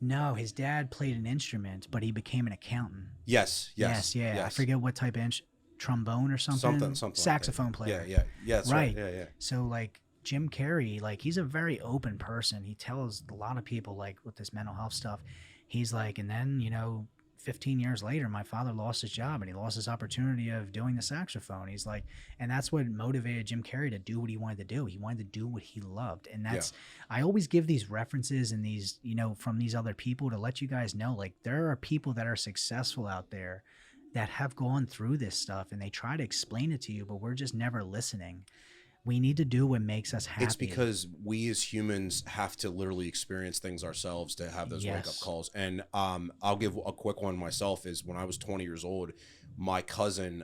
[SPEAKER 2] No, his dad played an instrument, but he became an accountant.
[SPEAKER 1] Yes.
[SPEAKER 2] I forget what type of trombone or something.
[SPEAKER 1] Something
[SPEAKER 2] Saxophone
[SPEAKER 1] like
[SPEAKER 2] player.
[SPEAKER 1] Yeah. That's right. Yeah.
[SPEAKER 2] So like Jim Carrey, like, he's a very open person. He tells a lot of people, like, with this mental health stuff, he's like, and then, 15 years later, my father lost his job and he lost his opportunity of doing the saxophone. He's like, and that's what motivated Jim Carrey to do what he wanted to do. He wanted to do what he loved. And that's, I always give these references and these, from these other people to let you guys know, like, there are people that are successful out there that have gone through this stuff and they try to explain it to you, but we're just never listening. We need to do what makes us happy.
[SPEAKER 1] It's because we as humans have to literally experience things ourselves to have those wake-up calls. And I'll give a quick one myself. Is when I was 20 years old, my cousin,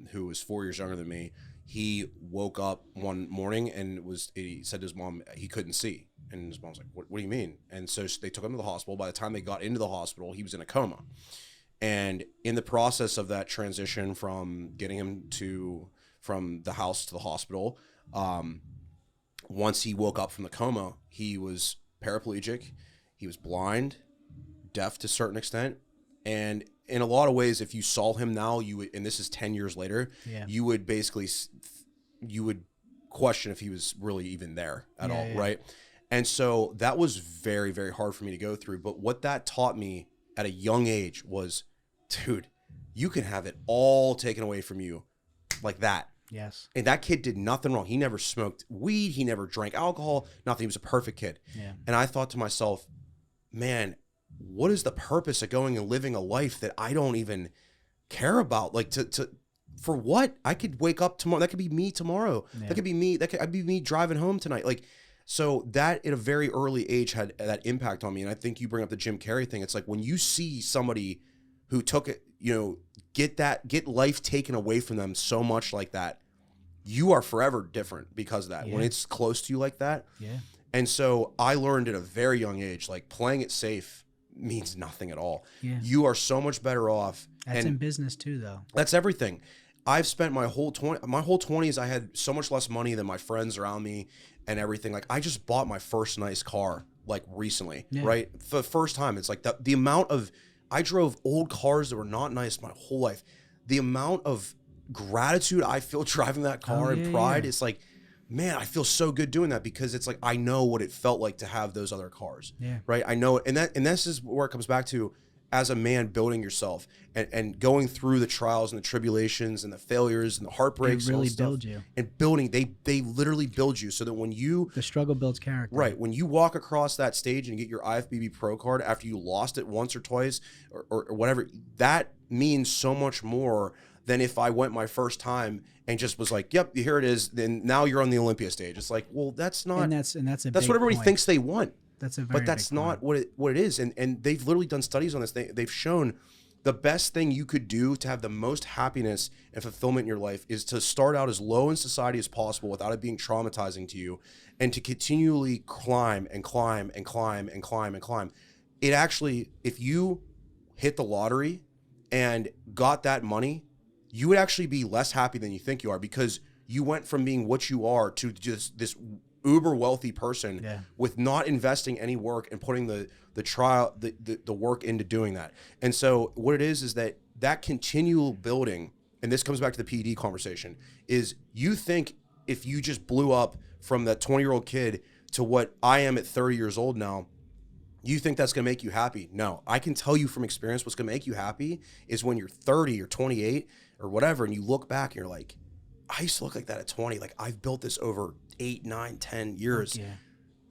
[SPEAKER 1] who was 4 years younger than me, he woke up one morning and he said to his mom he couldn't see. And his mom's like, what do you mean? And so they took him to the hospital. By the time they got into the hospital, he was in a coma. And in the process of that transition from getting him from the house to the hospital, once he woke up from the coma, he was paraplegic, he was blind, deaf to a certain extent, and in a lot of ways, if you saw him now, you would, and this is 10 years later, you would basically, you would question if he was really even there at all, right? And so that was very, very hard for me to go through. But what that taught me at a young age was, dude, you can have it all taken away from you like that.
[SPEAKER 2] Yes.
[SPEAKER 1] And that kid did nothing wrong. He never smoked weed. He never drank alcohol. Nothing. He was a perfect kid.
[SPEAKER 2] Yeah.
[SPEAKER 1] And I thought to myself, man, what is the purpose of going and living a life that I don't even care about? Like for what? I could wake up tomorrow. That could be me tomorrow. Yeah. That could be me. I'd be me driving home tonight. Like, so that at a very early age had that impact on me. And I think you bring up the Jim Carrey thing. It's like when you see somebody who took it, get life taken away from them so much like that, you are forever different because of that. When it's close to you like that. Yeah. And so I learned at a very young age, like playing it safe means nothing at all. Yeah. You are so much better off.
[SPEAKER 2] That's in business too, though.
[SPEAKER 1] That's everything. I've spent my whole 20s, I had so much less money than my friends around me and everything. Like I just bought my first nice car like recently, right? For the first time. It's like the amount of, I drove old cars that were not nice my whole life. The amount of gratitude I feel driving that car and pride, it's like, man, I feel so good doing that because it's like I know what it felt like to have those other cars. Yeah. Right. I know it. And this is where it comes back to, as a man, building yourself and going through the trials and the tribulations and the failures and the heartbreaks.
[SPEAKER 2] They really build you.
[SPEAKER 1] And building, they literally build you so that when you...
[SPEAKER 2] The struggle builds character.
[SPEAKER 1] Right. When you walk across that stage and get your IFBB Pro card after you lost it once or twice or whatever, that means so much more than if I went my first time and just was like, yep, here it is. Then now you're on the Olympia stage. It's like, well, that's not...
[SPEAKER 2] And that's
[SPEAKER 1] what everybody thinks they want.
[SPEAKER 2] That's a very
[SPEAKER 1] But that's not what it is. And they've literally done studies on this. They've shown the best thing you could do to have the most happiness and fulfillment in your life is to start out as low in society as possible without it being traumatizing to you, and to continually climb and climb and climb and climb and climb. It actually, if you hit the lottery and got that money, you would actually be less happy than you think you are, because you went from being what you are to just this uber wealthy person with not investing any work and putting the work into doing that. And so what it is that continual building, and this comes back to the PED conversation, is you think if you just blew up from that 20-year-old kid to what I am at 30 years old now, you think that's going to make you happy. No, I can tell you from experience, what's going to make you happy is when you're 30 or 28 or whatever, and you look back and you're like, I used to look like that at 20. Like, I've built this over 8, 9, 10 years. Yeah.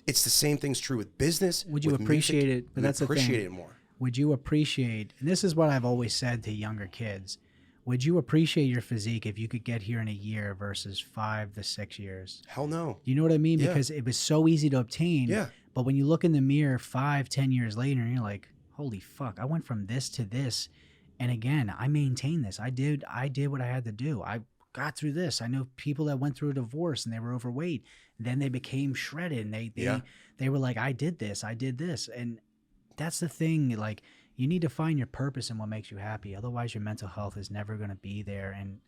[SPEAKER 1] It's the same thing's true with business.
[SPEAKER 2] Would you appreciate
[SPEAKER 1] music,
[SPEAKER 2] it? But that's
[SPEAKER 1] appreciate it more.
[SPEAKER 2] Would you appreciate, and this is what I've always said to younger kids, would you appreciate your physique if you could get here in a year versus 5 to 6 years?
[SPEAKER 1] Hell no.
[SPEAKER 2] You know what I mean? Yeah. Because it was so easy to obtain.
[SPEAKER 1] Yeah.
[SPEAKER 2] But when you look in the mirror 5, 10 years later, and you're like, holy fuck, I went from this to this. And again, I maintained this. I did what I had to do. I got through this. I know people that went through a divorce and they were overweight. Then they became shredded, and they were like, I did this. And that's the thing. Like, you need to find your purpose and what makes you happy. Otherwise, your mental health is never going to be there. And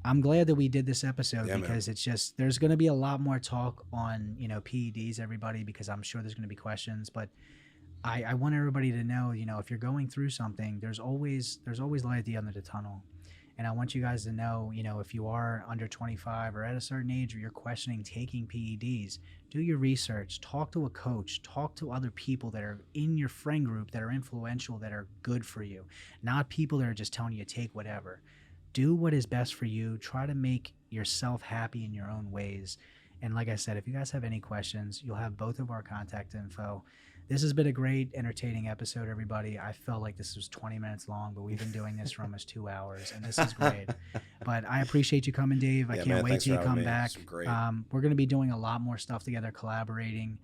[SPEAKER 2] I'm glad that we did this episode because it's just, there's going to be a lot more talk on, PEDs, everybody, because I'm sure there's going to be questions. But I want everybody to know, if you're going through something, there's always light at the end of the tunnel. And I want you guys to know, if you are under 25 or at a certain age or you're questioning taking PEDs, do your research, talk to a coach, talk to other people that are in your friend group that are influential, that are good for you, not people that are just telling you to take whatever. Do what is best for you. Try to make yourself happy in your own ways. And like I said, if you guys have any questions, you'll have both of our contact info. This has been a great, entertaining episode, everybody. I felt like this was 20 minutes long, but we've been doing this for almost 2 hours, and this is great. But I appreciate you coming, Dave. I can't wait till you come back. We're going to be doing a lot more stuff together, collaborating.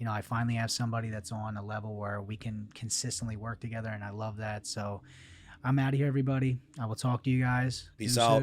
[SPEAKER 2] I finally have somebody that's on a level where we can consistently work together, and I love that. So I'm out of here, everybody. I will talk to you guys.
[SPEAKER 1] Peace out.